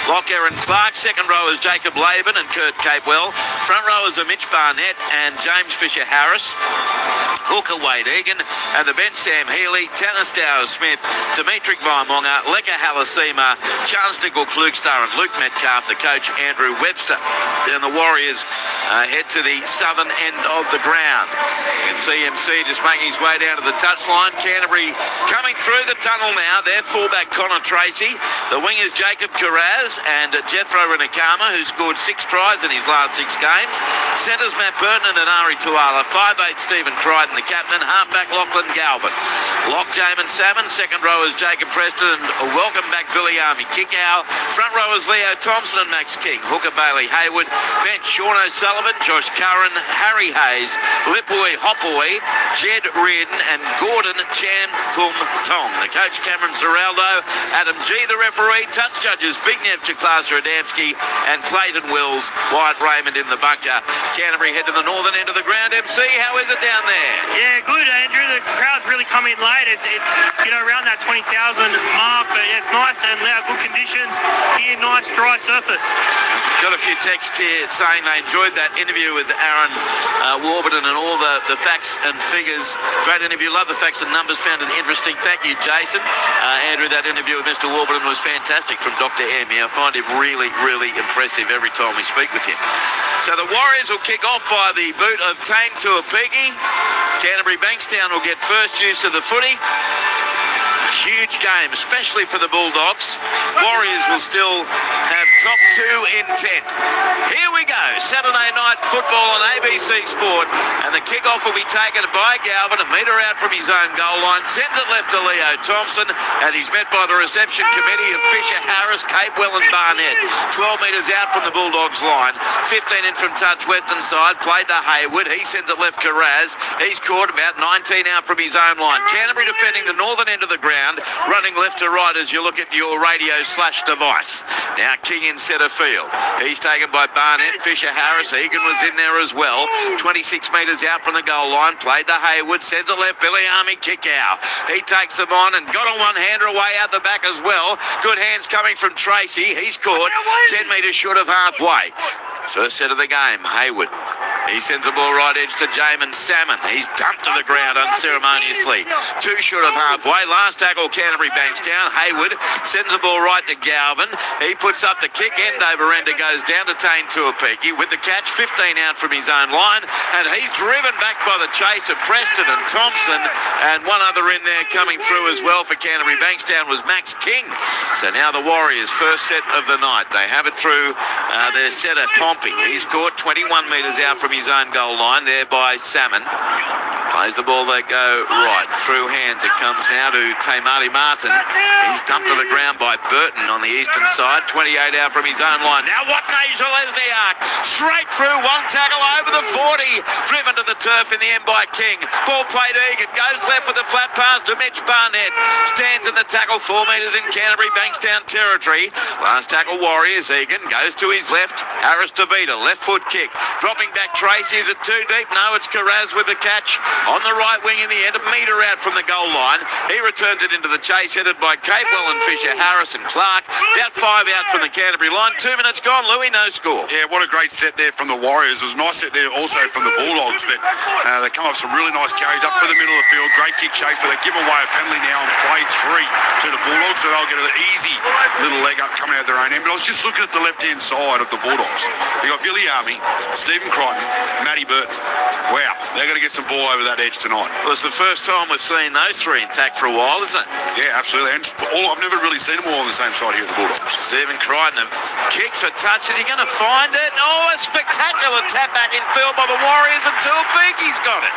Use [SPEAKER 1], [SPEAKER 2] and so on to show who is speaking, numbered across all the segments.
[SPEAKER 1] Lock Aaron Clark. Second rowers Jacob Laban and Kurt Capewell. Front rowers are Mitch Barnett and James Fisher-Harris. Hooker Wade Egan, and the bench Sam Healy, Tanner Stowers-Smith, Dimitri Vaimonga, Leka Halasima, Charles Nicol-Klugstar and Luke Metcalf, the coach Andrew Webster. Then the Warriors head to the southern end of the ground. And CMC just making his way down to the touchline. Canterbury coming through the tunnel now. Their fullback Connor Tracy, the wingers Jacob Carraz and Jethro Renakama, who scored 6 tries in his last 6 games. Centres Matt Burton and Ari Tuala, 5'8" Stephen Crichton, the captain, halfback Lachlan Galvin. Lock Jamin Salmon, second rowers Jacob Preston and welcome back Viliami Kikau. Front rowers Leo Thompson and Max King. Hooker Bailey Hayward. Bench Sean O'Sullivan, Josh Curran, Harry Hayes, Lipui Hopoi, Jed Reardon and Gordon Chan Kum Tong. The coach Cameron Seraldo, Adam G the referee, touch judges Big Nev Chiklas Radamski and Clayton Wills, Wyatt Raymond in the bunker. Canterbury head to the northern end of the ground. MC, how is it down there?
[SPEAKER 2] Yeah, good, Andrew. The crowd's really come in late. It's around that 20,000 mark, but yeah, it's nice and good conditions here, nice dry surface.
[SPEAKER 1] Got a few texts here saying they enjoyed that interview with Aaron Warburton and all the facts and figures. Great interview. Love the facts and numbers. Found it interesting. Thank you, Jason. Andrew, that interview with Mr. Warburton was fantastic from Dr. Emmy. I find him really, really impressive every time we speak with him. So the Warriors will kick off by the boot of Tane Tuapiki. Canterbury Bankstown will get first use of the footy. Huge game, especially for the Bulldogs. Warriors will still have top 2 intent. Here we go, Saturday night football on ABC Sport, and the kickoff will be taken by Galvin, a metre out from his own goal line, sent it left to Leo Thompson, and he's met by the reception committee of Fisher, Harris, Capewell and Barnett. 12 metres out from the Bulldogs line, 15 in from touch western side, played to Hayward, he sends it left to Raz, he's caught about 19 out from his own line. Canterbury defending the northern end of the ground, running left to right as you look at your radio/device. Now King in centre field. He's taken by Barnett, Fisher, Harris. Egan was in there as well. 26 metres out from the goal line. Played to Hayward. Centre left, Viliami Kikau. He takes them on and got a one-hander away out the back as well. Good hands coming from Tracy. He's caught 10 metres short of halfway. First set of the game, Hayward. He sends the ball right edge to Jamin Salmon. He's dumped to the ground unceremoniously. 2 short of halfway. Last tackle, Canterbury Bankstown. Hayward sends the ball right to Galvin. He puts up the kick. End over end. It goes down to Tane Tuapiki with the catch. 15 out from his own line. And he's driven back by the chase of Preston and Thompson. And one other in there coming through as well for Canterbury Bankstown was Max King. So now the Warriors, first set of the night. They have it through their setter, Pompey. He's caught 21 metres out from his own goal line there by Salmon. Plays the ball, they go right. Through hands it comes now to Tamati Martin. He's dumped to the ground by Burton on the eastern side. 28 out from his own line. Now what Nigel Lesniak? Straight through, one tackle over the 40. Driven to the turf in the end by King. Ball played Egan. Goes left with the flat pass to Mitch Barnett. Stands in the tackle 4 metres in Canterbury Bankstown territory. Last tackle Warriors. Egan goes to his left. Harris to Vita. Left foot kick. Dropping back Tracy. Is it too deep? No, it's Carraz with the catch. On the right wing in the end, a metre out from the goal line. He returns it into the chase, headed by Capewell and Fisher, Harris and Clark. About 5 out from the Canterbury line. 2 minutes gone, Louis, no score.
[SPEAKER 3] Yeah, what a great set there from the Warriors. It was a nice set there also from the Bulldogs, but they come up some really nice carries up for the middle of the field. Great kick chase, but they give away a penalty now on play 3 to the Bulldogs, so they'll get an easy little leg up coming out their own end. But I was just looking at the left-hand side of the Bulldogs. You got Viliami, Stephen Crichton, Matty Burton. Wow, they're going to get some ball over that edge tonight.
[SPEAKER 1] Well, it's the first time we've seen those 3 intact for a while, isn't it?
[SPEAKER 3] Yeah, absolutely. And I've never really seen them all on the same side here at the Bulldogs.
[SPEAKER 1] Stephen Crichton, a kick for touch. Is he going to find it? Oh, a spectacular tap back in field by the Warriors, and Tuapiki's got it.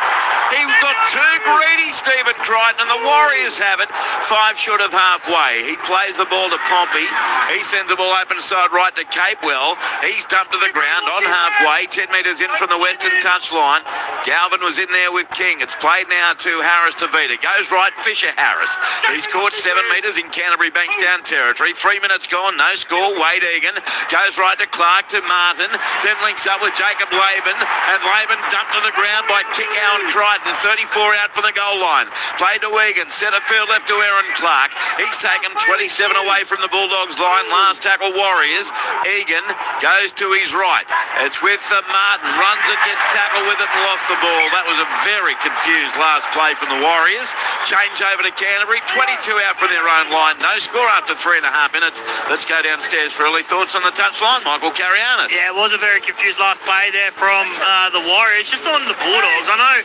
[SPEAKER 1] He got too greedy, Stephen Crichton, and the Warriors have it 5 short of halfway. He plays the ball to Pompey. He sends the ball open side right to Capewell. well. He's dumped to the ground on halfway, 10 metres in from the western touchline. Galvin was in there with King. It's played now to Harris to Vita. Goes right, Fisher Harris. He's caught 7 metres in Canterbury Bankstown territory. 3 minutes gone, no score. Wade Egan goes right to Clark to Martin. Then links up with Jacob Laban. And Laban dumped to the ground by Kickow and Crichton. 34 out from the goal line. Played to Egan. Centre field left to Aaron Clark. He's taken 27 away from the Bulldogs line. Last tackle Warriors. Egan goes to his right. It's with Martin. Runs it, gets tackled with it and lost the ball. That was a very confused last play from the Warriors. Change over to Canterbury. 22 out from their own line. No score after 3.5 minutes. Let's go downstairs for early thoughts on the touchline. Michael Carianis.
[SPEAKER 2] Yeah, it was a very confused last play there from the Warriors. Just on the Bulldogs. I know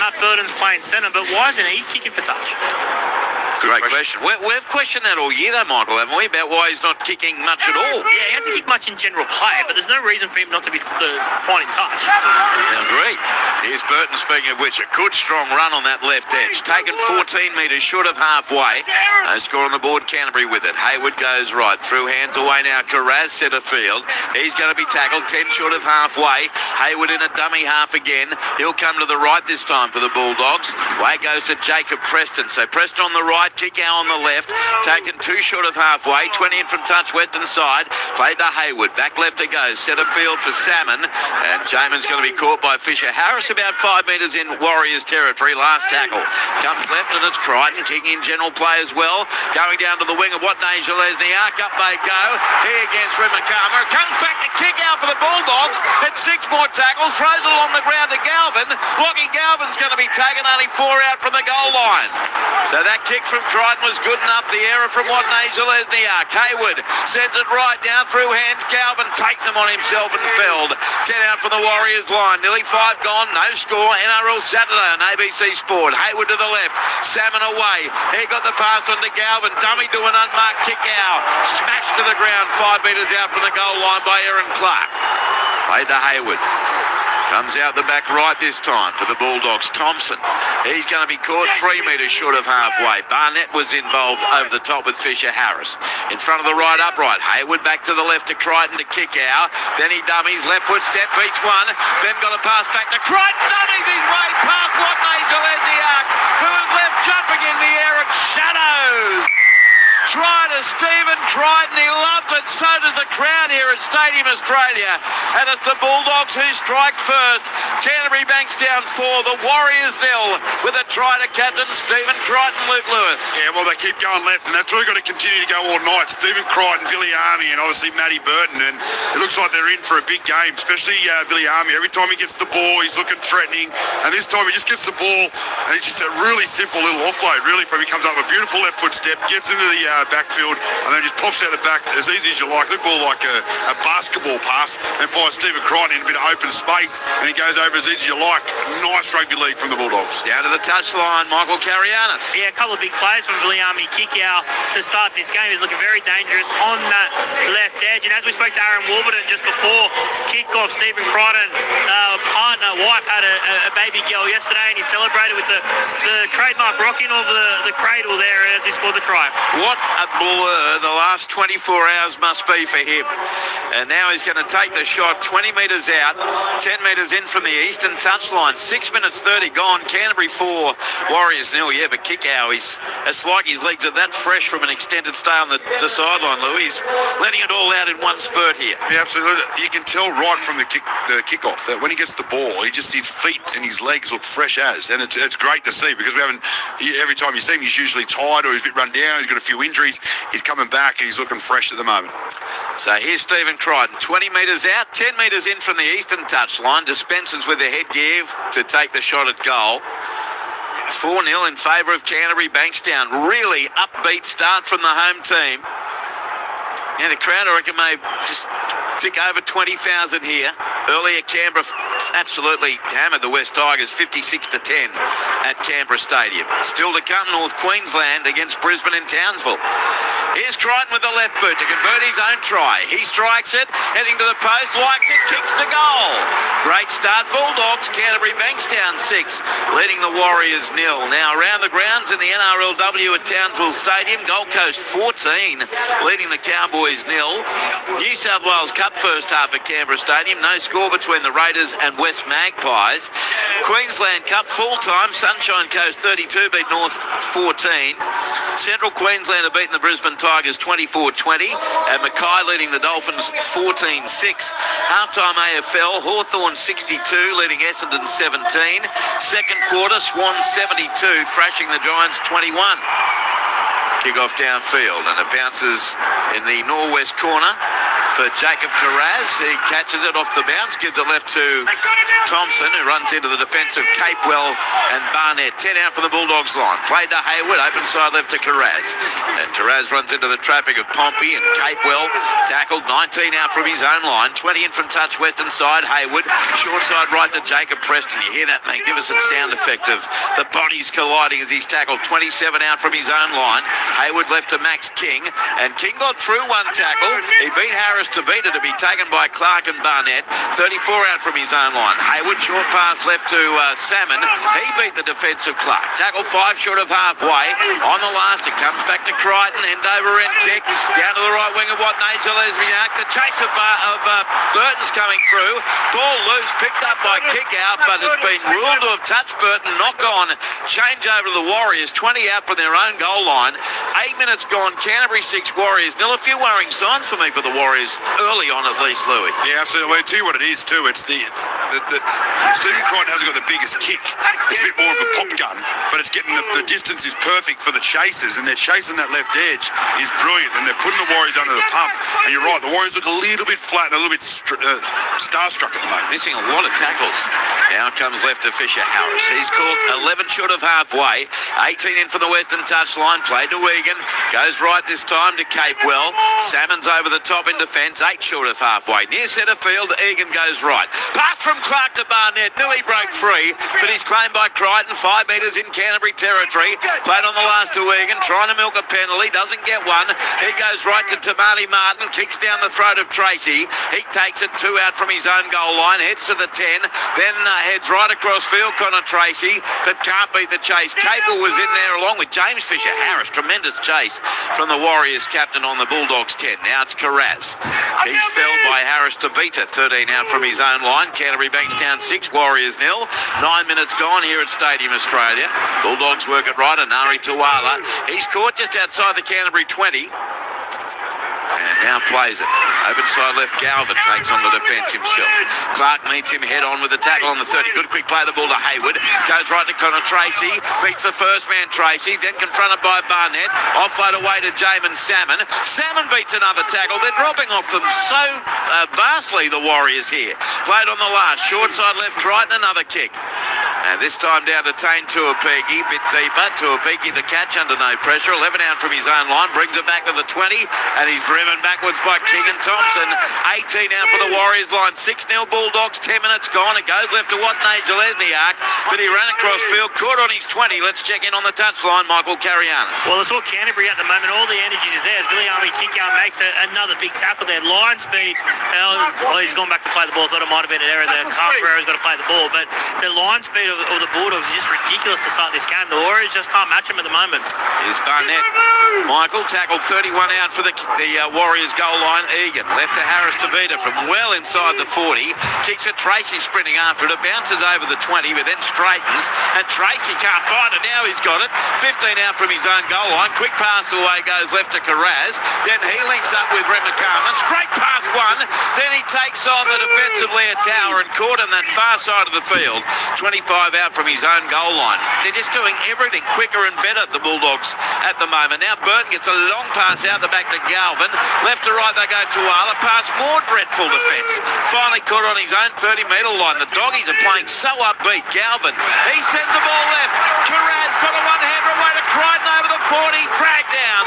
[SPEAKER 2] Matt Burton's playing centre, but why isn't he kicking for touch?
[SPEAKER 1] Great question. We've questioned that all year, though, Michael, haven't we, about why he's not kicking much at all?
[SPEAKER 2] Yeah, he hasn't kicked much in general play, but there's no reason for him not to be finding touch.
[SPEAKER 1] I agree. Here's Burton, speaking of which, a good strong run on that left edge. Taken 14 metres short of halfway. No score on the board, Canterbury with it. Hayward goes right. Through hands away now, Carraz centre field. He's going to be tackled 10 short of halfway. Hayward in a dummy half again. He'll come to the right this time for the Bulldogs. Way goes to Jacob Preston. So Preston on the right, Kickow on the left. Taken 2 short of halfway. 20 in from touch, western side. Played to Hayward. Back left to go. Centre field for Salmon. And Jamin's going to be caught by Fisher Harris about 5 metres in Warriors territory. Last tackle. Comes left and it's Crichton kicking in general play as well. Going down to the wing of Watney Lesniak. Up they go. He against Rimakama. Comes back to Kickow for the Bulldogs. It's 6 more tackles. Throws it along the ground to Galvin. Lockie Galvin's going to be taken. Only 4 out from the goal line. So that kick from Crichton was good enough. The error from Watney Lesniak. Hayward sends it right down through hands. Galvin takes him on himself and felled. 10 out from the Warriors line. Nearly 5 gone. No score. NRL Saturday on ABC Sport. Hayward to the left. Salmon away. He got the pass on to Galvin. Dummy to an unmarked kick out. Smashed to the ground 5 metres out from the goal line by Aaron Clark. Played to Hayward. Comes out the back right this time for the Bulldogs. Thompson. He's going to be caught 3 metres short of halfway. Barnett was involved over the top with Fisher Harris. In front of the right upright. Hayward back to the left to Crichton to Kickow. Then he dummies. Left foot step beats one. Then got a pass back to Crichton. Dummies his way past Watney Lesniak, who is left jumping in the air at shadows. Try to Stephen Crichton. He loves it. So does the crowd here at Stadium Australia. And it's the Bulldogs who strike first. Canterbury Bankstown 4. The Warriors 0 with a try to captain Stephen Crichton, Luke Lewis.
[SPEAKER 3] Yeah, well, they keep going left, and that's really got to continue to go all night. Stephen Crichton, Viliami, and obviously Matty Burton. And it looks like they're in for a big game, especially Viliami. Every time he gets the ball, he's looking threatening. And this time he just gets the ball, and it's just a really simple little offload, really, from he comes up with a beautiful left foot step, gets into the backfield, and then just pops out the back as easy as you like. Look all like a basketball pass, and finds Stephen Crichton in a bit of open space, and he goes over as easy as you like. Nice rugby league from the Bulldogs.
[SPEAKER 1] Down to the touchline, Michael Carianis.
[SPEAKER 2] Yeah, a couple of big plays from Viliami Kickow to start this game. He's looking very dangerous on that left edge. And as we spoke to Aaron Warburton just before kick-off, Stephen Crichton, wife, had a baby girl yesterday, and he celebrated with the trademark rocking of the cradle there as he scored the try.
[SPEAKER 1] What a blur the last 24 hours must be for him. And now he's going to take the shot 20 metres out, 10 metres in from the eastern touchline. 6 minutes 30 gone. Canterbury 4, Warriors 0. Yeah, but Kickow, it's like his legs are that fresh from an extended stay on the sideline, Lou. He's letting it all out in one spurt here.
[SPEAKER 3] Yeah, absolutely. You can tell right from the kickoff that when he gets the ball, his feet and his legs look fresh as. And it's great to see, because every time you see him, he's usually tired or he's a bit run down. He's got a few injuries. He's coming back and he's looking fresh at the moment.
[SPEAKER 1] So here's Stephen Crichton, 20 metres out, 10 metres in from the eastern touchline. Dispenses with the headgear to take the shot at goal. 4-0 in favour of Canterbury Bankstown. Really upbeat start from the home team. Yeah, the crowd, I reckon, may just tick over 20,000 here. Earlier, Canberra absolutely hammered the West Tigers 56-10 at Canberra Stadium. Still to come, North Queensland against Brisbane in Townsville. Here's Crichton with the left boot to convert his own try. He strikes it, heading to the post, likes it, kicks the goal. Great start, Bulldogs. Canterbury Bankstown 6, leading the Warriors 0. Now around the grounds in the NRLW at Townsville Stadium, Gold Coast 14, leading the Cowboys 0. New South Wales Cup first half at Canberra Stadium. No score between the Raiders and West Magpies. Queensland Cup full-time. Sunshine Coast 32 beat North 14. Central Queensland have beaten the Brisbane Tigers 24-20. And Mackay leading the Dolphins 14-6. Half-time AFL, Hawthorn 62 leading Essendon 17. Second quarter, Swans 72 thrashing the Giants 21. Kick-off downfield, and it bounces in the northwest corner for Jacob Carraz. He catches it off the bounce, gives it left to Thompson, who runs into the defence of Capewell and Barnett. 10 out for the Bulldogs line. Played to Hayward, open side left to Carraz. And Carraz runs into the traffic of Pompey, and Capewell tackled 19 out from his own line. 20 in from touch western side, Hayward. Short side right to Jacob Preston. You hear that magnificent sound effect of the bodies colliding as he's tackled. 27 out from his own line. Hayward left to Max King, and King got through one tackle. He beat Harris to Vita to be taken by Clark and Barnett. 34 out from his own line. Hayward short pass left to Salmon. He beat the defence of Clark. Tackle 5 short of halfway. On the last, it comes back to Crichton. End over end kick. Down to the right wing of Watnasia Lesbiak. The chase of Burton's coming through. Ball loose, picked up by kick out, but it's been ruled to have touched Burton. Knock on. Change over to the Warriors. 20 out from their own goal line. 8 minutes gone. Canterbury 6, Warriors nil. A few worrying signs for me for the Warriors early on, at least, Louis.
[SPEAKER 3] Yeah, absolutely. Well, I'll tell you what it is too. It's the Stephen Crichton hasn't got the biggest kick. It's a bit more of a pop gun, but it's getting the distance is perfect for the chasers, and they're chasing that left edge is brilliant, and they're putting the Warriors under the pump. And you're right, the Warriors look a little bit flat and a little bit starstruck at the moment.
[SPEAKER 1] Missing a lot of tackles. Now it comes left to Fisher Harris. He's caught 11 short of halfway. 18 in from the western touchline. Played to Egan. Goes right this time to Capewell. Salmon's over the top in defence. 8 short of halfway. Near centre field, Egan goes right. Pass from Clark to Barnett. Nearly broke free, but he's claimed by Crichton. 5 metres in Canterbury territory. Played on the last to Egan. Trying to milk a penalty. Doesn't get one. He goes right to Tamati Martin. Kicks down the throat of Tracy. He takes it 2 out from his own goal line. Heads to the 10. Then heads right across field. Connor Tracy, but can't beat the chase. Capel was in there along with James Fisher Harris. Tremendous chase from the Warriors captain on the Bulldogs 10. Now it's Carraz. He's felled by Harris to Vita. 13 out from his own line. Canterbury Bankstown 6, Warriors nil. 9 minutes gone here at Stadium Australia. Bulldogs work it right. Anari Tuala. He's caught just outside the Canterbury 20. And now plays it. Open side left, Galvin takes on the defence himself. Clark meets him head on with a tackle on the 30. Good quick play the ball to Hayward. Goes right to Connor Tracy. Beats the first man Tracy. Then confronted by Barnett. Offload away to Jamin Salmon. Salmon beats another tackle. They're dropping off them so vastly, the Warriors here. Played on the last. Short side left, Crichton, another kick. And this time down to Tane Tuapiki, bit deeper. Tuapiki the catch under no pressure. 11 out from his own line. Brings it back to the 20. And he's driven backwards by King and Thompson. 18 out for the Warriors line. 6-0 Bulldogs. 10 minutes gone. It goes left to Watnasia Lesniak. But he ran across field. Caught on his 20. Let's check in on the touchline. Michael Carianis.
[SPEAKER 2] Well, it's all Canterbury at the moment. All the energy is there. As Viliami Kikau makes another big tackle there. Line speed. He's gone back to play the ball. Thought it might have been an error there. Carper's got to play the ball. But the line speed of the Bulldogs is just ridiculous to start this game. The Warriors just can't match them at the moment.
[SPEAKER 1] Here's Barnett. Michael tackled 31 out for the Warriors goal line. Egan left to Harris to Vita from well inside the 40. Kicks it. Tracy sprinting after it. It bounces over the 20, but then straightens. And Tracy can't find it. Now he's got it. 15 out from his own goal line. Quick pass away goes left to Carraz. Then he links up with Remakama. Straight past one. Then he takes on the defensive Leah Tower and caught him that far side of the field. 25 out from his own goal line. They're just doing everything quicker and better, the Bulldogs, at the moment. Now Burton gets a long pass out the back to Galvin. Left to right they go to Tuala. Pass more dreadful defence. Finally caught on his own 30-metre line. The Doggies are playing so upbeat. Galvin, he sends the ball left. Carraz got a one-hander away to Crichton over the 40. Dragged down.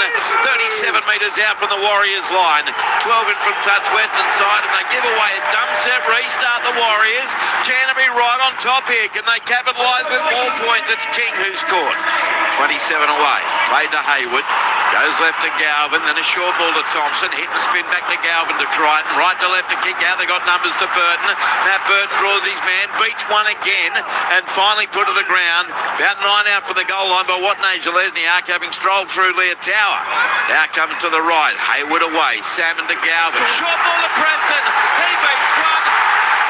[SPEAKER 1] 37 metres out from the Warriors line. 12 in from touch western side, and they give away a dump set. Restart the Warriors. Canterbury right on top here. Can they capitalise with more points? It's King who's caught. 27 away. Played to Hayward. Goes left to Galvin, then a short ball to Thompson. Hit and spin back to Galvin to Crichton. Right to left to kick out. They got numbers to Burton. Matt Burton draws his man, beats one again, and finally put to the ground. About 9 out for the goal line by Watney Zelezniak, having strolled through Leah Tower. Now comes to the right. Hayward away. Salmon to Galvin. Short ball to Preston. He beats one.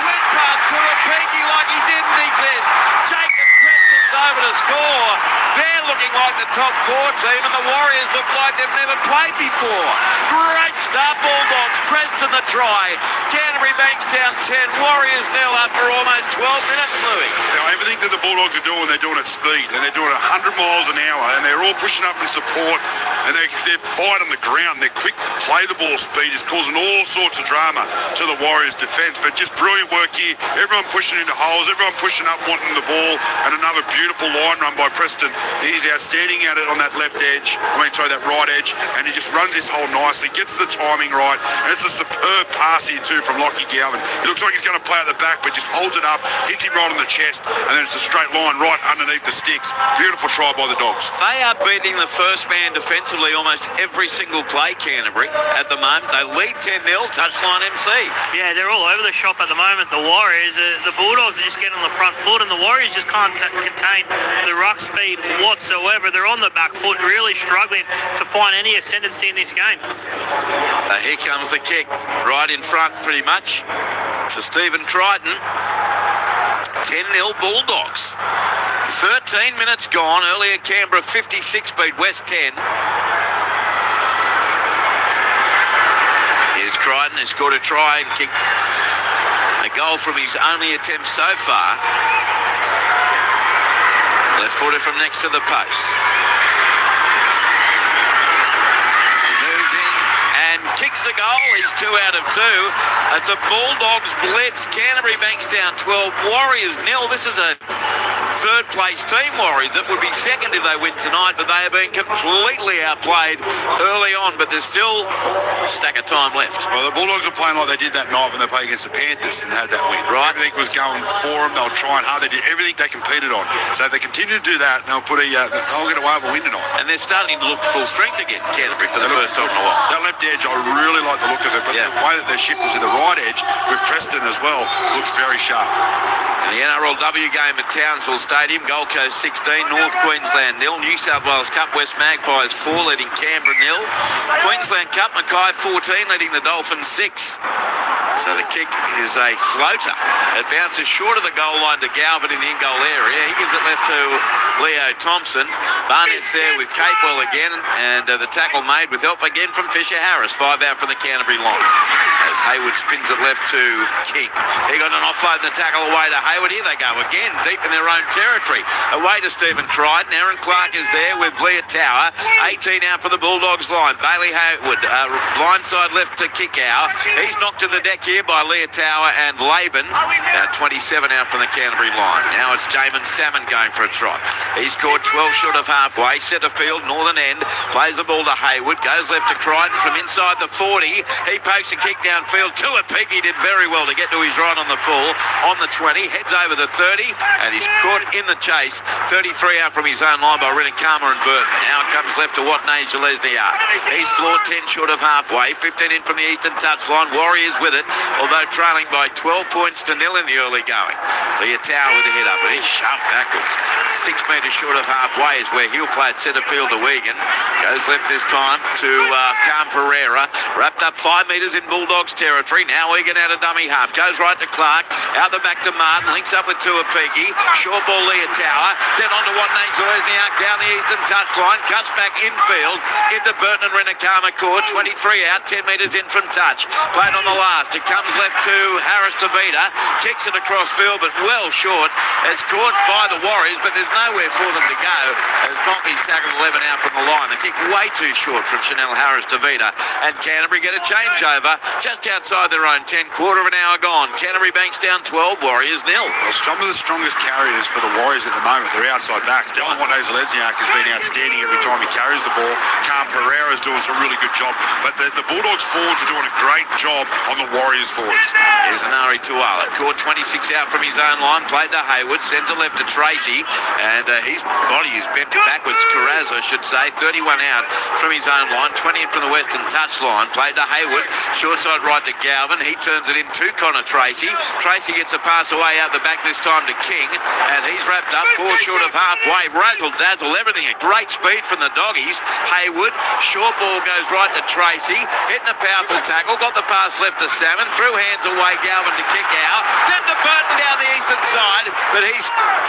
[SPEAKER 1] Went past Tuapiki like he didn't exist. Jacob Preston's over to score. They're looking like the top 4 team, and the Warriors look like they've never played before. Great start, Bulldogs. Preston the try. Canterbury Bankstown 10. Warriors 0 after almost 12 minutes, Louis.
[SPEAKER 3] Now, everything that the Bulldogs are doing, they're doing at speed, and they're doing it 100 miles an hour, and they're all pushing up in support, and they're fight on the ground. Their quick play the ball speed is causing all sorts of drama to the Warriors' defence, but just brilliant work here. Everyone pushing into holes, everyone pushing up, wanting the ball, and another beautiful line run by Preston. He's outstanding at it on that left edge, that right edge, and he just runs this hole nicely, gets the timing right, and it's a superb pass here too from Lockie Galvin. It looks like he's going to play at the back, but just holds it up, hits him right on the chest, and then it's a straight line right underneath the sticks. Beautiful try by the Dogs.
[SPEAKER 1] They are beating the first man defensively almost every single play, Canterbury, at the moment. They lead 10-0, touchline MC.
[SPEAKER 2] Yeah, they're all over the shop at the moment, the Warriors. The Bulldogs are just getting on the front foot, and the Warriors just can't contain the ruck speed whatsoever. They're on the back foot, really struggling to find any ascendancy in this game.
[SPEAKER 1] Here comes the kick, right in front pretty much for Stephen Crichton. 10-0 Bulldogs. 13 minutes gone. Earlier Canberra 56 beat West 10. Here's Crichton, who scored a try and kicked a goal from his only attempt so far. Left footer from next to the post. Kicks the goal. He's 2 out of 2. That's a Bulldogs blitz. Canterbury Bankstown 12. Warriors 0. This is a third place team, Warriors. It would be second if they win tonight, but they have been completely outplayed early on, but there's still a stack of time left.
[SPEAKER 3] Well, the Bulldogs are playing like they did that night when they played against the Panthers and had that win.
[SPEAKER 1] Right.
[SPEAKER 3] Everything was going for them. They were trying hard. They did everything they competed on. So if they continue to do that, they'll get away with a win tonight.
[SPEAKER 1] And they're starting to look full strength again, Canterbury, for the first time in a while.
[SPEAKER 3] That left edge, I really like the look of it, but the way that they're shifting to the right edge with Preston as well looks very sharp.
[SPEAKER 1] And the NRLW game at Townsville Stadium, Gold Coast 16, North Queensland 0, New South Wales Cup, West Magpies 4, leading Canberra 0. Queensland Cup, Mackay 14, leading the Dolphins 6. So the kick is a floater. It bounces short of the goal line to Galvin in the in-goal area. He gives it left to Leo Thompson. Barnett's there with Capewell again, and the tackle made with help again from Fisher Harris. 5 out from the Canterbury line. As Hayward spins it left to King. He got an offload and the tackle away to Hayward. Here they go again, deep in their own territory. Away to Stephen Crichton. Aaron Clark is there with Leah Tower. 18 out for the Bulldogs line. Bailey Hayward, blindside left to Kickow. He's knocked to the deck here by Leah Tower and Laban. About 27 out from the Canterbury line. Now it's Jamin Salmon going for a try. He scored 12 short of halfway. Centre field, northern end. Plays the ball to Hayward. Goes left to Crichton from inside the 40. He pokes a kick downfield. Tuapiki did very well to get to his right on the full. On the 20. Heads over the 30. And he's caught in the chase. 33 out from his own line by Rinakama and Burton. Now it comes left to Watney Zelezniak. He's floored 10 short of halfway. 15 in from the eastern touchline. Warriors with it, although trailing by 12 points to 0 in the early going. Leah Tower with a hit up, and he's sharp backwards. 6 metres short of halfway is where he'll play at centre field to Wigan. Goes left this time to Cam Pereira. Wrapped up 5 metres in Bulldogs territory. Now Wigan out of dummy half. Goes right to Clark. Out the back to Martin. Links up with Tuapiki. Short ball Leah Tower. Then on to Watney Zelezniak down the eastern touchline. Cuts back infield into Burton and Rinakama court. 23 out. 10 metres in from touch. Played on the last. It comes left to Harris Tavita. Kicks it across field, but well short. It's caught by the Warriors, but there's nowhere for them to go. As Pompey's tackled 11 out from the line. The kick way too short from Chanel Harris Tavita. And Canterbury get a changeover just just outside their own 10, quarter of an hour gone. Canterbury Bankstown 12, Warriors 0.
[SPEAKER 3] Well, some of the strongest carriers for the Warriors at the moment, they're outside backs. Dylan Wonde-Lesniak has been outstanding every time he carries the ball. Carl Pereira's doing some really good job. But the Bulldogs forwards are doing a great job on the Warriors forwards.
[SPEAKER 1] Here's Anari Tuala. Caught 26 out from his own line. Played to Hayward. Sends it left to Tracy. And his body is bent backwards. Carraz, I should say. 31 out from his own line. 20 in from the western touchline. Played to Hayward. Short side right to Galvin. He turns it in to Connor Tracy. Tracy gets a pass away out the back this time to King. And he's wrapped up 4 short of halfway. Razzle dazzle. Everything. A great speed from the doggies. Hayward. Short ball goes right to Tracy. Hitting a powerful tackle. Got the pass left to Salmon. Through hands away. Galvin to kick out. Then to Burton down the eastern side. But he's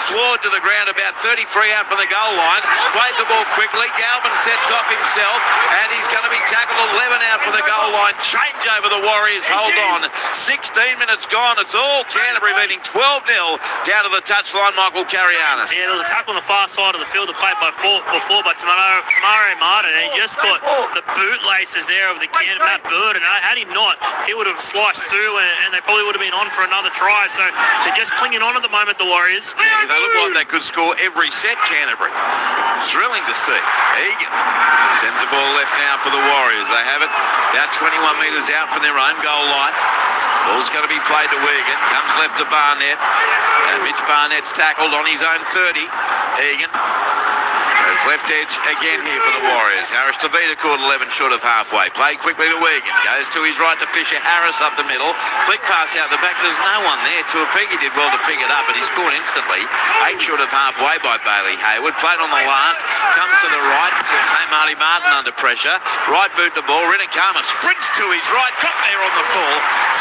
[SPEAKER 1] floored to the ground about 33 out from the goal line. Played the ball quickly. Galvin sets off himself. And he's going to be tackled 11 out from the goal line. Change over the Warriors. Hold on. 16 minutes gone. It's all Canterbury leading 12-0 down to the touchline. Michael Carianis.
[SPEAKER 2] Yeah, there was a tackle on the far side of the field that played before by Tamare Martin, and he just got the bootlaces there of the Canterbury Matt Bird, and had he not, he would have sliced through, and they probably would have been on for another try. So they're just clinging on at the moment, the Warriors.
[SPEAKER 1] Yeah, they look like they could score every set, Canterbury. Thrilling to see. Egan sends the ball left now for the Warriors. They have it about 21 metres out from their own goal line. Ball's going to be played to Wigan. Comes left to Barnett. And Mitch Barnett's tackled on his own 30. Egan. There's left edge again here for the Warriors. Harris Tavita caught 11 short of halfway. Played quickly to Wigan. Goes to his right to Fisher Harris up the middle. Flick pass out the back. There's no one there. Tuapigi did well to pick it up, but he's caught instantly. 8 short of halfway by Bailey Hayward. Played on the last. Comes to the right. Marty Martin under pressure. Right boot the ball. Rinakama sprints to his right. Got there on the full.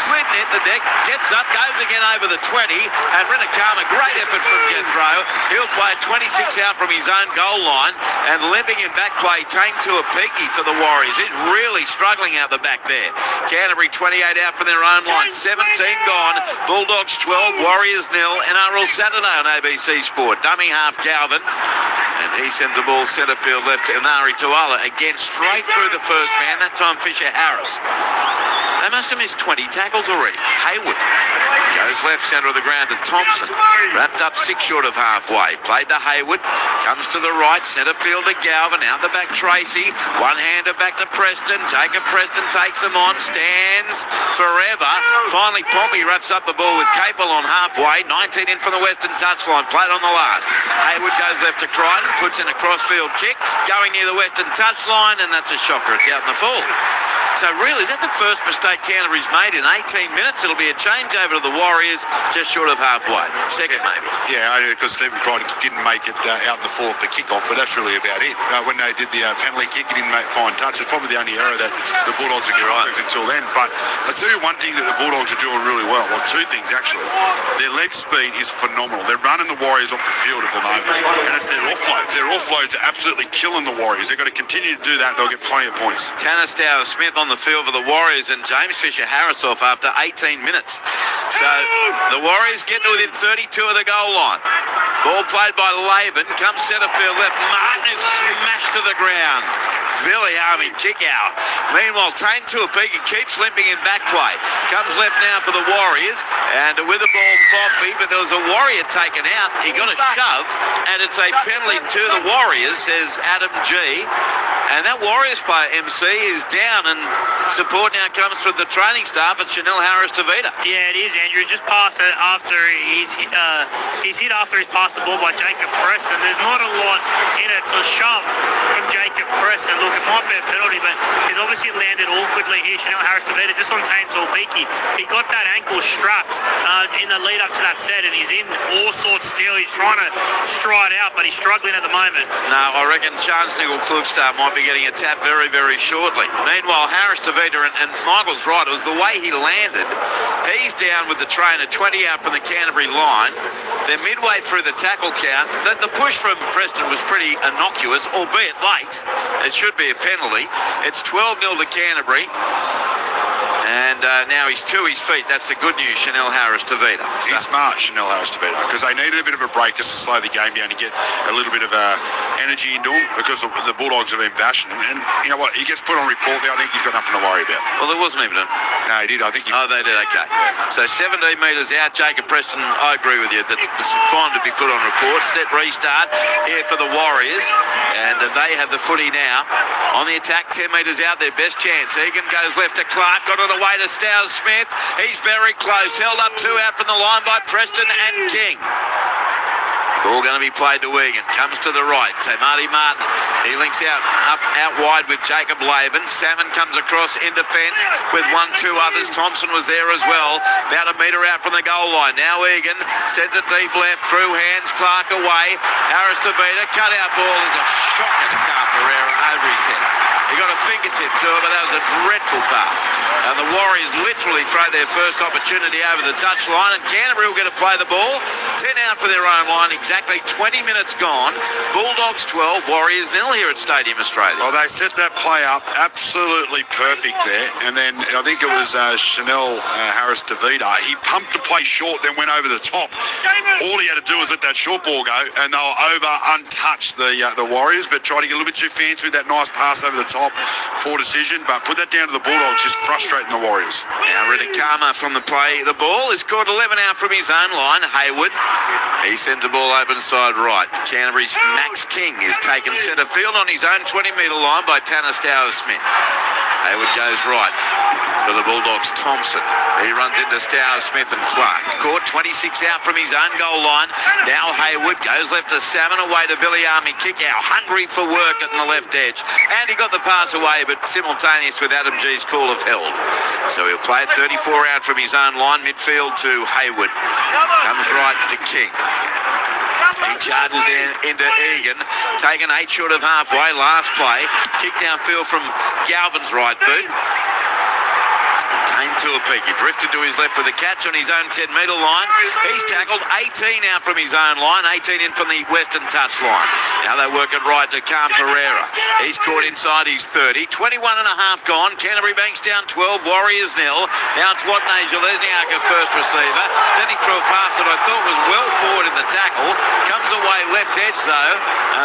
[SPEAKER 1] Slid hit the deck. Gets up. Goes again over the 20. And Rinakama, great effort from Jethro. He'll play 26 out from his own goal line. And limping in back play, Tane Tuapigi for the Warriors. He's really struggling out the back there. Canterbury 28 out from their own line. 17 gone. Bulldogs 12, Warriors 0. NRL Saturday on ABC Sport. Dummy half Galvin. And he sends the ball centre field left to Anari Tuala. Again, straight through the first man. That time Fisher Harris. They must have missed 20 tackles already. Hayward goes left centre of the ground to Thompson. Wrapped up 6 short of halfway. Played to Hayward. Comes to the right. Centre field to Galvin. Out the back Tracy. One-hander back to Preston. Jacob Preston takes them on. Stands forever. Finally Pompey wraps up the ball with Capel on halfway. 19 in from the western touchline. Played on the last. Hayward goes left to Crichton. Puts in a crossfield kick. Going near the western touchline. And that's a shocker. It's out in the full. So really, is that the first mistake Canterbury's made in 18 minutes? It'll be a changeover to the Warriors just short of halfway. Second, maybe.
[SPEAKER 3] Yeah, because Stephen Crichton didn't make it out in the fourth, the kick-off, but that's really about it. When they did the penalty kick, he didn't make fine touch. It's probably the only error that the Bulldogs are getting right until then. But I'll tell you one thing that the Bulldogs are doing really well. Well, 2 things, actually. Their leg speed is phenomenal. They're running the Warriors off the field at the moment. And it's their offloads. Their offloads are absolutely killing the Warriors. They've got to continue to do that. They'll get plenty of points.
[SPEAKER 1] Tanner Smith on the field for the Warriors and James Fisher Harris off after 18 minutes. So the Warriors get to within 32 of the goal line. Ball played by Laban. Comes centre field left. Martin is smashed to the ground. Billy Army kick out. Meanwhile, Tane Tuapigi keeps limping in back play. Comes left now for the Warriors. And with the ball Pompey, but there was a Warrior taken out. He got a shove. And it's a penalty to the Warriors, says Adam G. And that Warriors player, MC, is down. And support now comes from the training staff at Chanel Harris-Tavita.
[SPEAKER 2] Yeah, it is, Andrew. Just passed it after he's hit after he's passed the ball by Jacob Preston. There's not a lot in it. It's a shove from Jacob Preston. Look, it might be a penalty, but he's obviously landed awkwardly here. Chanel Harris-Tavita just on Tane Tuapigi. He got that ankle strapped in the lead up to that set, and he's in all sorts still. He's trying to stride out, but he's struggling at the moment.
[SPEAKER 1] No, I reckon Chance Nickel-Klugstar might be getting a tap very, very shortly. Meanwhile, Harris-Tavita, and Michael's right, it was the way he landed. He's down with the trainer, 20 out from the Canterbury line. They're midway through the tackle count. The push from Preston was pretty innocuous, albeit late. It should be a penalty. It's 12-0 to Canterbury. And now he's to his feet. That's the good news, Chanel Harris-Tavita.
[SPEAKER 3] He's smart, Chanel Harris-Tavita, because they needed a bit of a break just to slow the game down and get a little bit of energy into him, because the Bulldogs have been bashing him. And you know what? He gets put on report there. I think he's got nothing to worry about.
[SPEAKER 1] Well, there wasn't even
[SPEAKER 3] No, he did. I think
[SPEAKER 1] Oh, they did. Okay. So 17 metres out. Jacob Preston, I agree with you. That's fine to be put on report. Set restart here for the Warriors. And they have the footy now. On the attack, 10 metres out, their best chance. Egan goes left to Clark. Got it away to Stowers-Smith. He's very close. Held up 2 out from the line by Preston and King. Ball going to be played to Egan. Comes to the right. Tamati Martin. He links out wide with Jacob Laban. Salmon comes across in defence with 1-2 others. Thompson was there as well. About a metre out from the goal line. Now Egan sends it deep left through hands. Clark away. Harris-Tavita. Cut out ball is a shocker to Pereira over his head. He got a fingertip to it, but that was a dreadful pass. And the Warriors literally throw their first opportunity over the touchline, and Canterbury will get to play the ball. 10 out for their own line, exactly 20 minutes gone. Bulldogs 12, Warriors 0 here at Stadium Australia.
[SPEAKER 3] Well, they set that play up absolutely perfect there. And then I think it was Chanel Harris-Tavita. He pumped the play short, then went over the top. All he had to do was let that short ball go, and they were over untouched, the Warriors, but tried to get a little bit too fancy with that nice pass over the top. Poor decision, but put that down to the Bulldogs, just frustrating the Warriors.
[SPEAKER 1] Now Ridikama from the play. The ball is caught 11 out from his own line. Hayward, he sends the ball open side right. Canterbury's Max King is taken centre field on his own 20-metre line by Tanner Stowers-Smith. Hayward goes right for the Bulldogs. Thompson, he runs into Stowers-Smith and Clark. Caught 26 out from his own goal line. Now Hayward goes left to Salmon, away to Viliami. Kick out, hungry for work at the left edge. And he got the pass away, but simultaneous with Adam G's call of held. So he'll play it 34 out from his own line, midfield to Hayward. Comes right to King. He charges into Egan, taken 8 short of halfway, last play. Kick downfield from Galvin's right boot. Tamed to a peak. He drifted to his left for the catch on his own 10-metre line. He's tackled 18 out from his own line, 18 in from the western touch line. Now they work it right to Pereira. He's caught inside his 30. 21 and a half gone. Canterbury Bankstown 12, Warriors 0. Now it's Watney Jelezniak at first receiver. Then he threw a pass that I thought was well forward in the tackle. Comes away left edge though.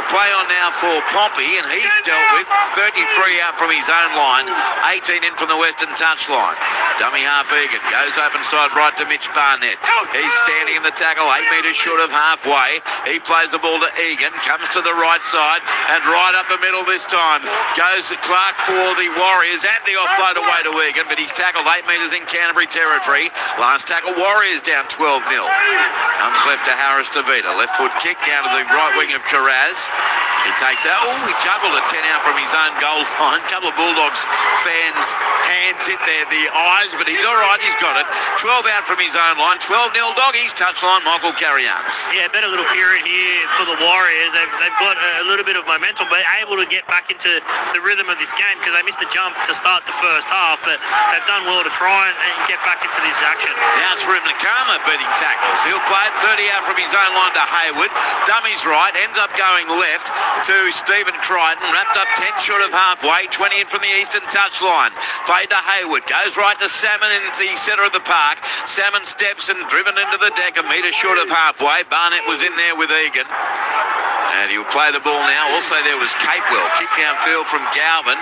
[SPEAKER 1] Play on now for Pompey, and he's dealt with 33 out from his own line, 18 in from the western touch line. Dummy half Egan goes open side right to Mitch Barnett. He's standing in the tackle 8 metres short of halfway. He plays the ball to Egan, comes to the right side and right up the middle this time. Goes to Clark for the Warriors and the offload away to Egan, but he's tackled 8 metres in Canterbury territory. Last tackle, Warriors down 12-0. Comes left to Harris-Tavita. Left foot kick down to the right wing of Carraz. He takes that. Oh, he juggled it 10 out from his own goal line. A couple of Bulldogs fans' hands hit the eyes, but he's all right. He's got it. 12 out from his own line. 12-0 Doggies. Touchline, Michael Carrianis.
[SPEAKER 2] Yeah, better little period here for the Warriors. They've got a little bit of momentum, but able to get back into the rhythm of this game because they missed the jump to start the first half, but they've done well to try and get back into this action.
[SPEAKER 1] Now it's Ridikama beating tackles. He'll play it 30 out from his own line to Hayward. Dummies right. Ends up going left to Stephen Crichton. Wrapped up 10 short of halfway. 20 in from the eastern touchline. Played to Hayward. Goes right to Salmon in the centre of the park. Salmon steps and driven into the deck a metre short of halfway. Barnett was in there with Egan. And he'll play the ball now. Also there was Capewell. Kick downfield from Galvin.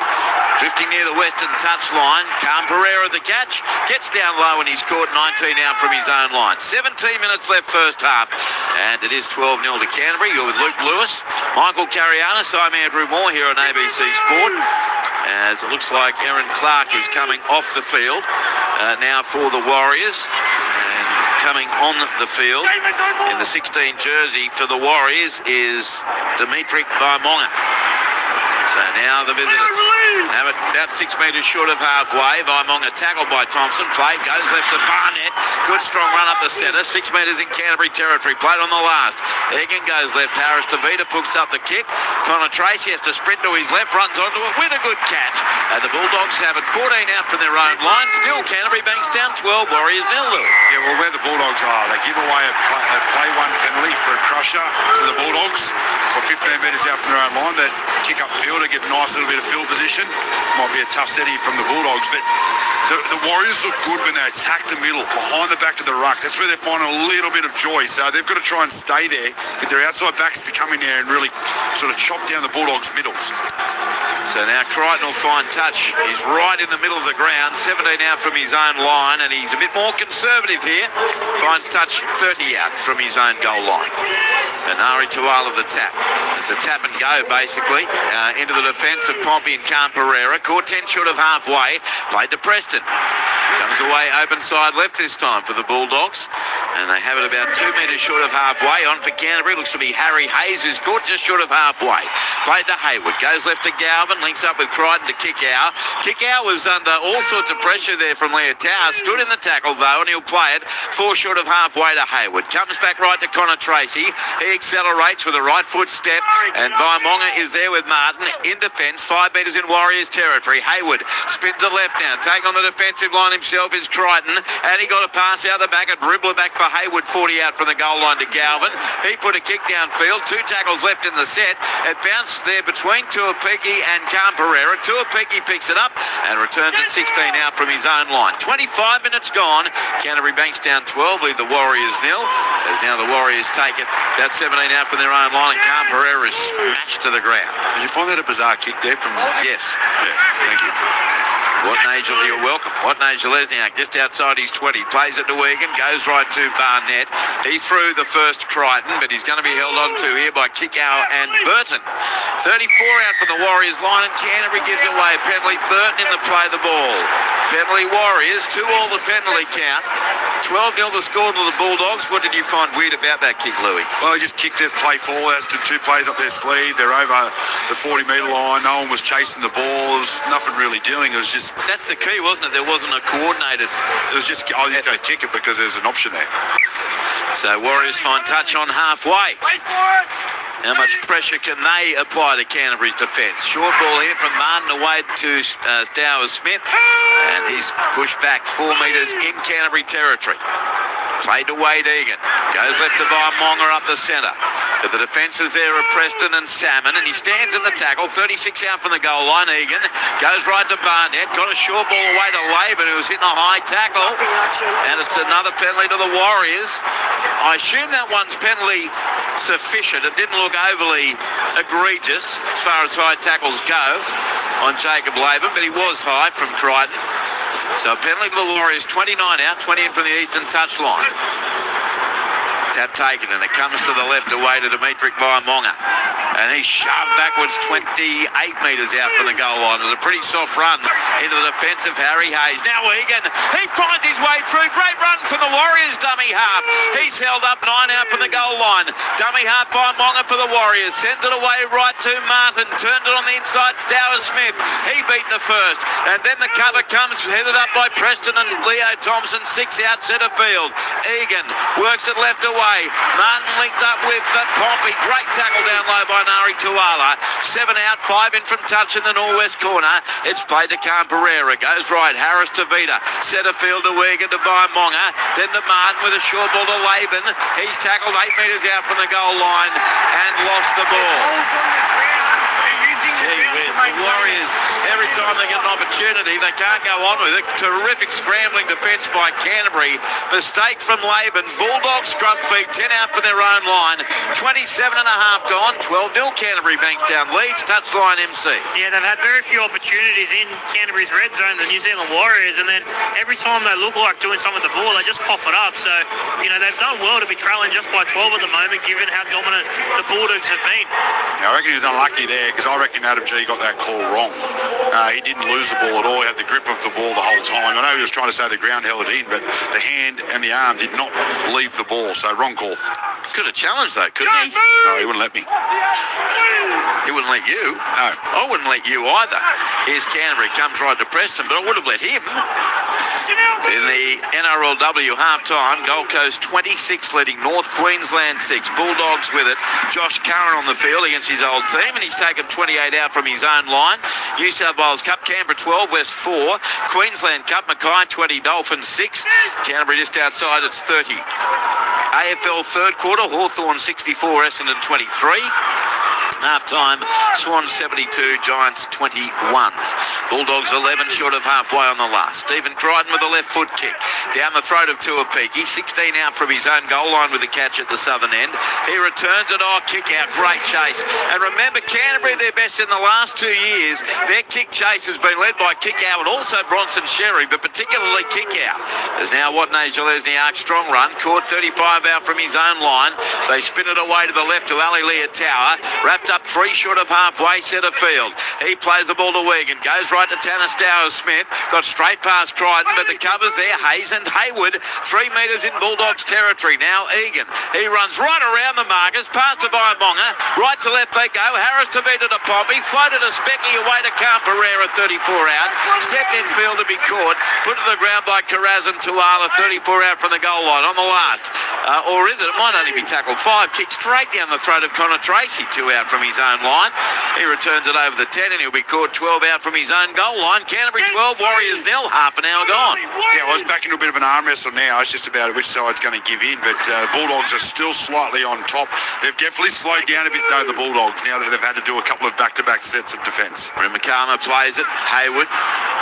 [SPEAKER 1] Drifting near the western touchline. Pereira the catch. Gets down low and he's caught 19 out from his own line. 17 minutes left first half. And it is 12-0 to Canterbury. You're with Luke Lewis. Michael Carrianis. I'm Andrew Moore here on ABC Sport. As it looks like Aaron Clark is coming off the field now for the Warriors. And coming on the field in the 16 jersey for the Warriors is Dimitri Baimonga. So now the visitors have it about 6 metres short of halfway. Vaimonga tackled by Thompson. Play goes left to Barnett. Good strong run up the centre. 6 metres in Canterbury territory. Played on the last. Egan goes left. Harris to Vita picks up the kick. Connor Tracy has to sprint to his left. Runs onto it with a good catch. And the Bulldogs have it 14 out from their own line. Still Canterbury, Bankstown 12. Warriors 0.
[SPEAKER 3] Yeah, well, where the Bulldogs are, they give away a play one penalty for a crusher to the Bulldogs. Or 15 metres out from their own line. That kick up field to get a nice little bit of field position. Might be a tough setting from the Bulldogs, but the Warriors look good when they attack the middle, behind the back of the ruck. That's where they're finding a little bit of joy. So they've got to try and stay there, get their outside backs to come in there and really sort of chop down the Bulldogs' middles.
[SPEAKER 1] So now Crichton will find touch. He's right in the middle of the ground, 17 out from his own line, and he's a bit more conservative here. Finds touch 30 out from his own goal line. And Ari Tuala the tap. It's a tap and go, basically, into the defence of Pompey and Camperera. Caught 10 short of halfway. Played to Preston. Comes away open side left this time for the Bulldogs. And they have it about 2 metres short of halfway. On for Canterbury. Looks to be Harry Hayes, who's caught just short of halfway. Played to Hayward. Goes left to Galvin. Links up with Crichton to Kickow. Kickow was under all sorts of pressure there from Leotau. Stood in the tackle, though, and he'll play it 4 short of halfway to Hayward. Comes back right to Connor Tracy. He accelerates with a right foot step. And Vaimonga is there with Martin in defence. 5 metres in Warriors territory. Hayward spins to left now. Take on the defensive line himself is Crichton. And he got a pass out the back. A dribbler back for Hayward. 40 out from the goal line to Galvin. He put a kick downfield. 2 tackles left in the set. It bounced there between Tuapiki and Camperera. Tuapiki picks it up and returns it 16 out from his own line. 25 minutes gone. Canterbury Bankstown 12 lead the Warriors 0. As now the Warriors take it about 17 out from their own line, and Camperera is smashed to the ground.
[SPEAKER 3] Did you find that a bizarre kick there from...
[SPEAKER 1] Yes.
[SPEAKER 3] Yeah, thank you.
[SPEAKER 1] Nigel, you're welcome. Nigel Lesniak just outside his 20. Plays it to Egan. Goes right to Barnett. He's through the first Crichton, but he's going to be held on to here by Kickow and Burton. 34 out from the Warriors line, and Canterbury gives away a penalty. Burton in the play the ball. Penalty Warriors, 2 all the penalty count. 12-0 the score to the Bulldogs. What did you find weird about that kick, Louis?
[SPEAKER 3] Well, he just kicked it, play forward. That's 2 players up their sleeve. They're over the 40-metre line. No one was chasing the ball. There was nothing really doing. It was just...
[SPEAKER 1] That's the key, wasn't it? There wasn't a coordinated...
[SPEAKER 3] It was just, oh, you don't kick it because there's an option there.
[SPEAKER 1] So Warriors find touch on halfway.
[SPEAKER 2] Wait for it!
[SPEAKER 1] How much pressure can they apply to Canterbury's defence? Short ball here from Martin away to Stowers-Smith. And he's pushed back 4 metres in Canterbury territory. Played to Wade Egan. Goes left to Vaimonga up the centre. But the defences there are Preston and Salmon, and he stands in the tackle. 36 out from the goal line. Egan goes right to Barnett. Got a short ball away to Laban, who's hitting a high tackle. And it's another penalty to the Warriors. I assume that one's penalty sufficient. It didn't look overly egregious as far as high tackles go on Jacob Laban, but he was high from Crichton. So a penalty to the Warriors, 29 out, 20 in from the eastern touchline. Tap taken, and it comes to the left away to Dimitri Vaimonga. And he's shoved backwards 28 metres out from the goal line. It was a pretty soft run into the defence of Harry Hayes. Now Egan, he finds his way through. Great run from the Warriors dummy half. He's held up 9 out from the goal line. Dummy half Vaimonga for the Warriors. Sends it away right to Martin. Turned it on the inside, Stowers-Smith. He beat the first. And then the cover comes headed up by Preston and Leo Thompson. 6 out centre field. Egan works it left away. Martin linked up with Pompey. Great tackle down low by Nari Tuala. 7 out, 5 in from touch in the northwest corner. It's played to Camperera. Goes right. Harris to Vita. Centre field to Egan to Vaimonga. Then to Martin with a short ball to Laban. He's tackled 8 metres out from the goal line and lost the ball. The Warriors, every time they get an opportunity, they can't go on with it. Terrific scrambling defence by Canterbury. Mistake from Laban. Bulldogs scrub feet, 10 out for their own line. 27 and a half gone. 12-0 Canterbury Bankstown leads. Touchline MC.
[SPEAKER 2] Yeah, they've had very few opportunities in Canterbury's red zone, the New Zealand Warriors, and then every time they look like doing something with the ball, they just cough it up. So, they've done well to be trailing just by 12 at the moment, given how dominant the Bulldogs have been.
[SPEAKER 3] Yeah, I reckon he was unlucky there because I reckon that Adam G got that call wrong. He didn't lose the ball at all. He had the grip of the ball the whole time. I know he was trying to say the ground held it in, but the hand and the arm did not leave the ball, so wrong call.
[SPEAKER 1] Could have challenged though, couldn't he?
[SPEAKER 3] No, he wouldn't let me.
[SPEAKER 1] He wouldn't let you?
[SPEAKER 3] No.
[SPEAKER 1] I wouldn't let you either. Here's Canterbury, comes right to Preston, but I would have let him. In the NRLW half-time, Gold Coast 26 leading North Queensland 6. Bulldogs with it. Josh Curran on the field against his old team, and he's taken 28 out from his own line. New South Wales Cup, Canberra 12, West 4. Queensland Cup, Mackay 20, Dolphins 6. Canterbury just outside, it's 30. AFL third quarter, Hawthorn 64, Essendon 23. Half-time, Swans 72, Giants 21. Bulldogs 11 short of halfway on the last. Stephen Crichton with a left foot kick. Down the throat of Tuapiki. 16 out from his own goal line with the catch at the southern end. He returns it. Kick out. Great chase. And remember, Canterbury, their best in the last 2 years. Their kick chase has been led by kick out and also Bronson Sherry, but particularly kick out. There's now Watney Jalesniak, strong run. Caught 35 out from his own line. They spin it away to the left to Ali Leotawa. Wrapped up 3 short of halfway, centre field. He plays the ball to Wigan. Goes right to Tanner Stowers-Smith. Got straight past Crichton, but the cover's there. Hayes and Hayward, 3 metres in Bulldogs territory. Now Egan. He runs right around the markers. Past to Baimonga. Right to left they go. Harris to beat it to Pompey. Floated a Specky away to Camperera, 34 out. Stepped in field to be caught. Put to the ground by Carrazin Tuala, 34 out from the goal line on the last. Or is it? It might only be tackled. 5 kicked straight down the throat of Connor Tracy, 2 out from his own line. He returns it over the 10 and he'll be caught 12 out from his own goal line. Canterbury 12, Warriors 0, half an hour gone.
[SPEAKER 3] Yeah, I was back into a bit of an arm wrestle now. It's just about which side's going to give in, but the Bulldogs are still slightly on top. They've definitely slowed down a bit, though, the Bulldogs, now that they've had to do a couple of back-to-back sets of defence.
[SPEAKER 1] Rimakama plays it. Hayward.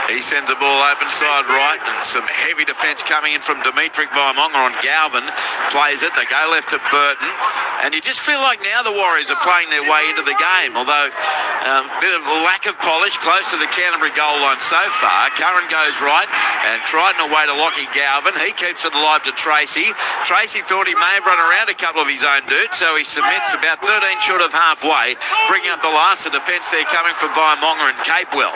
[SPEAKER 1] He sends the ball open side right. And some heavy defence coming in from Dimitri Baimonga on Galvin. Plays it. They go left to Burton. And you just feel like now the Warriors are playing their way into the game, although a bit of lack of polish close to the Canterbury goal line so far. Curran goes right and Crichton away to Lockie Galvin. He keeps it alive to Tracy. Tracy thought he may have run around a couple of his own dudes, so he submits about 13 short of halfway, bringing up the last. The defence there coming from Baimonga and Capewell.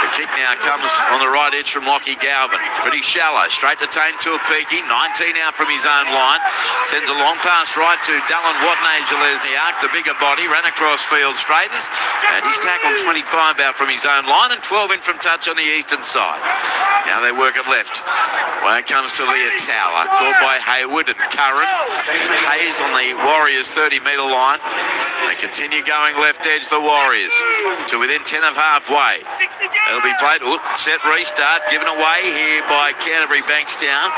[SPEAKER 1] The kick now comes on the right edge from Lockie Galvin. Pretty shallow. Straight to Tane Tuapiki. 19 out from his own line. Sends a long pass right to Dallin Watney Jalesniak. The bigger body ran across field, straightens, and he's tackled 25 out from his own line and 12 in from touch on the eastern side. Now they work it left. Well, it comes to Leotawa. Caught by Hayward and Curran. Hayes on the Warriors 30-metre line. They continue going left edge, the Warriors, to within 10 of halfway. It'll be played. Set restart given away here by Canterbury Bankstown.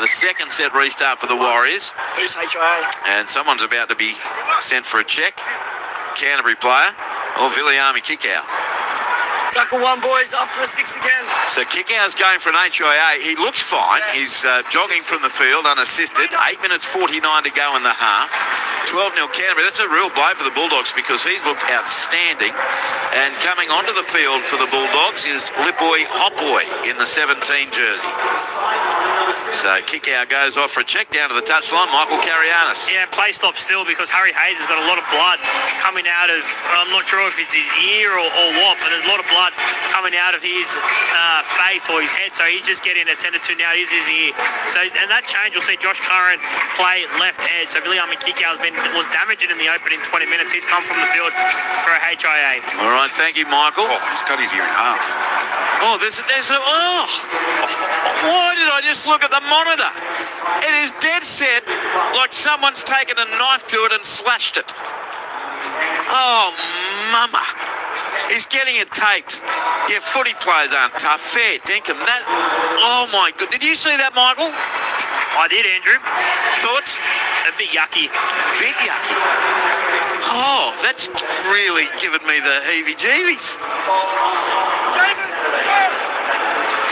[SPEAKER 1] The second set restart for the Warriors.
[SPEAKER 4] Who's HIA?
[SPEAKER 1] And someone's about to be sent for a check. Canterbury player or Viliami kick out.
[SPEAKER 4] Tackle 1, boys, up for the 6 again.
[SPEAKER 1] So Kickout's going for an HIA. He looks fine. He's jogging from the field unassisted. 8 minutes 49 to go in the half. 12-0 Canterbury. That's a real blow for the Bulldogs because he's looked outstanding. And coming onto the field for the Bulldogs is Lipoi Hopoi in the 17 jersey. So Kickout goes off for a check down to the touchline. Michael Carianis.
[SPEAKER 2] Yeah, play stop still because Harry Hayes has got a lot of blood coming out of, I'm not sure if it's his ear or what, but there's a lot of blood coming out of his face or his head, so he's just getting attended to now. It is his ear. So, and that change, you'll see Josh Curran play left edge. So Viliami Kickout was damaged in the opening 20 minutes. He's come from the field for a HIA.
[SPEAKER 1] All right, thank you, Michael.
[SPEAKER 3] Oh, he's cut his ear in half.
[SPEAKER 1] Oh, there's a why did I just look at the monitor? It is dead set like someone's taken a knife to it and slashed it. Oh, mama. He's getting it taped. Yeah, footy players aren't tough. Fair dinkum. That, oh my God. Did you see that, Michael?
[SPEAKER 2] I did, Andrew.
[SPEAKER 1] Thoughts?
[SPEAKER 2] A bit yucky.
[SPEAKER 1] Bit yucky. Oh, that's really given me the heebie-jeebies.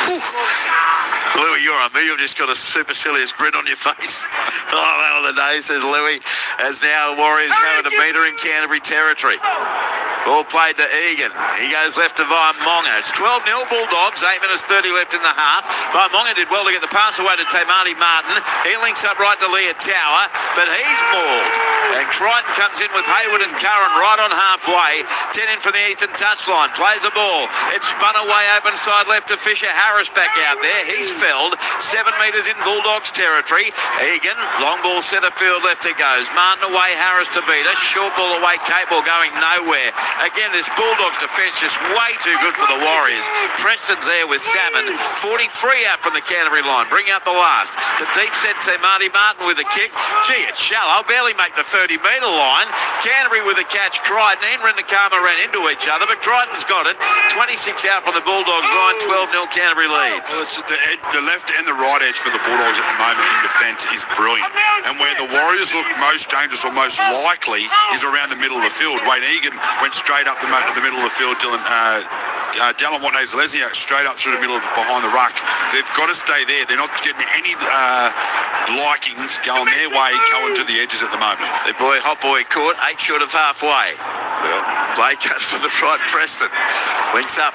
[SPEAKER 1] Whew. Louis, you're on me. You've just got a supercilious grin on your face. Oh, that of the day, says Louis, as now the Warriors having a metre in Canterbury territory. Ball played to Egan. He goes left to Vaimonga. It's 12-0 Bulldogs, 8 minutes 30 left in the half. Vaimonga did well to get the pass away to Tamati Martin. He links up right to Leah Tower, but he's mauled. And Crichton comes in with Hayward and Curran right on halfway. 10 in from the eastern touchline. Plays the ball. It's spun away open side left to Fisher. Harris back out there. He's felled. 7 metres in Bulldogs territory. Egan, long ball centre field left it goes. Martin away, Harris to beat her. Short ball away, Cape Ball going nowhere. Again, this Bulldogs defence just way too good for the Warriors. Preston's there with Salmon. 43 out from the Canterbury line. Bring out the last. The deep set to Marty Martin with a kick. Gee, it's shallow. Barely make the 30-metre line. Canterbury with a catch. Crichton and Rindakama ran into each other, but Crichton's got it. 26 out from the Bulldogs line. 12-0 Canterbury leads.
[SPEAKER 3] Well, it's the left and the right edge for the Bulldogs at the moment in defence is brilliant. And where the Warriors look most dangerous or most likely is around the middle of the field. Wayne Egan went straight up the middle of the field. Dallin Watney-Zelezniak straight up through the middle of behind the ruck. They've got to stay there. They're not getting any likings going their way going to the edges at the moment.
[SPEAKER 1] The hot boy caught 8 short of halfway. Play cuts to the right, Preston. Links up.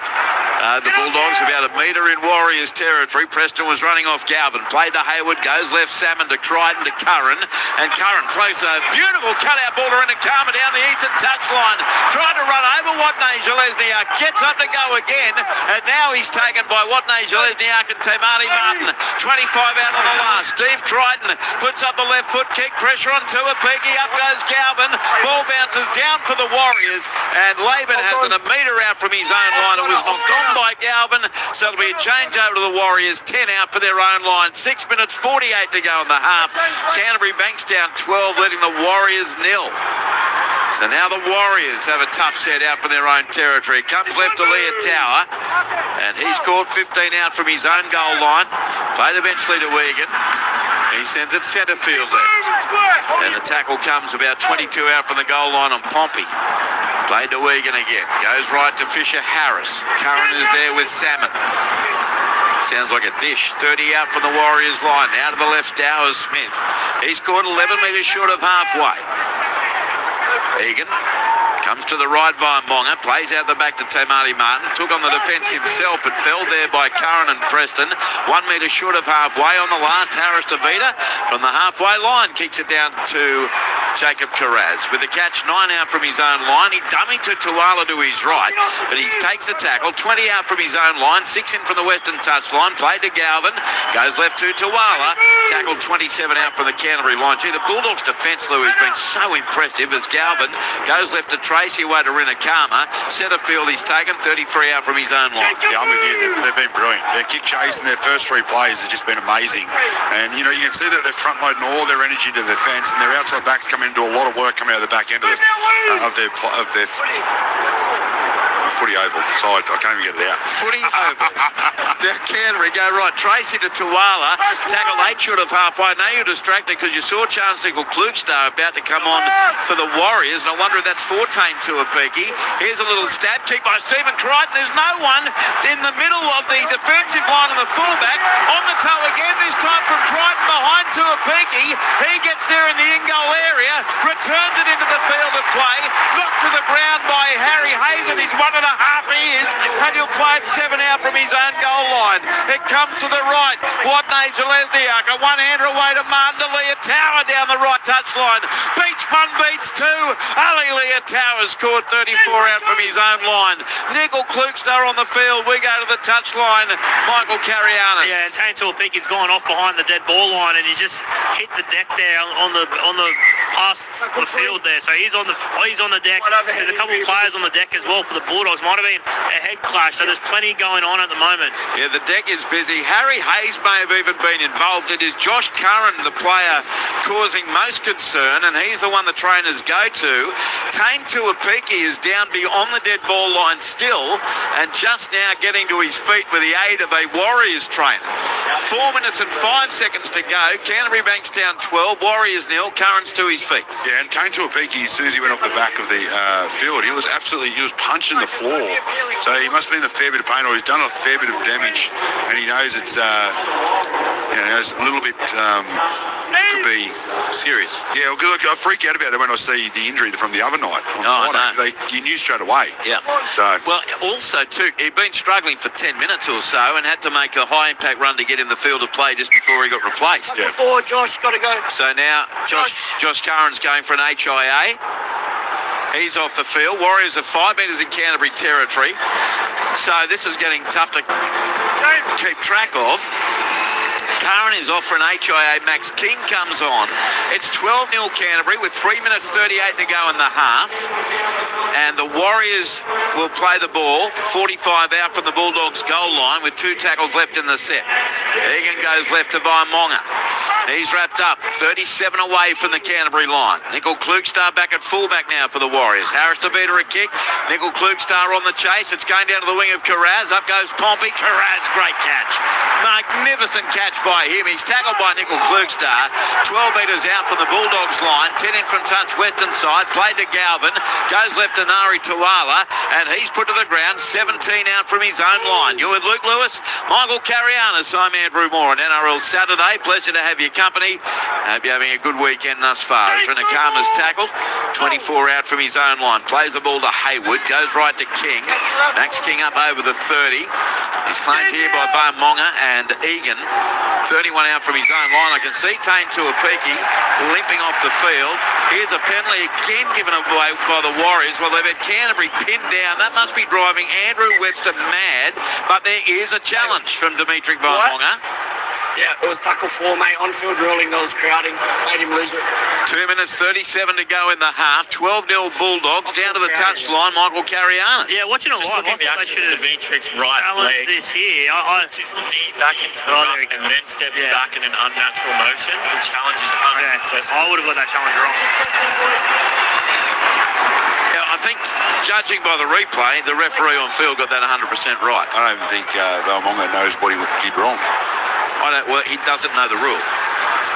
[SPEAKER 1] The Bulldogs about a metre in Warriors territory. Preston was running off Galvin. Played to Hayward. Goes left Salmon to Crichton to Curran. And Curran throws a beautiful cutout ball to Rindakama down the eastern touchline. Tried to run over Watney-Zelezniak. Gets up to go again. And now he's taken by Watney-Zelezniak and Tamati Martin. 25 out on the last. Steve Crichton puts up the left foot kick. Pressure on Tuapiki. Up goes Galvin. Ball bounces down for the Warriors. And Laban has it a metre out from his own line. It was knocked on by Galvin. So it'll be a change over to the Warriors. 10 out for their own line. 6 minutes 48 to go in the half. Canterbury Bankstown 12, leading the Warriors 0. So now the Warriors have a tough set out for their own territory. Comes left to Leah Tower. And he's caught 15 out from his own goal line. Played eventually to Egan. He sends it centre field left. And the tackle comes about 22 out from the goal line on Pompey. Played to Egan again. Goes right to Fisher Harris. Curran is there with Salmon. Sounds like a dish. 30 out from the Warriors line. Out to the left, Dowers Smith. He's caught 11 metres short of halfway. Egan comes to the right by Monga, plays out the back to Tamati Martin, took on the defence himself but fell there by Curran and Preston. 1 metre short of halfway on the last. Harris to Vita from the halfway line, kicks it down to Jacob Carraz with the catch. 9 out from his own line. He dummied to Tuala to his right, but he takes the tackle. 20 out from his own line. 6 in from the western touchline. Played to Galvin, goes left to Tuala, tackled 27 out from the Canterbury line. Gee, the Bulldogs defence, Lou, has been so impressive as Galvin goes left to Tracy away to Rindakama. Centre field he's taken. 33 out from his own line.
[SPEAKER 3] Yeah, I'm with you. They've been brilliant. Their kick chase and their first 3 plays has just been amazing. And, you know, you can see that they're front-loading all their energy to the defence, and their outside backs come into a lot of work coming out of the back end of their footy oval side. I can't even get it out.
[SPEAKER 1] Footy oval. Now Canterbury go right. Tracy to Tuala. Tackle 8 short of halfway. Now you're distracted because you saw Chancellor Klugstar about to come on for the Warriors. And I wonder if that's Fortain to a peaky. Here's a little stab kick by Stephen Crichton. There's no one in the middle of the defensive line of the fullback. On the toe again, this time from Crichton behind to a peaky. He gets there in the in-goal area. Returns it into the field of play. Knocked to the ground by Harry Hazen. He's 1.5 years, and he'll play it 7 out from his own goal line. It comes to the right. Watney-Zelezniak, a one-hander away to Martin to Leah Tower down the right touchline. Beats 1, beats 2. Ali Leah Tower scored 34 out from his own line. Nickel Klugstar on the field. We go to the touchline. Michael Carianis.
[SPEAKER 2] Yeah, and Tane Tuapiki has gone off behind the dead ball line, and he just hit the deck there on the past the field there. So he's on the deck. There's a couple of players on the deck as well for the Bulldogs. Might have been a head clash, so there's plenty going on at the moment.
[SPEAKER 1] Yeah, the deck is busy. Harry Hayes may have even been involved. It is Josh Curran, the player causing most concern, and he's the one the trainers go to. Tane Tuapiki is down beyond the dead ball line still, and just now getting to his feet with the aid of a Warriors trainer. 4 minutes and 5 seconds to go. Canterbury Bankstown 12, Warriors 0, Currans to his feet.
[SPEAKER 3] Yeah, and Tane Tuapiki, as soon as he went off the back of the field, he was punching the floor. So he must have been a fair bit of pain, or he's done a fair bit of damage, and he knows it's it's a little bit could be
[SPEAKER 1] serious.
[SPEAKER 3] Yeah, look, I freak out about it when I see the injury from the other night. You knew straight away.
[SPEAKER 1] Yeah.
[SPEAKER 3] So
[SPEAKER 1] well, also too, he'd been struggling for 10 minutes or so and had to make a high impact run to get in the field of play just before he got replaced.
[SPEAKER 3] Yeah.
[SPEAKER 4] Before Josh got to go.
[SPEAKER 1] So now Josh Curran's going for an HIA. He's off the field. Warriors are 5 metres in Canterbury territory. So this is getting tough to keep track of. Curran is off for an HIA. Max King comes on. It's 12-0 Canterbury with 3 minutes 38 to go in the half. And the Warriors will play the ball 45 out from the Bulldogs goal line with 2 tackles left in the set. Egan goes left to Vaimonga. He's wrapped up 37 away from the Canterbury line. Nickel Klugstar back at fullback now for the Warriors. Harris to beat her a kick. Nickel Klugstar on the chase. It's going down to the wing of Carraz. Up goes Pompey. Carraz, great catch. Magnificent catch by him. He's tackled by Nickel Klugstar. 12 metres out from the Bulldogs line. 10 in from touch western side. Played to Galvin. Goes left to Nari Tuala. And he's put to the ground. 17 out from his own line. You're with Luke Lewis, Michael Carrianis. I'm Andrew Moore on NRL Saturday. Pleasure to have your company. Hope you're having a good weekend thus far. As Renakama's tackled. 24 out from his own line. Plays the ball to Hayward. Goes right to King. Max King up over the 30. He's claimed here by Vaimonga and Egan. 31 out from his own line. I can see Tane Tuapiki limping off the field. Here's a penalty again given away by the Warriors. Well, they've had Canterbury pinned down. That must be driving Andrew Webster mad. But there is a challenge from Dimitri Vaimonga.
[SPEAKER 4] Yeah, it was tackle 4, mate. On-field ruling, that was crowding. Made him lose it.
[SPEAKER 1] 2 minutes 37 to go in the half. 12-0 Bulldogs. Down to the touchline, Michael Carrianis.
[SPEAKER 2] Yeah, watching it live, I
[SPEAKER 5] the
[SPEAKER 2] thought they
[SPEAKER 5] action
[SPEAKER 2] should
[SPEAKER 5] of
[SPEAKER 2] have
[SPEAKER 5] Dimitri's right leg.
[SPEAKER 2] this here.
[SPEAKER 5] Just lead back into the ruck and then steps back in an unnatural motion. The challenge is unsuccessful.
[SPEAKER 2] I would have got that challenge wrong.
[SPEAKER 1] I think, judging by the replay, the referee on field got that 100% right.
[SPEAKER 3] I don't think Vaimonga knows what he did wrong.
[SPEAKER 1] Well, he doesn't know the rule,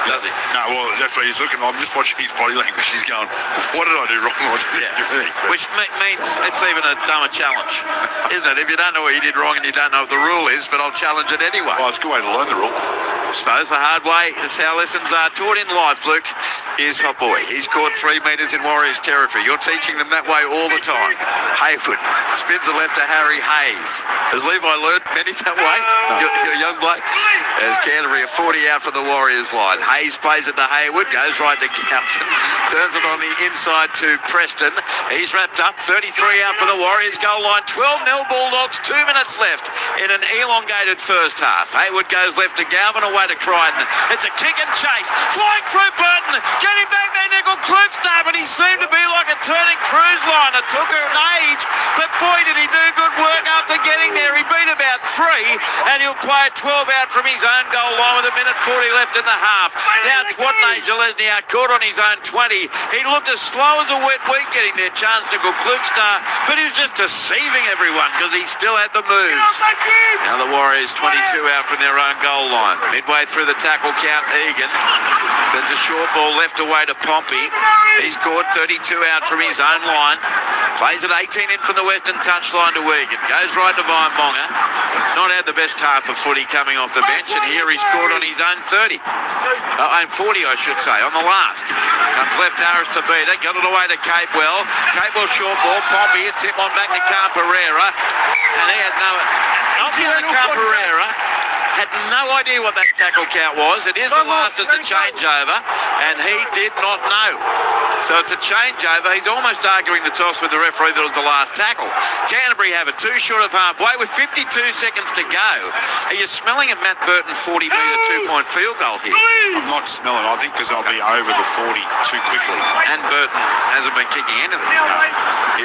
[SPEAKER 1] does he?
[SPEAKER 3] No, well, that's what he's looking. I'm just watching his body language. He's going, what did I do wrong? What did I do wrong?
[SPEAKER 1] Which means it's even a dumber challenge, isn't it? If you don't know what you did wrong and you don't know what the rule is, but I'll challenge it anyway.
[SPEAKER 3] Well, it's a good way to learn the rule.
[SPEAKER 1] I suppose the hard way is how lessons are taught in life, Luke. Here's Hot Boy. He's caught 3 metres in Warriors territory. You're teaching them that way all the time. Hayward spins the left to Harry Hayes. Has Levi learned many that way? You're young bloke. As Canterbury are 40 out for the Warriors line. Hayes plays it to Hayward. Goes right to Galvin. Turns it on the inside to Preston. He's wrapped up. 33 out for the Warriors goal line. 12-0 Bulldogs. 2 minutes left in an elongated first half. Hayward goes left to Galvin. Away to Crichton. It's a kick and chase. Flying through Burton. Getting back there, Nickel Klugstar, but he seemed to be like a turning cruise line. It took her an age, but boy, did he do good work after getting there. He beat about 3, and he'll play at 12 out from his own goal line with 1 minute 40 left in the half. Now Twadney Jalesniak caught on his own 20. He looked as slow as a wet week getting there, chance Nickel Klugstar, but he was just deceiving everyone because he still had the moves. Now the Warriors 22 out from their own goal line. Midway through the tackle count, Egan sends a short ball left away to Pompey. He's caught 32 out from his own line. Plays it 18 in from the western touchline to Egan. Goes right to Vaimonga. Not had the best half of footy coming off the bench, and here he's caught on his own 30. Own 40, I should say, on the last. Comes left Harris to beat it. Got it away to Capewell. Capewell short ball. Pompey, a tip on back to Camperera. And he had no... Camperera had no idea what that tackle count was. It is the last, it's a changeover, and he did not know. So it's a changeover. He's almost arguing the toss with the referee that was the last tackle. Canterbury have it 2 short of halfway with 52 seconds to go. Are you smelling a Matt Burton 40-metre 2-point field goal here?
[SPEAKER 3] I'm not smelling. I think because I'll be over the 40 too quickly.
[SPEAKER 1] And Burton hasn't been kicking anything.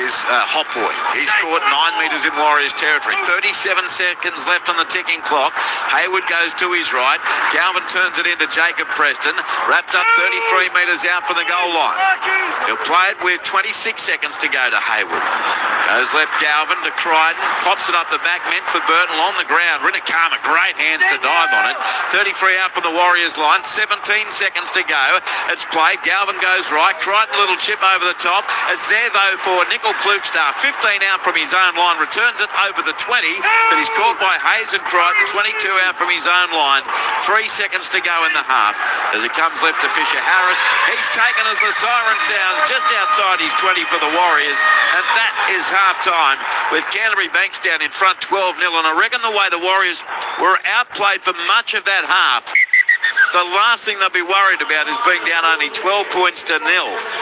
[SPEAKER 1] Is Hot Boy. He's caught 9 metres in Warriors territory. 37 seconds left on the ticking clock. Hayward goes to his right. Galvin turns it into Jacob Preston. Wrapped up 33 metres out from the goal line. He'll play it with 26 seconds to go to Hayward. Goes left Galvin to Crichton. Pops it up the back, meant for Burton on the ground. Rinakama, great hands to dive on it. 33 out from the Warriors line. 17 seconds to go. It's played. Galvin goes right. Crichton, little chip over the top. It's there though for Nickel Klukstar. 15 out from his own line. Returns it over the 20, but he's caught by Hayes and Crichton. 22 out from his own line. 3 seconds to go in the half. As it comes left to Fisher Harris. He's taken as the siren sounds just outside his 20 for the Warriors. And that is half-time with Canterbury Bankstown in front 12-0. And I reckon the way the Warriors were outplayed for much of that half, the last thing they'll be worried about is being down only 12 points to 0,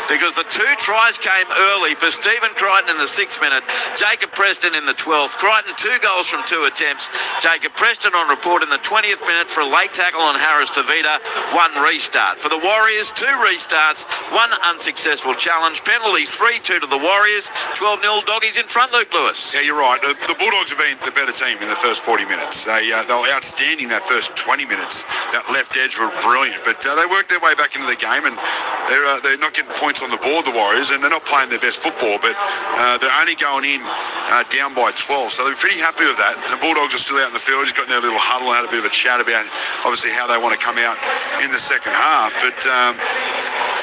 [SPEAKER 1] because the 2 tries came early for Stephen Crichton in the 6th minute, Jacob Preston in the 12th. Crichton 2 goals from 2 attempts. Jacob Preston on report in the 20th minute for a late tackle on Harris Tavita. 1 restart. For the Warriors, 2 restarts, 1 unsuccessful challenge. Penalties 3-2 to the Warriors. 12-0 Doggies in front, Luke Lewis.
[SPEAKER 3] Yeah, you're right. The Bulldogs have been the better team in the first 40 minutes. They were outstanding that first 20 minutes. That left edge were brilliant, but they worked their way back into the game, and they're not getting points on the board, the Warriors, and they're not playing their best football, but they're only going in down by 12, so they're pretty happy with that. The Bulldogs are still out in the field, just got in their little huddle and had a bit of a chat about obviously how they want to come out in the second half, but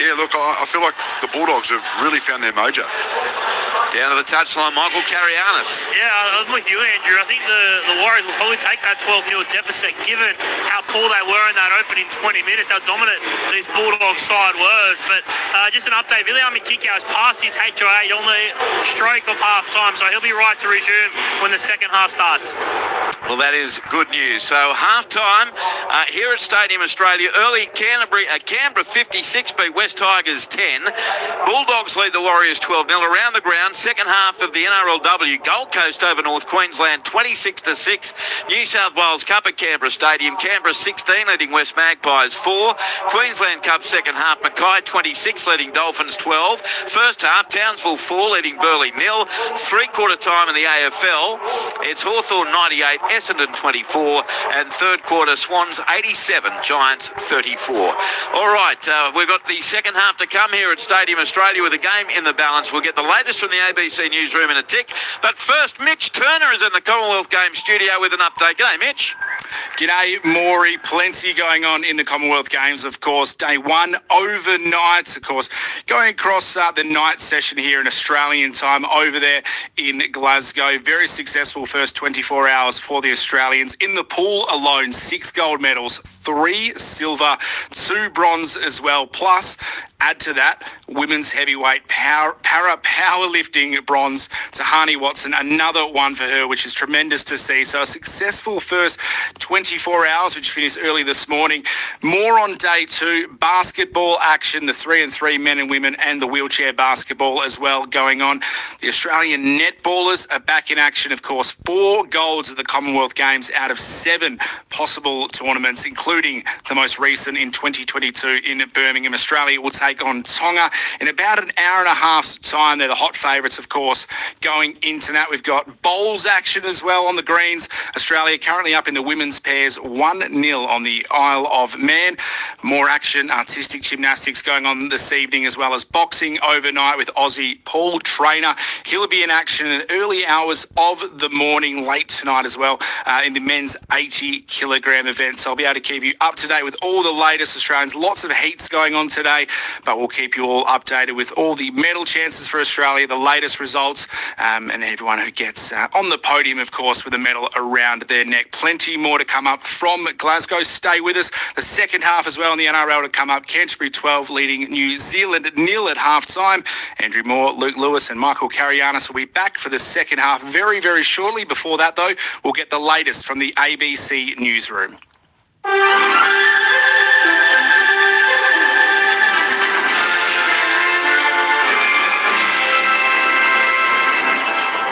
[SPEAKER 3] yeah, look, I feel like the Bulldogs have really found their mojo.
[SPEAKER 1] Down to the touchline, Michael Carianis.
[SPEAKER 2] Yeah, I'm with you, Andrew. I think the Warriors will probably take that 12-0 deficit, given how poor they were in that opening 20 minutes, how dominant this Bulldogs side was. But just an update, Viliami Kikau has passed his HOA on the stroke of half-time, so he'll be right to resume when the second half starts.
[SPEAKER 1] Well, that is good news. So half-time here at Stadium Australia. Early Canterbury, Canberra 56 beat West Tigers 10. Bulldogs lead the Warriors 12-0 around the ground. Second half of the NRLW, Gold Coast over North Queensland 26-6. New South Wales Cup at Canberra Stadium. Canberra 16 leading West Magpies 4. Queensland Cup second half, Mackay 26 leading Dolphins 12. First half, Townsville 4 leading Burleigh 0. Three-quarter time in the AFL, it's Hawthorn 98, Essendon 24, and third quarter Swans 87, Giants 34. All right, we've got the second half to come here at Stadium Australia with a game in the balance. We'll get the latest from the ABC newsroom in a tick. But first, Mitch Turner is in the Commonwealth Games studio with an update. G'day, Mitch.
[SPEAKER 6] G'day, Maury. Plenty going on in the Commonwealth Games, of course. Day 1 overnight, of course. Going across the night session here in Australian time over there in Glasgow. Very successful first 24 hours for the Australians. In the pool alone, 6 gold medals, 3 silver, 2 bronze as well. Plus, add to that, women's heavyweight powerlifting bronze. Tahani Watson, another one for her, which is tremendous to see. So a successful first 24 hours, which finished early this morning. More on day 2, basketball action, the 3-on-3 men and women, and the wheelchair basketball as well going on. The Australian netballers are back in action, of course. 4 golds at the Commonwealth Games out of 7 possible tournaments, including the most recent in 2022 in Birmingham. Australia will take on Tonga in about an hour and a half's time. They're the hot favourites, of course, going into that. We've got bowls action as well on the greens. Australia currently up in the women's pairs 1-0 on the Isle of Man. More action, artistic gymnastics going on this evening, as well as boxing overnight with Aussie Paul Trainer. He'll be in action in early hours of the morning, late tonight as well, in the men's 80-kilogram event. So I'll be able to keep you up to date with all the latest Australians. Lots of heats going on today, but we'll keep you all updated with all the medal chances for Australia, the latest results, and everyone who gets on the podium, of course, with a medal around their neck. Plenty more to come up from Glasgow. Stay with us. The second half as well in the NRL to come up. Canterbury 12 leading New Zealand 0 at half-time. Andrew Moore, Luke Lewis and Michael Carianis will be back for the second half very, very shortly. Before that, though, we'll get the latest from the ABC newsroom.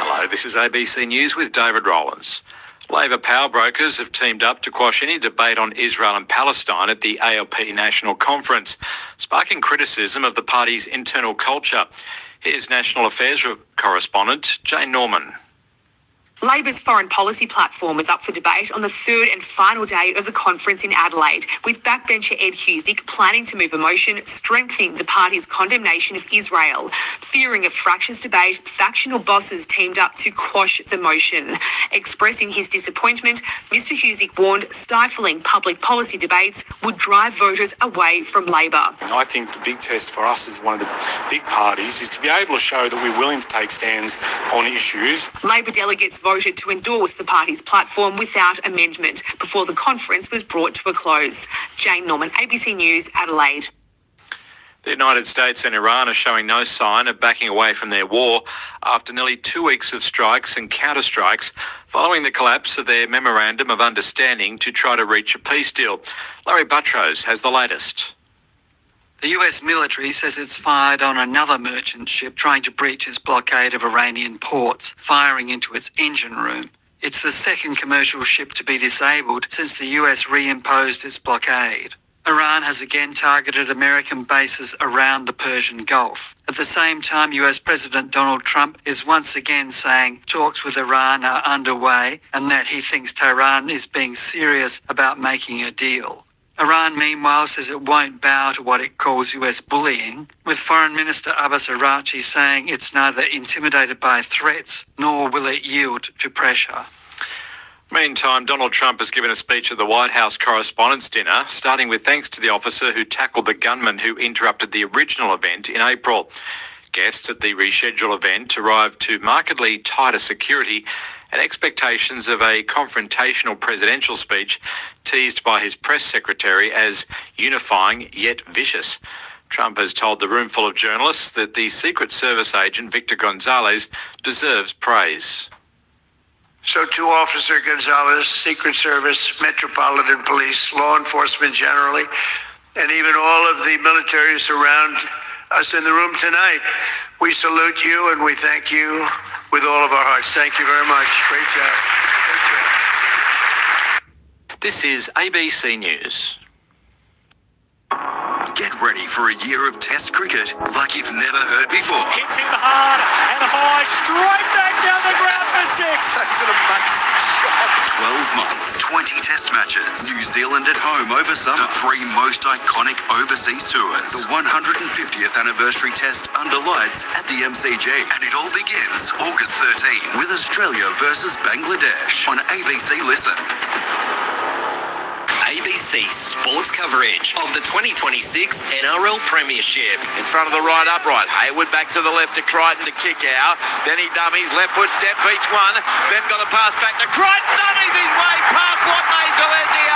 [SPEAKER 7] Hello, this is ABC News with David Rowlands. Labor power brokers have teamed up to quash any debate on Israel and Palestine at the ALP National Conference, sparking criticism of the party's internal culture. Here's National Affairs correspondent Jane Norman.
[SPEAKER 8] Labor's foreign policy platform was up for debate on the third and final day of the conference in Adelaide, with backbencher Ed Husic planning to move a motion strengthening the party's condemnation of Israel. Fearing a fractious debate, factional bosses teamed up to quash the motion. Expressing his disappointment, Mr Husic warned stifling public policy debates would drive voters away from Labor.
[SPEAKER 9] I think the big test for us as one of the big parties is to be able to show that we're willing to take stands on issues.
[SPEAKER 8] Labor delegates voted to endorse the party's platform without amendment before the conference was brought to a close. Jane Norman, ABC News, Adelaide.
[SPEAKER 7] The United States and Iran are showing no sign of backing away from their war after nearly 2 weeks of strikes and counterstrikes following the collapse of their memorandum of understanding to try to reach a peace deal. Larry Buttrose has the latest.
[SPEAKER 10] The US military says it's fired on another merchant ship trying to breach its blockade of Iranian ports, firing into its engine room. It's the second commercial ship to be disabled since the US reimposed its blockade. Iran has again targeted American bases around the Persian Gulf. At the same time, US President Donald Trump is once again saying talks with Iran are underway and that he thinks Tehran is being serious about making a deal. Iran, meanwhile, says it won't bow to what it calls US bullying, with Foreign Minister Abbas Araghchi saying it's neither intimidated by threats nor will it yield to pressure.
[SPEAKER 7] Meantime, Donald Trump has given a speech at the White House Correspondents' Dinner, starting with thanks to the officer who tackled the gunman who interrupted the original event in April. Guests at the rescheduled event arrived to markedly tighter security and expectations of a confrontational presidential speech teased by his press secretary as unifying yet vicious. Trump has told the room full of journalists that the Secret Service agent Victor Gonzalez deserves praise.
[SPEAKER 11] So to Officer Gonzalez, Secret Service, Metropolitan Police, law enforcement generally, and even all of the militaries around us in the room tonight, we salute you and we thank you with all of our hearts. Thank you very much. Great job.
[SPEAKER 7] This is ABC News.
[SPEAKER 12] Get ready for a year of Test cricket like you've never heard before.
[SPEAKER 5] Hits him hard and high, straight back down the ground for 6.
[SPEAKER 12] That's an amazing shot. 12 months, 20 Test matches. New Zealand at home over summer. The 3 most iconic overseas tours. The 150th anniversary Test under lights at the MCG. And it all begins August 13 with Australia versus Bangladesh on ABC Listen. ABC sports coverage of the 2026 NRL Premiership.
[SPEAKER 1] In front of the right upright. Hayward back to the left to Crichton to kick out. Then he dummies. Left foot step beats one. Then got a pass back to Crichton. Dummies his way past what made Gillespie,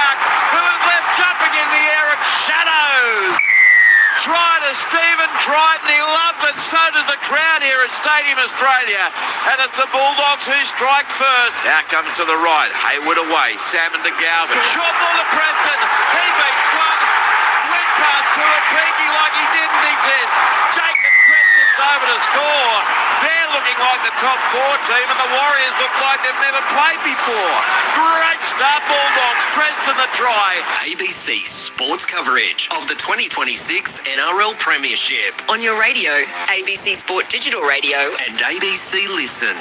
[SPEAKER 1] who is left jumping in the air at shadows. Try to Stephen Crichton. He loved it. So does the crowd here at Stadium Australia. And it's the Bulldogs who strike first. Out comes to the right. Hayward away. Salmon to Galvin. Short ball to Preston. He beats one. Went past two. A peaky like he didn't exist. Jacob Preston's over to score. They're looking like the top 4 team, and the Warriors look like they've never played before. Great start, Bulldogs. Preston the try.
[SPEAKER 12] ABC sports coverage of the 2026 NRL Premiership
[SPEAKER 8] On your radio, ABC Sport Digital Radio.
[SPEAKER 12] and ABC Listen.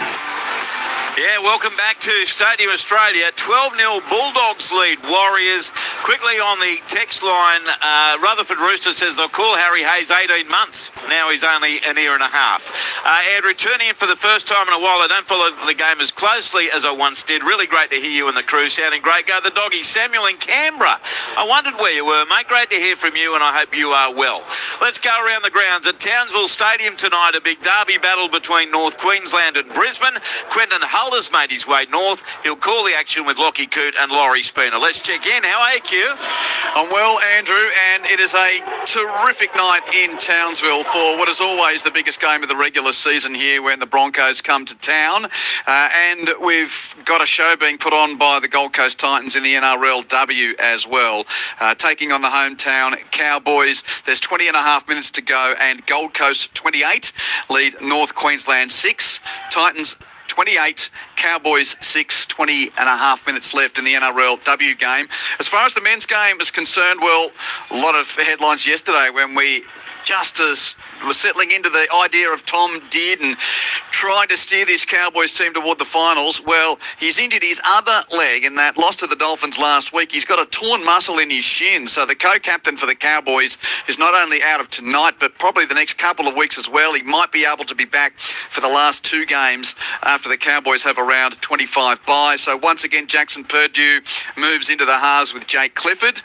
[SPEAKER 1] Yeah, welcome back to Stadium Australia. 12-0 Bulldogs lead Warriors. Quickly on the text line, Rutherford Rooster says they'll call Harry Hayes 18 months. Now he's only an year and a half. Andrew, tuning in for the first time in a while. I don't follow the game as closely as I once did. Really great to hear you and the crew sounding great. Go the doggies. Samuel in Canberra. I wondered where you were, mate. Great to hear from you, and I hope you are well. Let's go around the grounds at Townsville Stadium tonight. A big derby battle between North Queensland and Brisbane. Quentin Huller's made his way north. He'll call the action with Lockie Coote and Laurie Spooner. Let's check in. How are you, Q?
[SPEAKER 13] I'm well, Andrew, and it is a terrific night in Townsville for what is always the biggest game of the regular season here when the Broncos come to town. And we've got a show being put on by the Gold Coast Titans in the NRLW as well, taking on the hometown Cowboys. There's 20 and a half minutes to go, and Gold Coast 28 lead North Queensland 6. Titans 28, Cowboys 6, 20 and a half minutes left in the NRLW game. As far as the men's game is concerned, well, a lot of headlines yesterday when we just as we're settling into the idea of Tom Dearden trying to steer this Cowboys team toward the finals. Well, he's injured his other leg in that loss to the Dolphins last week. He's got a torn muscle in his shin. So the co-captain for the Cowboys is not only out of tonight, but probably the next couple of weeks as well. He might be able to be back for the last 2 games after the Cowboys have around 25 bye. So once again, Jackson Purdue moves into the halves with Jake Clifford.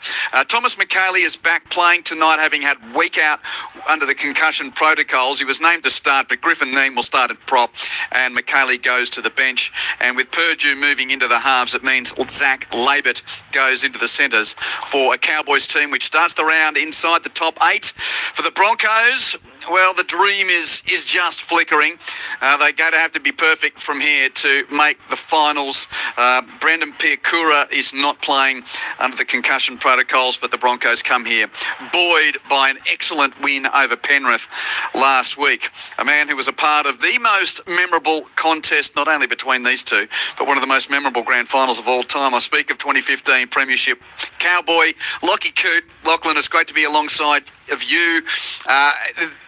[SPEAKER 13] Thomas McKaylee is back playing tonight, having had week out under the concussion protocols. He was named to start, but Griffin Neame will start at prop, and McKaylee goes to the bench. And with Purdue moving into the halves, it means Zach Labert goes into the centres for a Cowboys team which starts the round inside the top 8. For the Broncos, well, the dream is just flickering. They're going to have to be perfect from here to make the finals. Brendan Piakura is not playing under the concussion protocols, but the Broncos come here buoyed by an excellent win over Penrith last week. A man who was a part of the most memorable contest, not only between these two, but one of the most memorable grand finals of all time. I speak of 2015 Premiership Cowboy Lockie Coote. Lachlan, it's great to be alongside of you.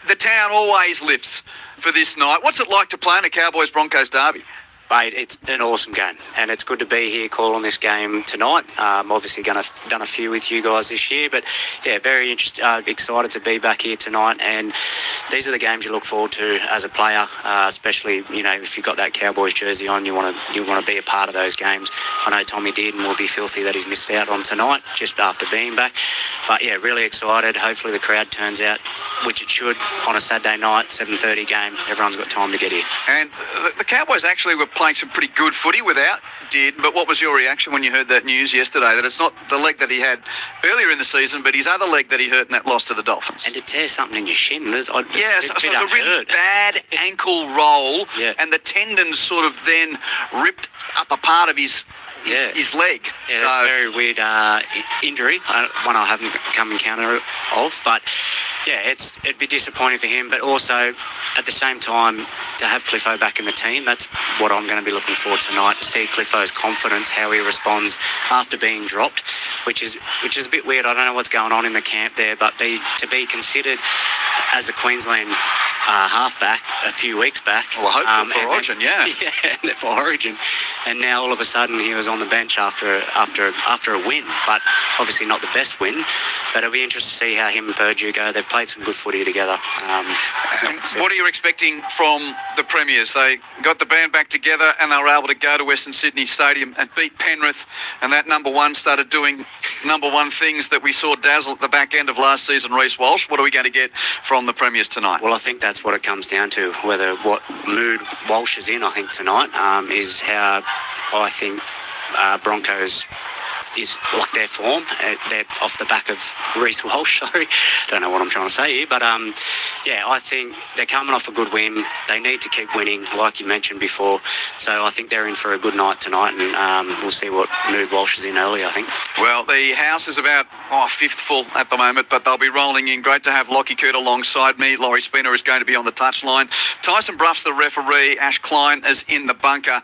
[SPEAKER 13] The town always lifts for this night. What's it like to play in a Cowboys-Broncos derby?
[SPEAKER 14] Mate, it's an awesome game, and it's good to be here calling this game tonight. Obviously done a few with you guys this year, but yeah, very excited to be back here tonight. And these are the games you look forward to as a player, especially if you've got that Cowboys jersey on, you want to be a part of those games. I know Tommy Dearden will be filthy that he's missed out on tonight just after being back, but yeah, really excited. Hopefully the crowd turns out, which it should, on a Saturday night, 7:30 game. Everyone's got time to get here.
[SPEAKER 13] And the Cowboys actually were playing some pretty good footy without Dearden, but what was your reaction when you heard that news yesterday, that it's not the leg that he had earlier in the season, but his other leg that he hurt in that loss to the Dolphins?
[SPEAKER 14] And to tear something in your shin,
[SPEAKER 13] so a really bad ankle roll, and the tendons sort of then ripped up a part of his leg.
[SPEAKER 14] Yeah, that's a very weird injury, one I haven't come encounter of, but yeah, it'd be disappointing for him, but also at the same time to have Cliffo back in the team, that's what I'm going to be looking for tonight, to see Cliffo's confidence, how he responds after being dropped, which is a bit weird. I don't know what's going on in the camp there, but to be considered as a Queensland halfback a few weeks back.
[SPEAKER 13] Well, hopefully for Origin,
[SPEAKER 14] yeah, for Origin, and now all of a sudden he was on the bench after a win, but obviously not the best win. But it'll be interesting to see how him and Purdue go. They've played some good footy together.
[SPEAKER 13] What are you expecting from the Premiers? They got the band back together and they were able to go to Western Sydney Stadium and beat Penrith, and that number one started doing number one things that we saw dazzle at the back end of last season, Reece Walsh. What are we going to get from the Premiers tonight?
[SPEAKER 14] Well, I think that's what it comes down to. What mood Walsh is in, I think, tonight is how I think Broncos is like their form. They're off the back of Reece Walsh, sorry. Don't know what I'm trying to say here, but I think they're coming off a good win. They need to keep winning, like you mentioned before. So I think they're in for a good night tonight, and we'll see what mood Walsh is in early, I think.
[SPEAKER 13] Well, the house is about fifth full at the moment, but they'll be rolling in. Great to have Lockie Coote alongside me. Laurie Spinner is going to be on the touchline. Tyson Bruff's the referee. Ash Klein is in the bunker.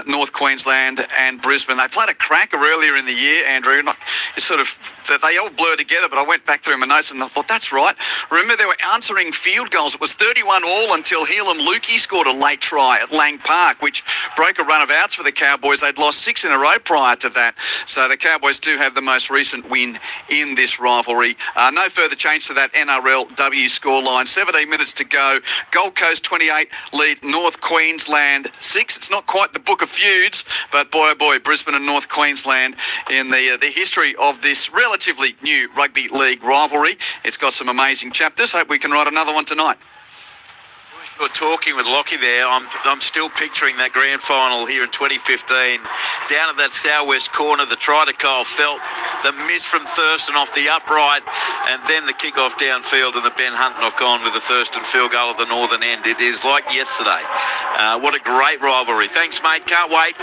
[SPEAKER 13] North Queensland and Brisbane. They played a cracker earlier in the year, Andrew. They all blur together, but I went back through my notes and I thought, that's right. Remember, they were answering field goals. It was 31-all until Helam Lukey scored a late try at Lang Park, which broke a run of outs for the Cowboys. They'd lost 6 in a row prior to that. So the Cowboys do have the most recent win in this rivalry. No further change to that NRLW scoreline. 17 minutes to go. Gold Coast 28 lead North Queensland 6. It's not quite the book of feuds, but boy, oh boy, Brisbane and North Queensland in the history of this relatively new rugby league rivalry. It's got some amazing chapters. Hope we can write another one tonight.
[SPEAKER 1] We're talking with Lockie there. I'm still picturing that grand final here in 2015. Down at that southwest corner, the try to Kyle Felt, the miss from Thurston off the upright, and then the kick-off downfield and the Ben Hunt knock-on with the Thurston field goal at the northern end. It is like yesterday. What a great rivalry. Thanks, mate. Can't wait.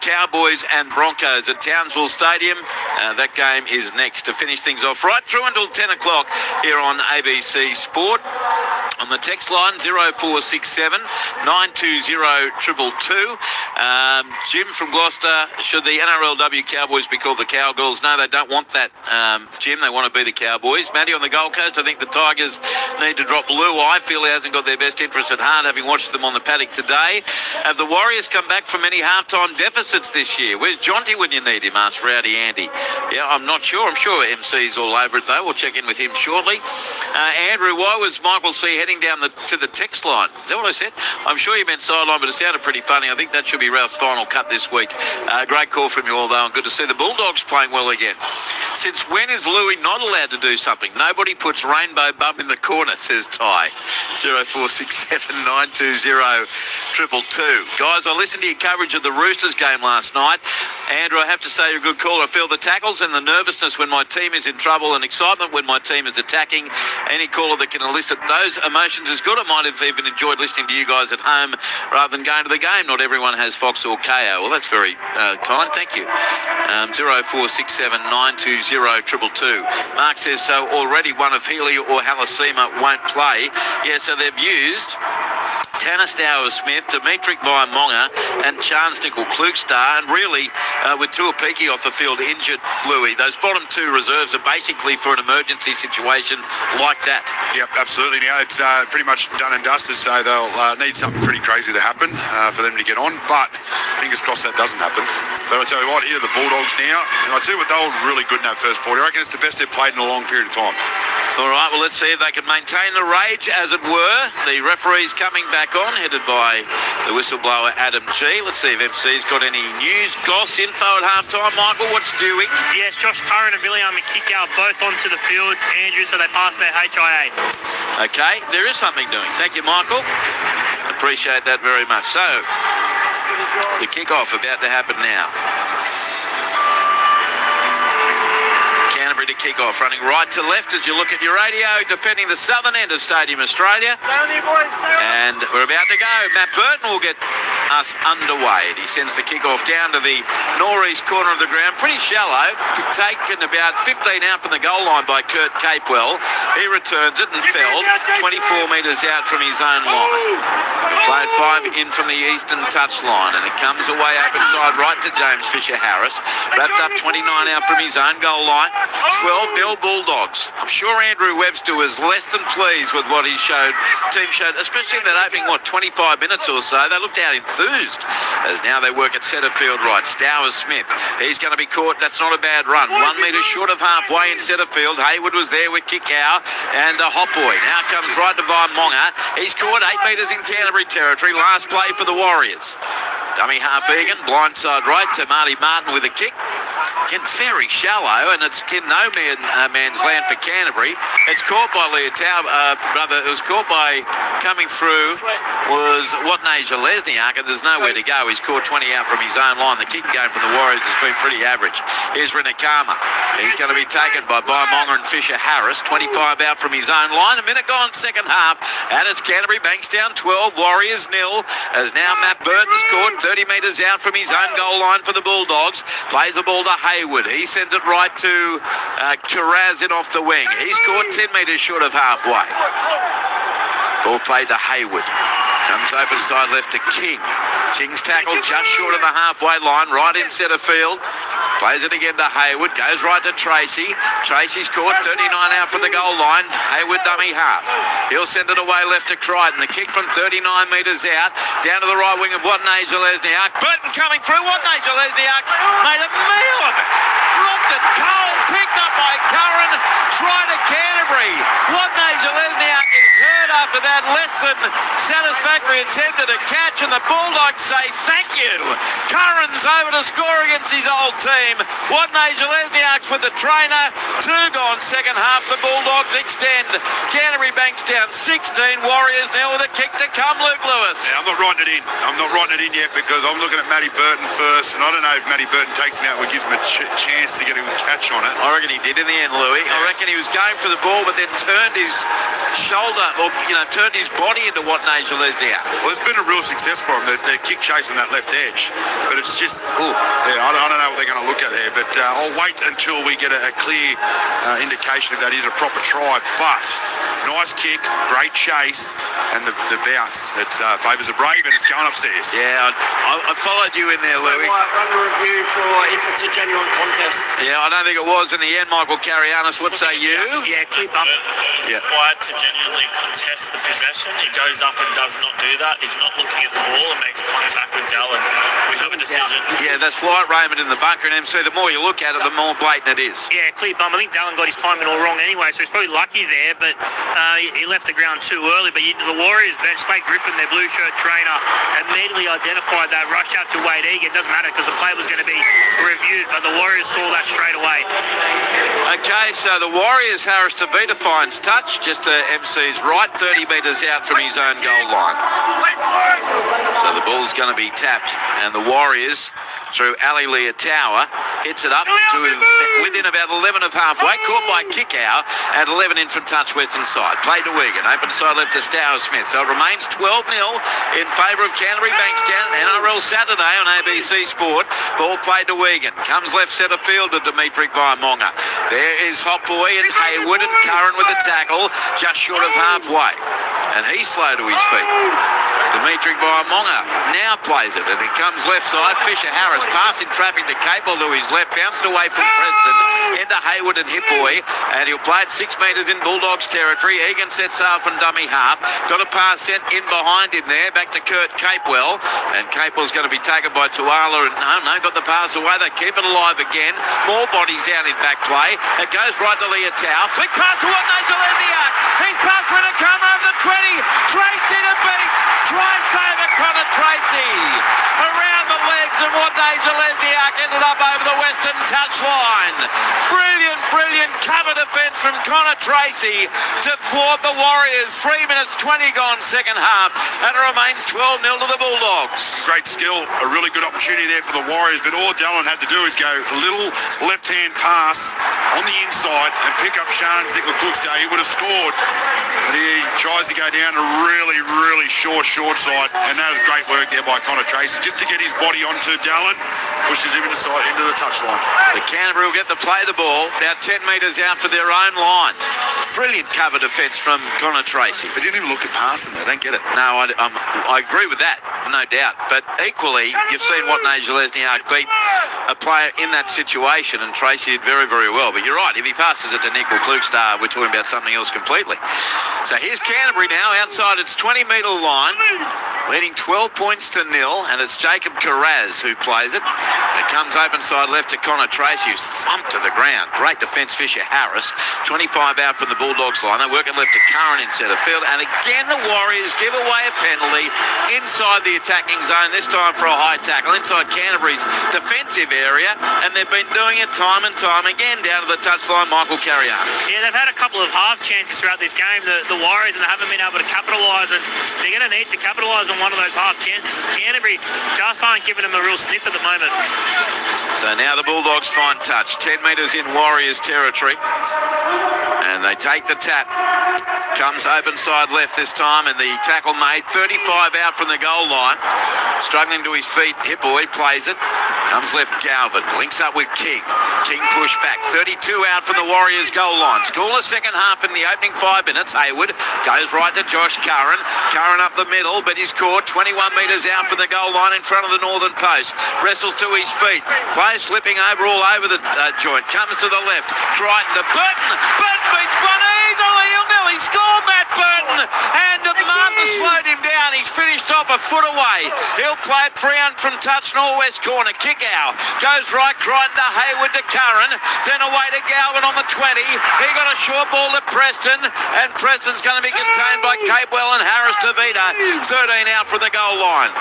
[SPEAKER 1] Cowboys and Broncos at Townsville Stadium. That game is next to finish things off right through until 10 o'clock here on ABC Sport. On the text line, 0467 920 222. Jim from Gloucester, should the NRLW Cowboys be called the Cowgirls? No, they don't want that, Jim. They want to be the Cowboys. Matty on the Gold Coast, I think the Tigers need to drop Blue. I feel he hasn't got their best interests at heart, having watched them on the paddock today. Have the Warriors come back from any halftime deficits this year? Where's Jonty when you need him? Asked Rowdy Andy. Yeah, I'm not sure. I'm sure MC's all over it, though. We'll check in with him shortly. Andrew, why was Michael C heading down to the text line? Is that what I said? I'm sure you meant sideline, but it sounded pretty funny. I think that should be Ralph's final cut this week. Great call from you all, though, and good to see the Bulldogs playing well again. Since when is Louis not allowed to do something? Nobody puts Rainbow Bum in the corner, says Ty. 0467 920 222. Guys, I listened to your coverage of the Roosters game last night. Andrew, I have to say you're a good caller. I feel the tackles and the nervousness when my team is in trouble and excitement when my team is attacking. Any caller that can elicit those emotions is good. I might have even enjoyed listening to you guys at home rather than going to the game. Not everyone has Fox or KO. Well, that's very kind. Thank you. 0467 920 222. Mark says, so already one of Healy or Halasima won't play. Yeah, so they've used Tanner Stowers-Smith, Dimitri Vaimonga and Charles Nickel-Klugstar, and really with Tuapiki off the field injured, Louis, those bottom two reserves are basically for an emergency situation like that.
[SPEAKER 3] Yep, absolutely. Now it's pretty much done and dusted, so they'll need something pretty crazy to happen for them to get on, but fingers crossed that doesn't happen. But I'll tell you what, here are the Bulldogs now, and I tell you what, they were really good in that first 40. I reckon it's the best they've played in a long period of time.
[SPEAKER 1] All right, well, let's see if they can maintain the rage, as it were. The referee's coming back on, headed by the whistleblower Adam G. Let's see if MC's got any news, goss, info at halftime. Michael, what's doing?
[SPEAKER 2] Yes, Josh Curran and William Kickout both onto the field, Andrew, so they passed their HIA.
[SPEAKER 1] Okay, there is something doing. Thank you, Michael. Appreciate that very much. So, the kick-off about to happen now. Canterbury to kick off, running right to left as you look at your radio, defending the southern end of Stadium Australia. And we're about to go. Matt Burton will get us underway. He sends the kick off down to the northeast corner of the ground, pretty shallow, taken about 15 out from the goal line by Kurt Capewell. He returns it and fell 24 metres out from his own line. Played 5 in from the eastern touchline, and it comes away open side right to James Fisher-Harris. Wrapped up 29 out from his own goal line. 12-0 Bulldogs. I'm sure Andrew Webster was less than pleased with what he showed. Team showed, especially in that opening, 25 minutes or so. They looked out enthused as now they work at centre field right. Stowers-Smith. He's going to be caught. That's not a bad run. 1 metre short of halfway in centre field. Hayward was there with Kikau and Hopboy. Now comes right to Vaimonga. He's caught 8 metres in Canterbury territory. Last play for the Warriors. Dummy half Egan, blindside right to Marty Martin with a kick. Again, very shallow, and it's in no man's land for Canterbury. It's caught by Leotau, it was caught by coming through was Watnasia Lesniak, and there's nowhere to go. He's caught 20 out from his own line. The kick game for the Warriors has been pretty average. Here's Rinakama. He's going to be taken by Vaimonga and Fisher-Harris. 25 out from his own line. A minute gone, second half, and it's Canterbury Bankstown 12, Warriors 0. As now Matt Burton's caught 30 metres out from his own goal line for the Bulldogs. Plays the ball to Hayward. He sends it right to Karazin off the wing. He's caught 10 metres short of halfway. Ball played to Hayward. Comes open side left to King. King's tackled just short of the halfway line, right in centre field. Plays it again to Hayward. Goes right to Tracy. Tracy's caught 39 out from the goal line. Hayward dummy half. He'll send it away left to Crichton. The kick from 39 metres out. Down to the right wing of Watnasia Lesniak. Burton coming through. Watnasia Lesniak made a meal of it. Dropped it. Cole picked up by Curran. Try to Canterbury. Watnasia Lesniak is hurt after that. Less than satisfactory attempt at a catch, and the Bulldogs say thank you. Curran's over to score against his old team. Watnasia Lesniak's with the trainer. 2 gone second half. The Bulldogs extend. Canterbury Bankstown 16, Warriors now with a kick to come, Luke Lewis.
[SPEAKER 3] Yeah, I'm not writing it in. I'm not writing it in yet because I'm looking at Matty Burton first, and I don't know if Matty Burton takes him out or gives him a chance to get him a catch on it.
[SPEAKER 1] I reckon he did in the end, Louis. I reckon he was going for the ball, but then turned his shoulder, or turned his body into what Nigel Lesniak.
[SPEAKER 3] Well, it's been a real success for him, the kick chase on that left edge. But it's just, I don't know what they're going to look at there. But I'll wait until we get a clear indication if that is a proper try. But nice kick, great chase, and the bounce. It favours the Brave, and it's going upstairs.
[SPEAKER 1] Yeah, I followed you in there, Louis.
[SPEAKER 4] Run the review for if it's a genuine contest.
[SPEAKER 1] Yeah, I don't think it was in the end, Michael Carianis. What say you?
[SPEAKER 2] Yeah, clear bump.
[SPEAKER 5] He's required to genuinely contest the possession. He goes up and does not do that. He's not looking at the ball and makes contact with Dallin. We have a decision.
[SPEAKER 1] Yeah, that's White Raymond in the bunker, and MC, the more you look at it, the more blatant it is.
[SPEAKER 2] Yeah, clear bump. I think Dallin got his timing all wrong anyway, so he's probably lucky there, but he left the ground too early. But the Warriors bench, Slade Griffin, their blue shirt trainer, immediately identified that, rush out to Wade Egan. It doesn't matter because the play was going to be reviewed, but the Warriors saw that straight away.
[SPEAKER 1] Okay, so the Warriors, Harris Tavita finds touch, just to MC's right, 30 metres out from his own goal line. So the ball's going to be tapped, and the Warriors, through Ali Leotawa, hits it up to within about 11 of halfway, caught by Kickow, and 11 in from touch western side. Played to Wigan, open side left to Stour Smith. So it remains 12-0 in favour of Canterbury Bankstown. NRL Saturday on ABC Sport. Ball played to Wigan. Comes left centre field to Dimitri Vaimonga. There is Hot Boy and Haywood and Curran with the tackle, just short of halfway. And he's slow to his feet. Dimitri Vaimonga now plays it, and it comes left side. Fisher Harris passing traffic to Capel to his left, bounced away from Preston into Haywood and Hit Boy, and he'll play it 6 metres in Bulldogs territory. Egan sets half and dummy half. Got a pass sent in behind him there, back to Kurt Capewell, and Capewell's going to be taken by Tuala, and got the pass away. They keep it alive again. More bodies down in back play. It goes right to Leotawa. Flick pass to Nigel Lesniak. He's passed for it to come over the 20. Tracy to beat. Try saver Connor Tracy. Around the legs of what Nigel Lesniak ended up over the western touchline. Brilliant cover defence from Connor Tracy to thwart the Warriors. 3 minutes 20 gone second half, and it remains 12-0 to the Bulldogs.
[SPEAKER 3] Great skill, a really good opportunity there for the Warriors, but all Dallin had to do is go a little left-hand pass on the inside and pick up Sean Zickler-Cook's day. He would have scored, but he tries to go down a really short side, and that was great work there by Connor Tracy just to get his body onto Dallin, pushes him into the touchline.
[SPEAKER 1] The Canterbury will get to play the ball about 10 metres out for their own line. Brilliant cover defence from Connor Tracy.
[SPEAKER 3] They didn't even look at passing there. They don't get it.
[SPEAKER 1] No, I agree with that, no doubt. But equally, you've seen what Nigel Lesniak beat a player in that situation, and Tracy did very well. But you're right, if he passes it to Nickel Klukstar, we're talking about something else completely. So here's Canterbury now outside its 20-metre line, leading 12 points to 0, and it's Jacob Carraz who plays it. It comes open side left to Connor Tracy, who's thumped to the ground. Great defence, Fisher Harris. 25 out from the Bulldogs line. They work it left to Curran in centre field, and again the Warriors give away a penalty inside the attacking zone, this time for a high tackle inside Canterbury's defensive area, and they've been doing it time and time again down to the touchline. Michael Carianis.
[SPEAKER 2] Yeah, they've had a couple of half chances throughout this game, the Warriors, and they haven't been able to capitalise, and they're going to need to capitalise on one of those half chances. Canterbury just aren't giving them a real sniff at the moment.
[SPEAKER 1] So now the Bulldogs find touch, 10 metres in Warriors territory, and they take the tap. Comes open side left this time, and the tackle made 35 out from the goal line. Struggling to his feet, Hit Boy plays it. Comes left Galvin, links up with King. King pushed back, 32 out from the Warriors goal line. Scoreless second half in the opening 5 minutes. Haywood goes right to Josh Curran. Curran up the middle, but he's caught 21 metres out from the goal line in front of the northern post. Wrestles to his feet. Player slipping over all over the joint. Comes to the left. Crichton to Burton. Burton beats one easily. He'll nearly score, Matt Burton. And Martin slowed him down. He's finished off a foot away. He'll play it free on from touch northwest corner. Kick out. Goes right. Crichton to Haywood to Curran. Then away to Galvin on the 20. He got a short ball to Preston. And Preston's going to be contained by Capewell and Harris Tavita. 13 out from the goal line.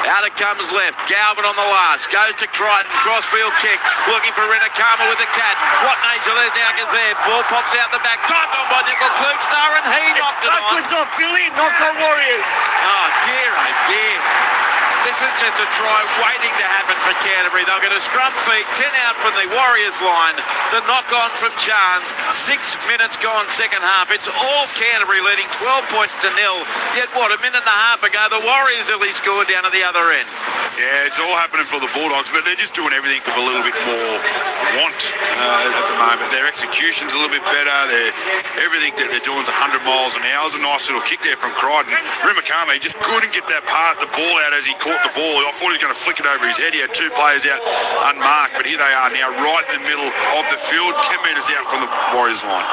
[SPEAKER 1] Out it comes left. Galvin on the last. Goes to Crichton. Crossfield kick. Looking for Rinakama with the catch. What Nigel Lesniak is there. Ball pops out the back. Dived on by Nickel Klukstar, and he knocked it on.
[SPEAKER 4] Backwards off Philly, knock on Warriors.
[SPEAKER 1] Oh dear, oh dear. This is just a try waiting to happen for Canterbury. They'll get a scrum feed, 10 out from the Warriors line. The knock on from Johns. 6 minutes gone second half. It's all Canterbury leading 12 points to nil. Yet what, a minute and a half ago, the Warriors only scored down at the other end.
[SPEAKER 3] Yeah, it's all happening for the Bulldogs, but they're just doing everything with a little bit more want at the moment. Their execution's a little bit better. Everything that they're doing is 100 miles an hour. It was a nice little kick there from Crichton. Rimakame just couldn't get the ball out as he caught the ball. I thought he was going to flick it over his head. He had two players out unmarked, but here they are now right in the middle of the field, 10 metres out from the Warriors line.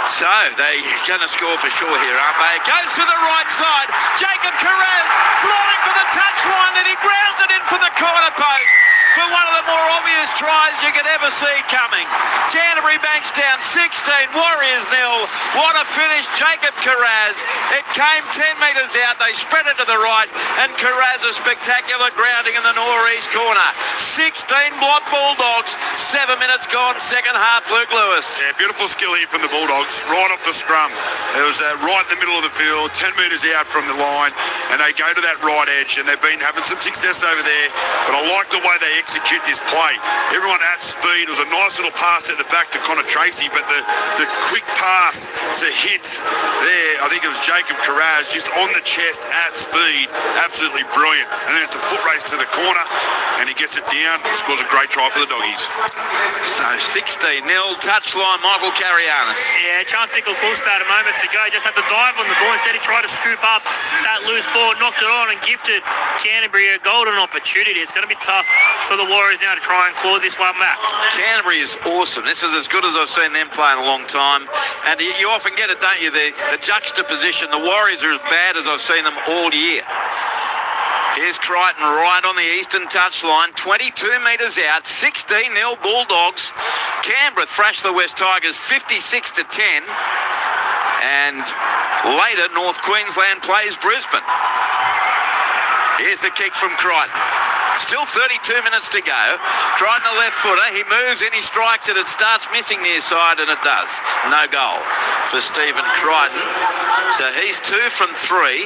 [SPEAKER 1] So they're going to score for sure here, aren't they? It goes to the right side. Jacob Carraz flying for the touchline, and he grounds it in for the corner post for one of the more obvious tries you could ever see coming. Canterbury Bankstown 16, Warriors nil. What a finish, Jacob Carraz. It came 10 metres out. They spread it to the right, and Carraz a spectacular grounding in the northeast corner. 16 block Bulldogs. 7 minutes gone, second half. Luke Lewis.
[SPEAKER 3] Yeah, beautiful skill here from the Bulldogs. Right off the scrum. It was right in the middle of the field, 10 metres out from the line, and they go to that right edge, and they've been having some success over there. But I like the way they execute this play. Everyone at speed. It was a nice little pass at the back to Connor Tracy, but the quick pass to hit there, I think it was Jacob Carraz just on the chest at speed. Absolutely brilliant. And then it's a foot race to the corner, and he gets it down. Scores a great try for the Doggies.
[SPEAKER 1] So 16-0, touchline Michael Carianis.
[SPEAKER 2] Yeah, Chance Nickel cool started moments ago. Just had to dive on the ball. Instead he tried to scoop up that loose ball, knocked it on and gifted Canterbury a golden opportunity. It's going to be tough for the Warriors now to try and claw this one back.
[SPEAKER 1] Canterbury is awesome. This is as good as I've seen them play in a long time. And you often get it, don't you? The juxtaposition. The Warriors are as bad as I've seen them all year. Here's Crichton right on the eastern touchline, 22 metres out, 16-0 Bulldogs. Canberra thrashed the West Tigers 56-10. And later, North Queensland plays Brisbane. Here's the kick from Crichton. Still 32 minutes to go. Crichton a left footer. He moves in, he strikes it. It starts missing near side, and it does. No goal for Stephen Crichton. So he's 2 from 3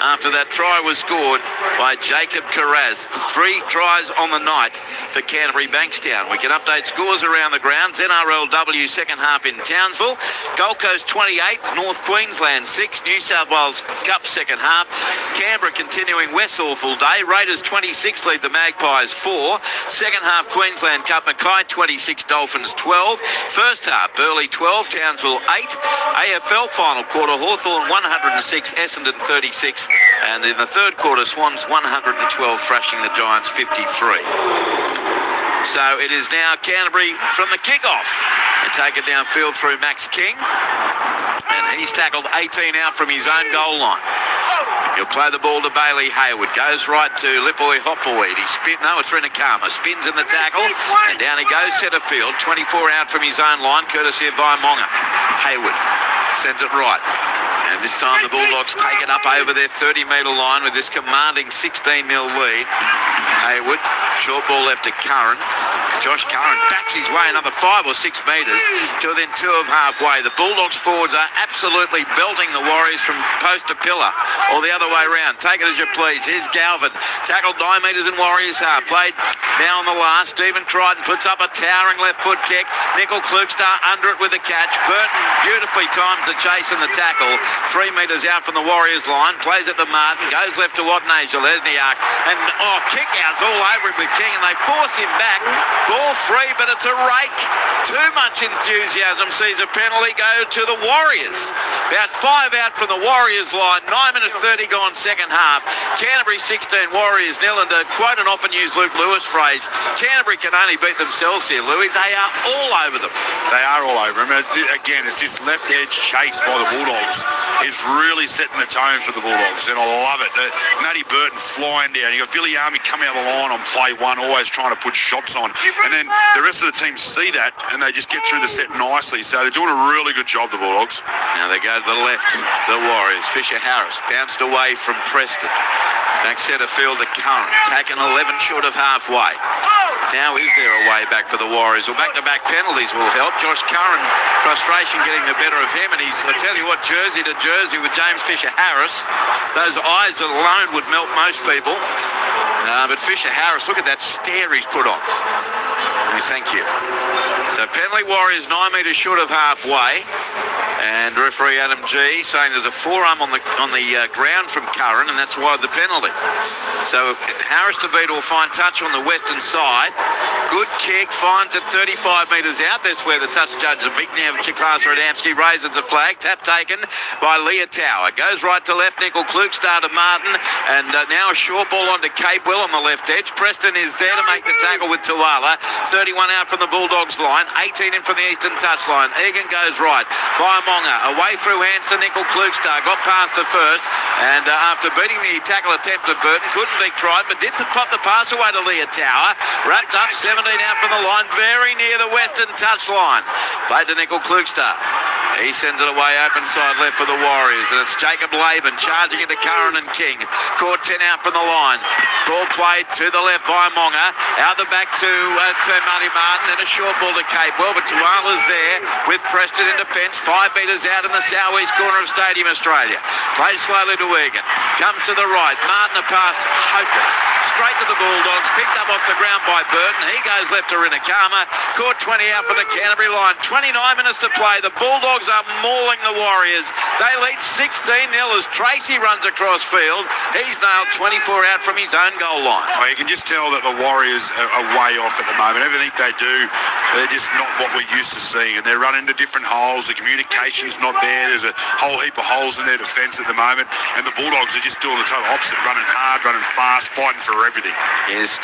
[SPEAKER 1] after that try was scored by Jacob Carraz. 3 tries on the night for Canterbury Bankstown. We can update scores around the grounds. NRLW second half in Townsville. Gold Coast 28, North Queensland 6, New South Wales Cup second half. Canberra continuing Westall full day. Raiders 26 lead the Magpies 4. Second half Queensland Cup, Mackay 26, Dolphins 12. First half Burleigh 12, Townsville 8. AFL final quarter Hawthorn 106, Essendon 36. And in the third quarter Swans 112, thrashing the Giants 53. So it is now Canterbury from the kick-off. They take it downfield through Max King. And he's tackled 18 out from his own goal line. He'll play the ball to Bailey Hayward. Goes right to Lipoi Hopwood. He it's Rinakama. Spins in the tackle. And down he goes centre field. 24 out from his own line, courtesy of Vaimonga. Hayward sends it right. And this time the Bulldogs take it up over their 30-metre line with this commanding 16-0 lead. Hayward, short ball left to Curran. Josh Curran backs his way another 5 or 6 metres to within 2 of halfway. The Bulldogs forwards are absolutely belting the Warriors from post to pillar, or the other way around. Take it as you please. Here's Galvin. Tackled 9 metres in Warriors half. Played now on the last. Stephen Crichton puts up a towering left foot kick. Nickel Klukstar under it with the catch. Burton beautifully times the chase and the tackle. 3 metres out from the Warriors line. Plays it to Martin. Goes left to Watnasia. Lesniak. And kick outs all over it with King, and they force him back. Ball free, but it's a rake. Too much enthusiasm sees a penalty go to the Warriors. About 5 out from the Warriors line. 9 minutes 30 gone second half. Canterbury 16, Warriors 0. And to quote an often used Luke Lewis phrase, Canterbury can only beat themselves here, Louis. They are all over them.
[SPEAKER 3] They are all over them. Again, it's this left edge chase by the Bulldogs is really setting the tone for the Bulldogs, and I love it. Matty Burton flying down. You got Billy Army coming out of the line on play 1, always trying to put shots on. And then the rest of the team see that, and they just get through the set nicely. So they're doing a really good job, the Bulldogs.
[SPEAKER 1] Now they go to the left, the Warriors. Fisher Harris bounced away from Preston. Back centre field to Curran, taken 11 short of halfway. Now is there a way back for the Warriors? Well, back-to-back penalties will help. Josh Curran, frustration getting the better of him, and he's, I tell you what, jersey to jersey with James Fisher-Harris. Those eyes alone would melt most people. But Fisher-Harris, look at that stare he's put on. Thank you. So penalty Warriors 9 metres short of halfway, and referee Adam G saying there's a forearm on the ground from Curran, and that's why the penalty. So Harris to beat will find touch on the western side. Good kick, finds at 35 metres out. That's where the touch judge Zbigniew Chiklas-Radamski raises the flag. Tap taken by Leah Tower. Goes right to left, Nickel Klukstad to Martin, and now a short ball onto Capewell on the left edge. Preston is there to make the tackle with Tuala. 31 out from the Bulldogs line, 18 in from the eastern touchline. Egan goes right. Vaimonga away through hands to Nickel Klukstad. Got past the first, and after beating the tackle attempt of Burton, couldn't be tried, but did pop the pass away to Leah Tower. Wrapped up, 17 out from the line, very near the western touchline. Played to Nickel Klukstad. He sends it away open side left for the Warriors, and it's Jacob Laban charging into Curran and King. Caught 10 out from the line. Ball played to the left by Monga. Out the back to Marty Martin, and a short ball to Capewell, but Tuala's there with Preston in defence, 5 metres out in the southeast corner of Stadium Australia. Played slowly to Egan. Comes to the right. Martin a pass, hopeless. Straight to the Bulldogs, picked up off the ground by Burton. He goes left to Rinakama. Caught 20 out for the Canterbury line. 29 minutes to play. The Bulldogs are mauling the Warriors. They lead 16-0 as Tracy runs across field. He's nailed 24 out from his own goal line.
[SPEAKER 3] Well, you can just tell that the Warriors are way off at the moment. Everything they do, they're just not what we're used to seeing, and they're running to different holes. The communication's not there. There's a whole heap of holes in their defence at the moment, and the Bulldogs are just doing the total opposite, running hard, running fast, fighting for everything.
[SPEAKER 1] Here's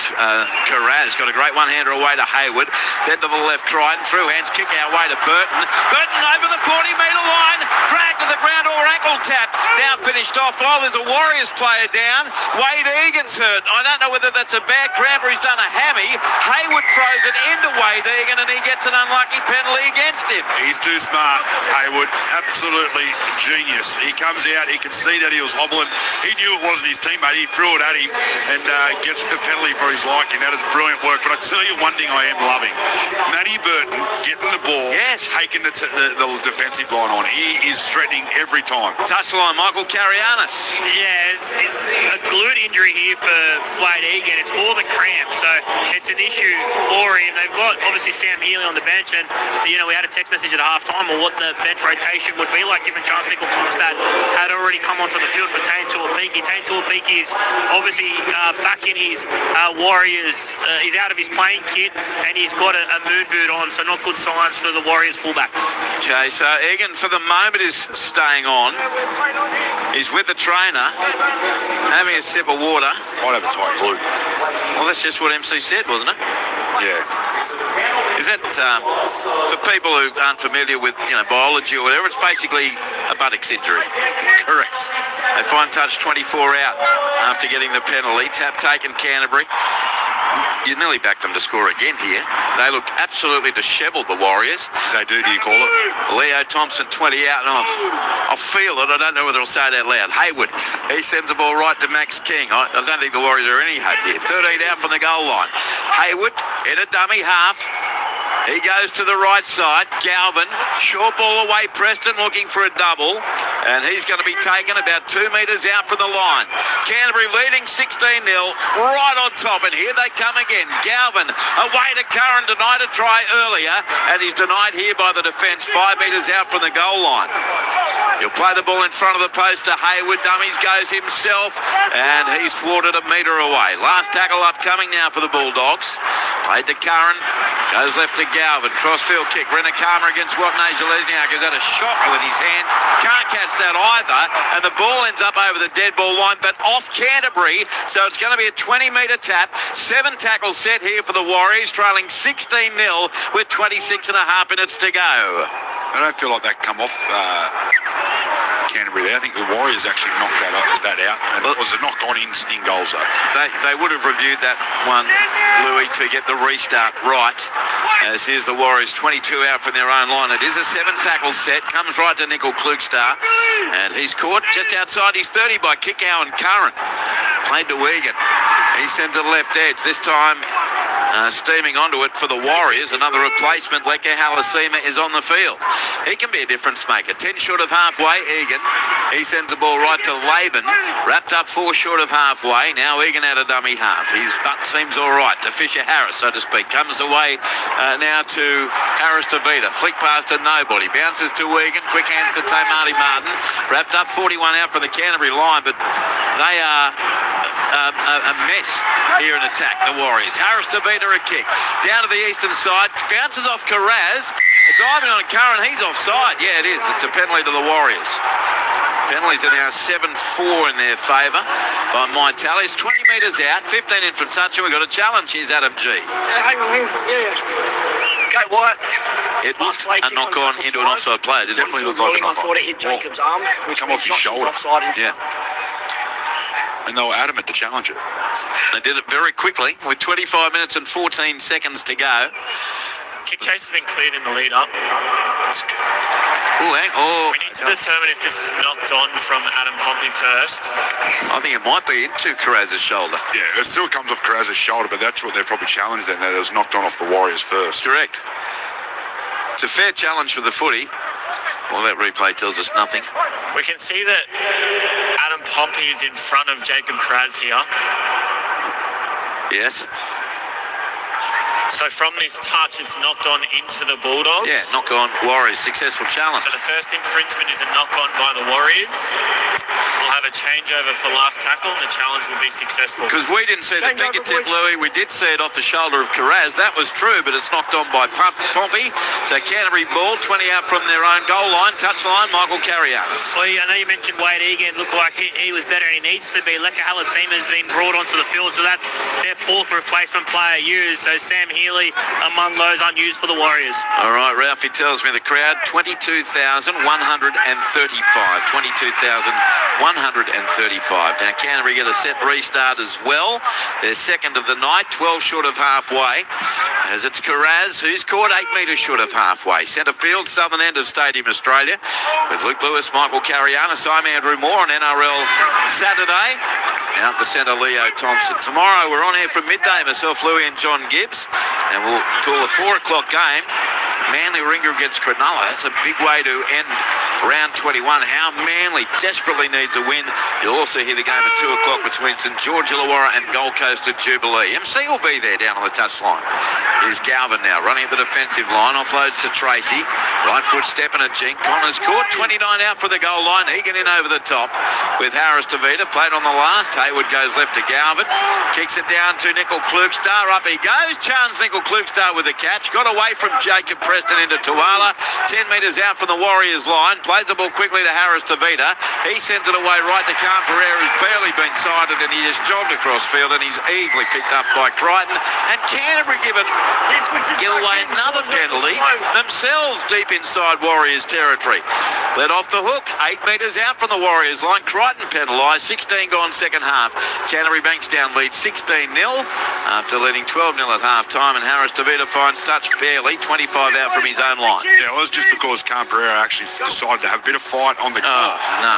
[SPEAKER 1] Carraz, got a great one-hander away to Hayward, then to the left, Crichton, through hands, kick our way to Burton. Burton over the 40-metre line, dragged to the ground or ankle tap. Now finished off. Oh, there's a Warriors player down. Wade Egan's hurt. I don't know whether that's a bad cramp or he's done a hammy. Hayward throws it into Wade Egan, and he gets an unlucky penalty against him.
[SPEAKER 3] He's too smart, Hayward. Absolutely genius. He comes out, he can see that he was hobbling. He knew it wasn't his teammate. He threw it at him and gets the penalty for his liking. That is brilliant work. But I tell you one thing I am loving. Matty Burton getting the ball, taking the defensive line on. He is threatening every time.
[SPEAKER 1] Touchline, Michael Carianis.
[SPEAKER 2] Yeah, it's a glute injury here for Wade Egan. It's all the cramps, so it's an issue for him. They've got obviously Sam Healy on the bench, and we had a text message at half-time on what the bench rotation would be like, given Charles Nickel Klukstad had already come onto the field for Tane Tuapiki. Tane Tuapiki is obviously back in his Warriors. He's out of his playing kit, and he's got a moon boot on, so not good signs for the Warriors fullback.
[SPEAKER 1] Okay, so Egan for the moment is staying on. He's with the trainer, having a sip of water.
[SPEAKER 3] Might have a tight glue.
[SPEAKER 1] Well, that's just what MC said, wasn't it?
[SPEAKER 3] Yeah.
[SPEAKER 1] Is that, for people who aren't familiar with, biology or whatever, it's basically a buttocks injury.
[SPEAKER 3] Correct.
[SPEAKER 1] They find touch 24 out after getting the penalty. Tap taken Canterbury. You nearly backed them to score again here. They look absolutely dishevelled, the Warriors.
[SPEAKER 3] They do you call it?
[SPEAKER 1] Leo Thompson, 20 out. And I'll feel it. I don't know whether I'll say it out loud. Hayward, he sends the ball right to Max King. I don't think the Warriors are any hope here. 13 out from the goal line. Hayward in a dummy half. He goes to the right side. Galvin, short ball away. Preston looking for a double. And he's going to be taken about 2 metres out from the line. Canterbury leading 16-0, right on top. And here they come again. Galvin away to Curran, denied a try earlier. And he's denied here by the defence, 5 metres out from the goal line. He'll play the ball in front of the post to Hayward. Dummies goes himself. And he's thwarted a metre away. Last tackle upcoming now for the Bulldogs. Played to Curran. Goes left to Galvin. Crossfield kick. Rinakama against Watney Jalesniak. He's had a shot with his hands. Can't catch that either. And the ball ends up over the dead ball line, but off Canterbury. So it's going to be a 20-metre tap. 7 tackles set here for the Warriors, trailing 16-0 with 26 and a half minutes to go.
[SPEAKER 3] I don't feel like that come off Canterbury there. I think the Warriors actually knocked that out. And it was a knock on in goals, though.
[SPEAKER 1] They would have reviewed that one, Louis, to get the restart right. As here's the Warriors, 22 out from their own line. It is a 7-tackle set. Comes right to Nickel Klukstad. And he's caught just outside his 30 by Kickow and Curran. Played to Egan. He sends it left edge. This time steaming onto it for the Warriors. Another replacement, Leke Halasima, is on the field. He can be a difference maker. 10 short of halfway, Egan. He sends the ball right to Laban. Wrapped up 4 short of halfway. Now Egan out of dummy half. His butt seems all right to Fisher Harris, so to speak. Comes away now to Harris to Vita. Flick pass to nobody. Bounces to Egan. Quick hands to Tamati Martin. Wrapped up 41 out for the Canterbury line, but they are a mess here in attack, the Warriors. Harris to Vita, a kick. Down to the eastern side. Bounces off Carraz. Diving on Curran. He's offside. Yeah, it is. It's a penalty to the Warriors. Penalties are now 7-4 in their favour by my tallies. 20 metres out, 15 in from touch, and we've got a challenge. Here's Adam G.
[SPEAKER 4] Hang on. Yeah. Go Wyatt.
[SPEAKER 1] It looked a knock-on into an offside player. It definitely looked like a
[SPEAKER 4] I thought
[SPEAKER 1] knock-on.
[SPEAKER 4] it hit Jacob's arm, which
[SPEAKER 3] Come off his shoulder.
[SPEAKER 4] Offside.
[SPEAKER 1] Yeah.
[SPEAKER 3] And they were adamant to challenge it.
[SPEAKER 1] They did it very quickly with 25 minutes and 14 seconds to go.
[SPEAKER 5] Kick chase has been cleared in the lead up.
[SPEAKER 1] We
[SPEAKER 5] need to determine if this is knocked on from Adam Pompey first.
[SPEAKER 1] I think it might be into Carraz's shoulder.
[SPEAKER 3] Yeah, it still comes off Carraz's shoulder, but that's what they're probably challenged then, that it was knocked on off the Warriors first.
[SPEAKER 1] Correct. It's a fair challenge for the footy. Well, that replay tells us nothing.
[SPEAKER 5] We can see that Adam Pompey is in front of Jacob Kraz here.
[SPEAKER 1] Yes.
[SPEAKER 5] So from this touch, it's knocked on into the Bulldogs.
[SPEAKER 1] Yeah, knock on Warriors. Successful challenge.
[SPEAKER 5] So the first infringement is a knock-on by the Warriors. We'll have a changeover for last tackle, and the challenge will be successful.
[SPEAKER 1] Because we didn't see the fingertip, Louis. We did see it off the shoulder of Carraz. That was true, but it's knocked on by Pompey. So Canterbury ball, 20 out from their own goal line. Touchline, Michael Carrianos.
[SPEAKER 2] Well, I know you mentioned Wade Egan. Looked like he was better than he needs to be. Leka Halasima has been brought onto the field, so that's their 4th replacement player used. So Sam Healy among those unused for the Warriors.
[SPEAKER 1] All right, Ralphie tells me the crowd, 22,135. 22,135. Now Canterbury get a set restart as well. They're second of the night, 12 short of halfway. As it's Carraz, who's caught 8 metres short of halfway. Centre field, southern end of Stadium Australia. With Luke Lewis, Michael Carrianos, I'm Andrew Moore on NRL Saturday. Out the centre, Leo Thompson. Tomorrow we're on here from midday, myself, Louis and John Gibbs. And we'll call a 4 o'clock game. Manly Ringer against Cronulla. That's a big way to end round 21. How Manly desperately needs a win. You'll also hear the game at 2 o'clock between St George Illawarra and Gold Coast at Jubilee. MC will be there down on the touchline. Here's Galvin now running at the defensive line. Offloads to Tracy. Right foot step and a jink. Connors caught. 29 out for the goal line. Egan in over the top with Harris to Vita. Played on the last. Hayward goes left to Galvin. Kicks it down to Nickel Klukstar. Up he goes. Chance Nickel Klukstar with the catch. Got away from Jacob Preston into Tuala. 10 metres out from the Warriors line. Plays the ball quickly to Harris to Vita. He sends it away right to Canterbury, who's barely been sighted, and he just jogged across field, and he's easily picked up by Crichton. And Canterbury give away another penalty themselves deep inside Warriors territory. Led off the hook. 8 metres out from the Warriors line. Crichton penalised. 16 gone second half. Canterbury Bankstown leads 16-0 after leading 12-0 at half time, and Harris to Vita finds touch barely. 25 out from his own line.
[SPEAKER 3] Yeah, well, it was just because Canterbury actually decided to have a bit of fight on the goal.
[SPEAKER 1] No.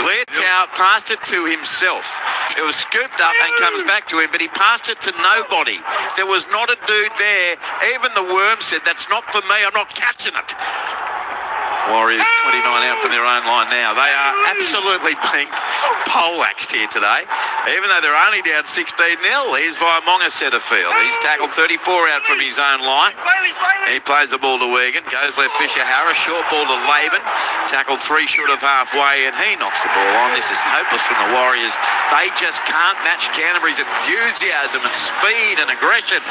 [SPEAKER 1] Leotau passed it to himself. It was scooped up and comes back to him, but he passed it to nobody. There was not a dude there. Even the worm said, "That's not for me. I'm not catching it." Warriors 29 out from their own line now. They are absolutely being poleaxed here today. Even though they're only down 16-0, here's Vaimonga centre field. He's tackled 34 out from his own line. He plays the ball to Egan. Goes left Fisher Harris. Short ball to Laban. Tackled 3 short of halfway, and he knocks the ball on. This is hopeless from the Warriors. They just can't match Canterbury's enthusiasm and speed and aggression.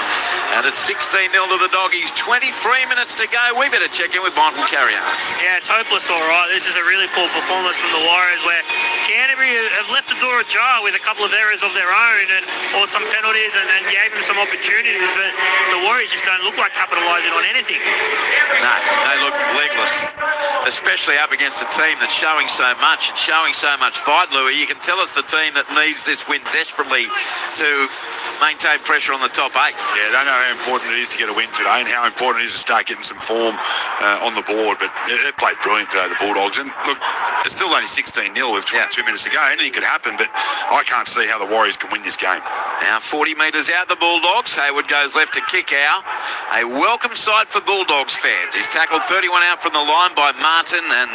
[SPEAKER 1] And it's 16-0 to the Doggies. 23 minutes to go. We better check in with Michael Carrianos.
[SPEAKER 2] Yeah, it's hopeless, all right. This is a really poor performance from the Warriors, where Canterbury have left the door ajar with a couple of errors of their own or some penalties and gave them some opportunities, but the Warriors just don't look like capitalising on anything.
[SPEAKER 1] No, they look legless, especially up against a team that's showing so much and showing so much fight, Louis. You can tell it's the team that needs this win desperately to maintain pressure on the top 8.
[SPEAKER 3] Yeah, they know how important it is to get a win today and how important it is to start getting some form on the board, but played brilliant today, the Bulldogs. And look, it's still only 16-0 with 22 minutes to go. Anything could happen, but I can't see how the Warriors can win this game.
[SPEAKER 1] Now 40 metres out, the Bulldogs. Hayward goes left to kick out. A welcome sight for Bulldogs fans. He's tackled 31 out from the line by Martin and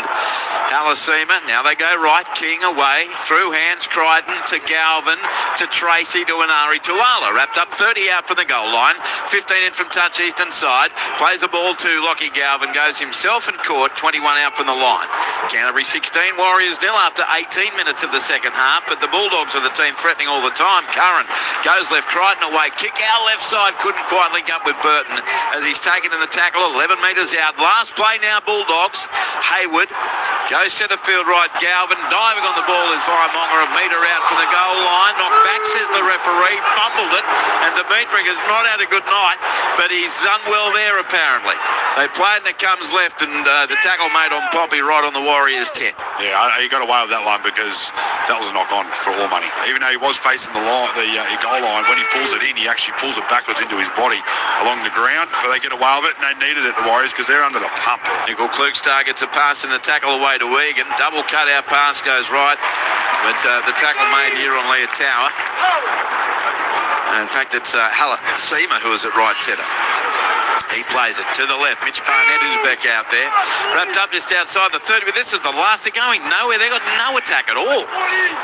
[SPEAKER 1] Halasima. Now they go right. King away. Through hands. Crichton to Galvin to Tracy to Inari Tuala. Wrapped up 30 out from the goal line. 15 in from touch eastern side. Plays the ball to Lockie Galvin. Goes himself and caught. 21 out from the line. Canterbury 16, Warriors nil after 18 minutes of the second half. But the Bulldogs are the team threatening all the time. Curran goes left. Crichton away. Kick out left side. Couldn't quite link up with Burton as he's taken in the tackle. 11 metres out. Last play now, Bulldogs. Hayward goes centre field right. Galvin diving on the ball is Viramonga, a metre out from the goal line. Knocked back, says the referee. Fumbled it. And Dimitri has not had a good night, but he's done well there apparently. They play it and it comes left, and the tackle made on Pompey right on the Warriors 10.
[SPEAKER 3] Yeah, he got away with that one because that was a knock on for all money. Even though he was facing the line, the goal line, when he pulls it in, he actually pulls it backwards into his body along the ground. But they get away with it, and they needed it, the Warriors, because they're under the pump.
[SPEAKER 1] Nickel Klugstar gets a pass in the tackle away to Egan. Double cut-out pass goes right, but the tackle made here on Leah Tower. In fact, it's Halasima who is at right centre. He plays it to the left. Mitch Barnett is back out there. Wrapped up just outside the 30, but this is the last. They're going nowhere. They've got no attack at all.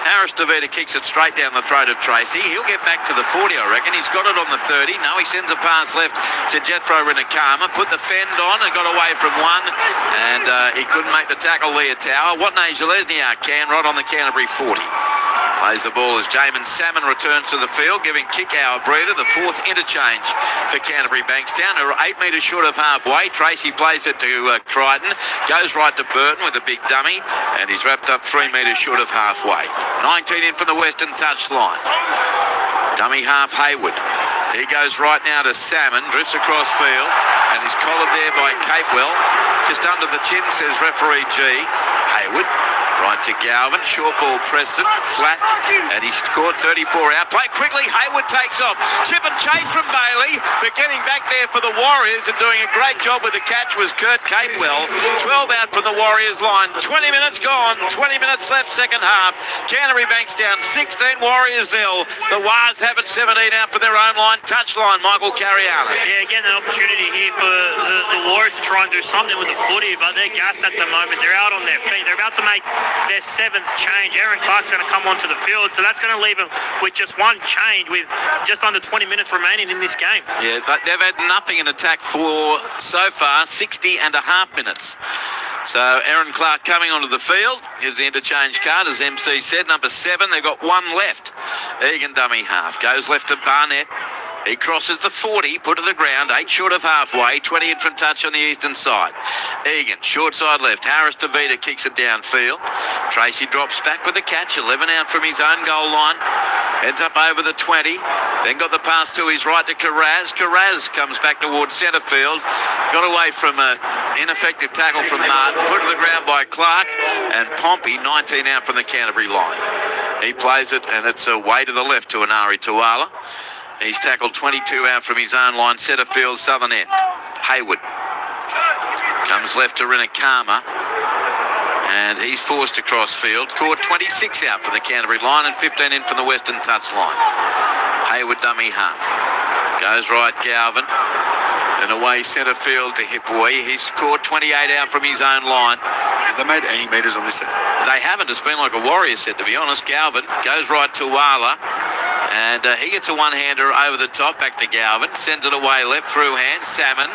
[SPEAKER 1] Harris DeVita kicks it straight down the throat of Tracy. He'll get back to the 40, I reckon. He's got it on the 30. No, he sends a pass left to Jethro Rinakama. Put the fend on and got away from one. And he couldn't make the tackle, Leah Tower. Watney Jalesniak can right on the Canterbury 40. Plays the ball as Jamin Salmon returns to the field, giving Kickow a breather, the fourth interchange for Canterbury Bankstown, who are 8 metres short of halfway. Tracy plays it to Crichton, goes right to Burton with a big dummy, and he's wrapped up 3 metres short of halfway. 19 in from the western touchline. Dummy half Hayward. He goes right now to Salmon, drifts across field, and he's collared there by Capewell. Just under the chin, says referee G. Hayward. Right to Galvin, short ball Preston, flat, and he's scored 34 out. Play quickly, Hayward takes off. Chip and chase from Bailey, but getting back there for the Warriors and doing a great job with the catch was Kurt Capewell. 12 out from the Warriors line, 20 minutes gone, 20 minutes left second half. Canterbury Bankstown 16, Warriors 0. The Wars have it 17 out for their own line. Touchline, Michael Carialis.
[SPEAKER 2] Yeah, again, an opportunity here for the Warriors to try and do something with the footy, but they're gassed at the moment. They're out on their feet. They're about to make their 7th change. Aaron Clark's going to come onto the field, so that's going to leave them with just one change with just under 20 minutes remaining in this game.
[SPEAKER 1] Yeah, but they've had nothing in attack for so far 60 and a half minutes. So Aaron Clark coming onto the field. Here's the interchange card, as MC said, number 7. They've got one left. Egan dummy half. Goes left to Barnett. He crosses the 40, put to the ground, 8 short of halfway, 20 in from touch on the eastern side. Egan, short side left. Harris DeVita kicks it downfield. Tracy drops back with the catch, 11 out from his own goal line. Heads up over the 20. Then got the pass to his right to Carraz. Carraz comes back towards centre field. Got away from an ineffective tackle from Martin. Put to the ground by Clark. And Pompey, 19 out from the Canterbury line. He plays it, and it's away to the left to Inari Tuala. He's tackled 22 out from his own line, centre field, southern end. Hayward comes left to Rinakama, and he's forced across field. Caught 26 out from the Canterbury line and 15 in from the western touch line. Hayward dummy half. Goes right, Galvin. And away centre field to Hipwee. He's scored 28 out from his own line.
[SPEAKER 3] Have they made any metres on this set?
[SPEAKER 1] They haven't. It's been like a Warriors set, to be honest. Galvin goes right to Wala. And he gets a one-hander over the top, back to Galvin. Sends it away left through hand. Salmon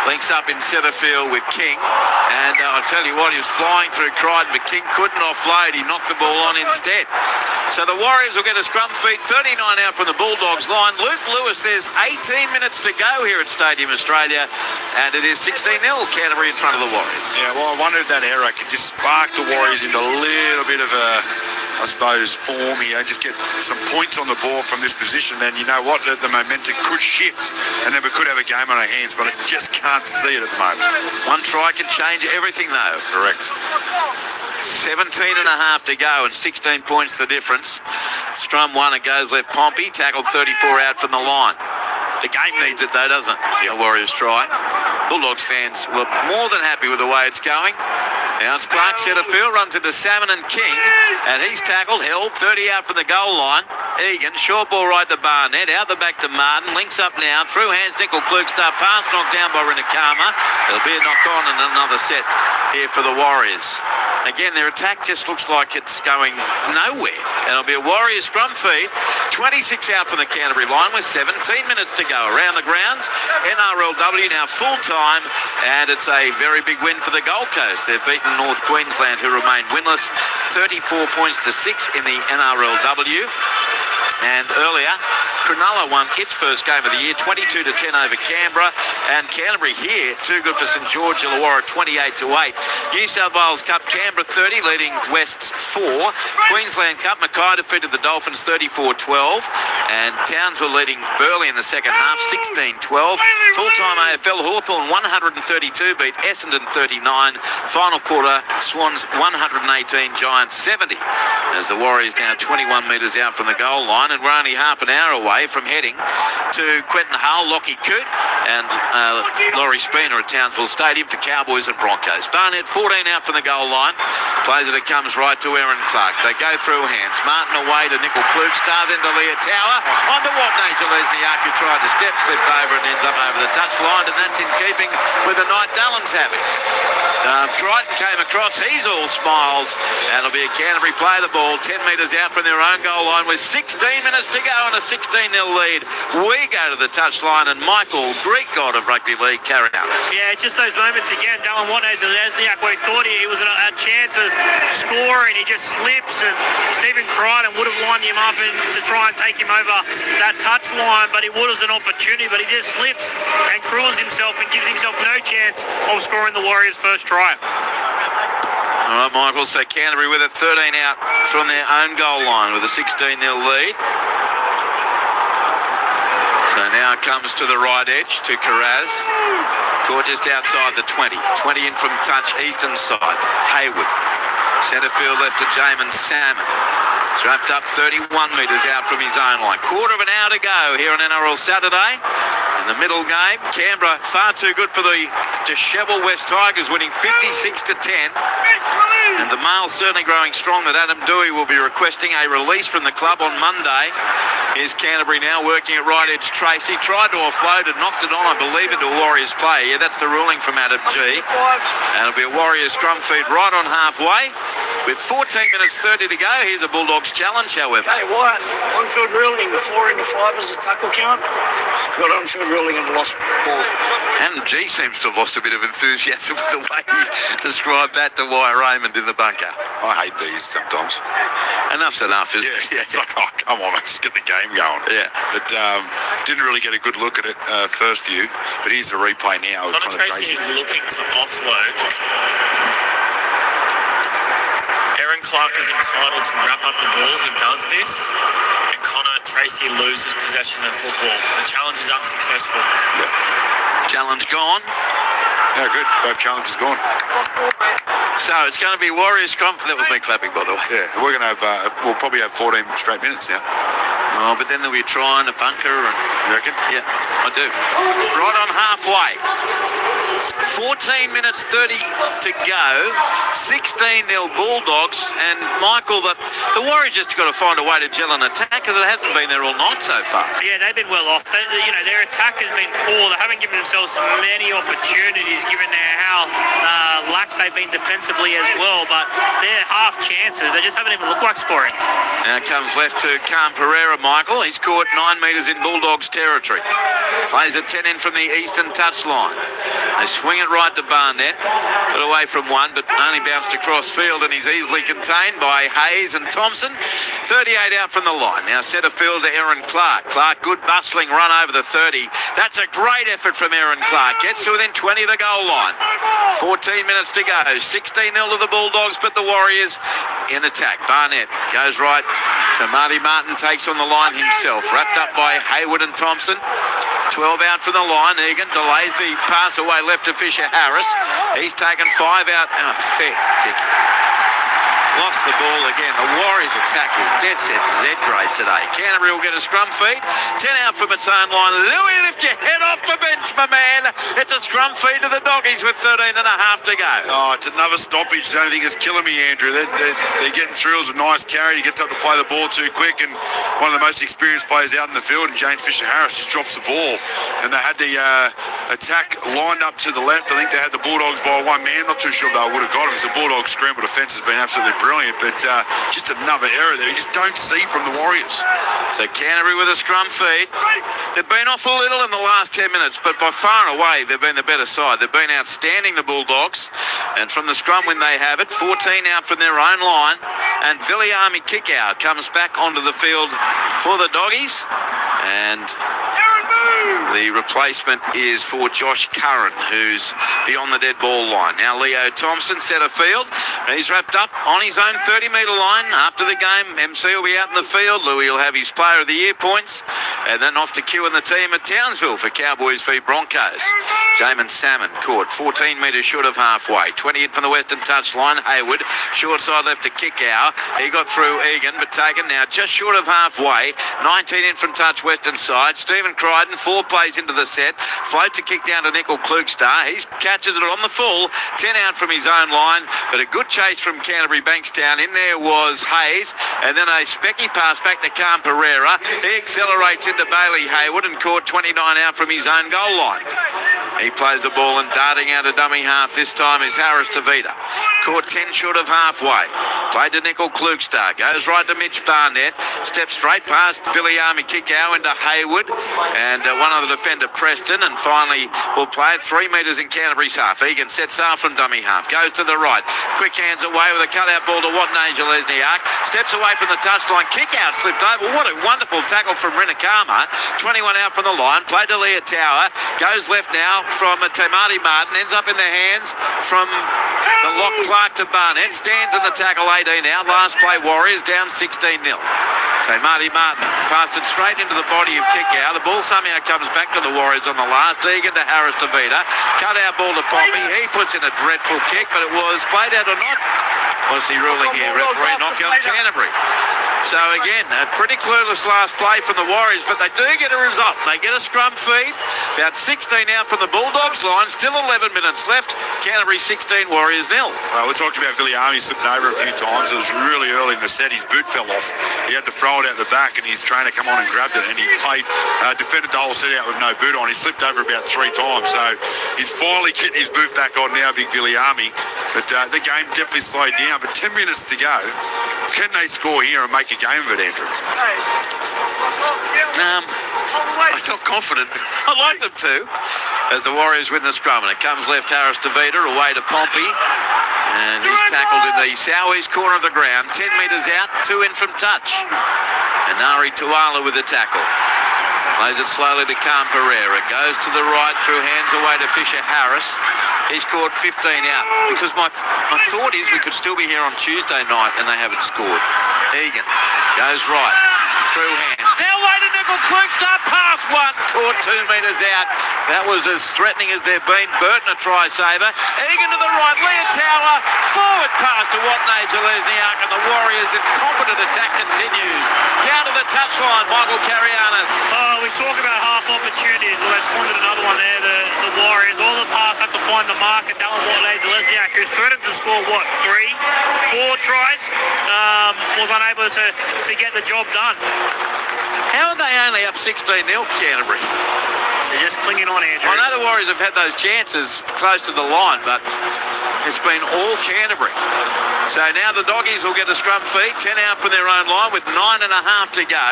[SPEAKER 1] links up in centre field with King. And I'll tell you what, he was flying through Crichton, but King couldn't offload. He knocked the ball on instead. So the Warriors will get a scrum feed, 39 out from the Bulldogs line. Luke Lewis, there's 18 minutes to go here at Stadium Australia. And it is 16-0, Canterbury in front of the Warriors.
[SPEAKER 3] Yeah, well, I wonder if that error could just spark the Warriors into a little bit of a, I suppose, form here. Just get some points on the board from this position, then you know what, the momentum could shift and then we could have a game on our hands, but I just can't see it at the moment.
[SPEAKER 1] One try can change everything though.
[SPEAKER 3] Correct.
[SPEAKER 1] 17 and a half to go and 16 points the difference. Strum one, it goes left. Pompey tackled 34 out from the line. The game needs it though, doesn't it? The Warriors try. Bulldogs fans were more than happy with the way it's going. Now it's Clark centre field, runs into Salmon and King, and he's tackled, held, 30 out from the goal line. Egan, short ball right to Barnett, out the back to Martin, links up now, through hands, Nickel Klugstar, pass knocked down by Rinakama. There'll be a knock on and another set here for the Warriors. Again, their attack just looks like it's going nowhere. And it'll be a Warriors scrum feed, 26 out from the Canterbury line with 17 minutes to go. Around the grounds, NRLW now full time, and it's a very big win for the Gold Coast. They've beaten North Queensland, who remain winless, 34 points to 6 in the NRLW. And earlier, Cronulla won its first game of the year, 22-10 over Canberra. And Canterbury here, too good for St George Illawarra, 28-8. New South Wales Cup, Canberra 30, leading Wests 4. Queensland Cup, Mackay defeated the Dolphins 34-12. And Townsville leading Burleigh in the second half, 16-12. Full-time AFL, Hawthorn 132, beat Essendon 39. Final quarter, Swans 118, Giants 70. As the Warriors now 21 metres out from the goal line, and we're only half an hour away from heading to Quentin Hull, Lockie Coote and Laurie Spooner at Townsville Stadium for Cowboys and Broncos. Barnett 14 out from the goal line, plays it, it comes right to Aaron Clark. They go through hands. Martin away to Nickel Klugstar, then to Leah Tower. On to Watney Lesniak, who tried to step, slipped over and ends up over the touchline, and that's in keeping with the night Dallins having. Crichton came across, he's all smiles, and it'll be a Canterbury play the ball 10 metres out from their own goal line with 16 minutes to go and a 16-0 lead. We go to the touchline, and Michael, Greek god of rugby league, carry out.
[SPEAKER 2] Yeah, just those moments again. Dallin Watney-Lesniak, where he thought he was a chance of scoring, he just slips, and Stephen Crichton would have lined him up to try and take him over that touchline, but it was an opportunity, but he just slips and cruels himself and gives himself no chance of scoring the Warriors' first try.
[SPEAKER 1] All right, Michael, so Canterbury with it 13 out from their own goal line with a 16-0 lead. So now it comes to the right edge to Carraz. Caught just outside the 20. 20 in from touch, eastern side. Hayward. Centre field left to Jamin Salmon. It's wrapped up 31 metres out from his own line. Quarter of an hour to go here on NRL Saturday. In the middle game, Canberra far too good for the dishevelled West Tigers, winning 56-10. And the mail's certainly growing strong that Adam Dewey will be requesting a release from the club on Monday. Here's Canterbury now working at right edge. Tracy tried to offload and knocked it on, I believe, into a Warriors play. Yeah, that's the ruling from Adam G. And it'll be a Warriors scrum feed right on halfway with 14 minutes 30 to go. Here's a Bulldogs challenge, however.
[SPEAKER 4] Hey, Wyatt, on-field ruling, the 4 into 5 is a tackle count. Got on-field ruling and lost ball.
[SPEAKER 1] Adam G seems to have lost a bit of enthusiasm with the way he described that to Wyatt Raymond in the bunker.
[SPEAKER 3] I hate these sometimes.
[SPEAKER 1] Enough's enough, isn't it?
[SPEAKER 3] Yeah, it's like, oh, come on, let's get the game going.
[SPEAKER 1] Yeah.
[SPEAKER 3] But didn't really get a good look at it first view, but here's the replay now.
[SPEAKER 5] Connor Tracy is looking to offload. Aaron Clark is entitled to wrap up the ball. He does this, and Connor Tracy loses possession of football. The challenge is unsuccessful.
[SPEAKER 3] Yeah.
[SPEAKER 1] Challenge gone.
[SPEAKER 3] Yeah, good. Both challenges gone.
[SPEAKER 1] So it's going to be Warriors scrum. That was me clapping, by the way.
[SPEAKER 3] Yeah, we're going to have, we'll probably have 14 straight minutes now.
[SPEAKER 1] Oh, but then there'll be a try and a bunker. And,
[SPEAKER 3] you reckon?
[SPEAKER 1] Yeah, I do. Right on halfway. 14 minutes 30 to go. 16-0 Bulldogs. And Michael, the Warriors just got to find a way to gel an attack because it hasn't been there all night so far.
[SPEAKER 2] Yeah, they've been well off. Their attack has been poor. They haven't given themselves many opportunities given how lax they've been defensively as well. But they're half chances. They just haven't even looked like scoring.
[SPEAKER 1] Now comes left to Cam Pereira, Michael. He's caught 9 metres in Bulldogs territory. Plays it 10 in from the eastern touchline. They swing it right to Barnett. Got away from one, but only bounced across field, and he's easily contained by Hayes and Thompson. 38 out from the line. Now centre field to Aaron Clark. Clark, good bustling run over the 30. That's a great effort from Aaron Clark. Gets to within 20 of the goal line. 14 minutes to go. 16-0 to the Bulldogs, but the Warriors in attack. Barnett goes right to Marty Martin, takes on the line himself. Wrapped up by Hayward and Thompson. 12 out from the line. Egan delays the pass away left to Fisher Harris. He's taken 5 out. Oh, fair dick. lost the ball again. The Warriors attack is dead set Z grade today. Canterbury will get a scrum feed. 10 out from its own line. Louis, lift your head off the bench, my man. It's a scrum feed to the Doggies with 13 and a half to go.
[SPEAKER 3] Oh, it's another stoppage. It's the only thing that's killing me, Andrew. They're getting thrills. A nice carry. He gets up to play the ball too quick, and one of the most experienced players out in the field, and James Fisher-Harris, just drops the ball. And they had the attack lined up to the left. I think they had the Bulldogs by one man. Not too sure they would have got him. So the Bulldogs scramble defence has been absolutely brilliant, but just another error there. You just don't see from the Warriors.
[SPEAKER 1] So Canterbury with a scrum feed. They've been off a little in the last 10 minutes, but by far and away they've been the better side. They've been outstanding, the Bulldogs. And from the scrum when they have it, 14 out from their own line. And Viliami kick-out comes back onto the field for the Doggies. And the replacement is for Josh Curran, who's beyond the dead ball line. Now Leo Thompson centre field. He's wrapped up on his own 30-metre line. After the game, MC will be out in the field. Louis will have his Player of the Year points. And then off to Q and the team at Townsville for Cowboys v Broncos. Jamin Salmon caught 14 metres short of halfway. 20 in from the western touchline. Hayward, short side left to kick out. He got through Egan, but taken now just short of halfway. 19 in from touch western side. Stephen Crichton, 4 plays into the set. Float to kick down to Nickel Klugstar. He catches it on the full. 10 out from his own line, but a good chase from Canterbury Bankstown. In there was Hayes, and then a specky pass back to Cam Pereira. He accelerates into Bailey Hayward and caught 29 out from his own goal line. He plays the ball and darting out a dummy half. This time is Harris Tavita. Caught 10 short of halfway. Played to Nickel Klugstar. Goes right to Mitch Barnett. Steps straight past Viliami Kikau into Hayward. And one other defender, Preston. And finally will play it 3 metres in Canterbury's half. Egan sets off from dummy half. Goes to the right. Quick hands away with a cutout ball to Watney Lesniak. Steps away from the touchline. Kick out slipped over. What a wonderful tackle from Rinakama. 21 out from the line. Played to Leah Tower. Goes left now from Tamati Martin. Ends up in the hands from the lock Clark to Barnett. Stands in the tackle 18 out. Last play Warriors down 16-0. Tamati Martin passed it straight into the body of Kickout. The ball somehow comes back to the Warriors on the last. Egan to Harris Tavita. Cut out ball to Pompey. He puts in a dreadful kick, but it was played out or not. What's he ruling here? Referee knockout Canterbury. So again, a pretty clueless last play from the Warriors, but they do get a result. They get a scrum feed. About 16 out from the Bulldogs line. Still 11 minutes left. Canterbury 16, Warriors 0.
[SPEAKER 3] We talked about Viliami slipping over a few times. It was really early in the set. His boot fell off. He had to throw it out the back, and his trainer come on and grabbed it, and he played, defended the whole set out with no boot on. He slipped over about 3 times, so he's finally getting his boot back on now, big Viliami. But the game definitely slowed down. But 10 minutes to go. Can they score here and make a game of it, Andrew?
[SPEAKER 1] I felt confident. I'd like them to. As the Warriors win the scrum, and it comes left Harris Tavita away to Pompey. And he's tackled in the southeast corner of the ground. 10 metres out, 2 in from touch. And Ari Tuala with the tackle. Plays it slowly to Cam Pereira. Goes to the right, through hands away to Fisher Harris. He's caught 15 out. Because my thought is we could still be here on Tuesday night and they haven't scored. Egan goes right, through hands. Now way to Nickel Klugstar, pass one, caught 2 metres out. That was as threatening as they've been. Burton a try saver. Egan to the right, Leah Tower, forward pass to Watney Lesniak, and the Warriors' incompetent attack continues. Down to the touchline, Michael Carianis.
[SPEAKER 2] Oh, we talk about half opportunities. Well, they squandered another one there, the Warriors. All the pass had to find the mark, and Dallin Watney Lesniak, who's threatened to score, 4 tries, was unable to get the job done.
[SPEAKER 1] How are they only up 16-0, Canterbury?
[SPEAKER 2] They're just clinging on, Andrew.
[SPEAKER 1] I know the Warriors have had those chances close to the line, but it's been all Canterbury. So now the Doggies will get a scrum feed, 10 out from their own line with 9.5 to go.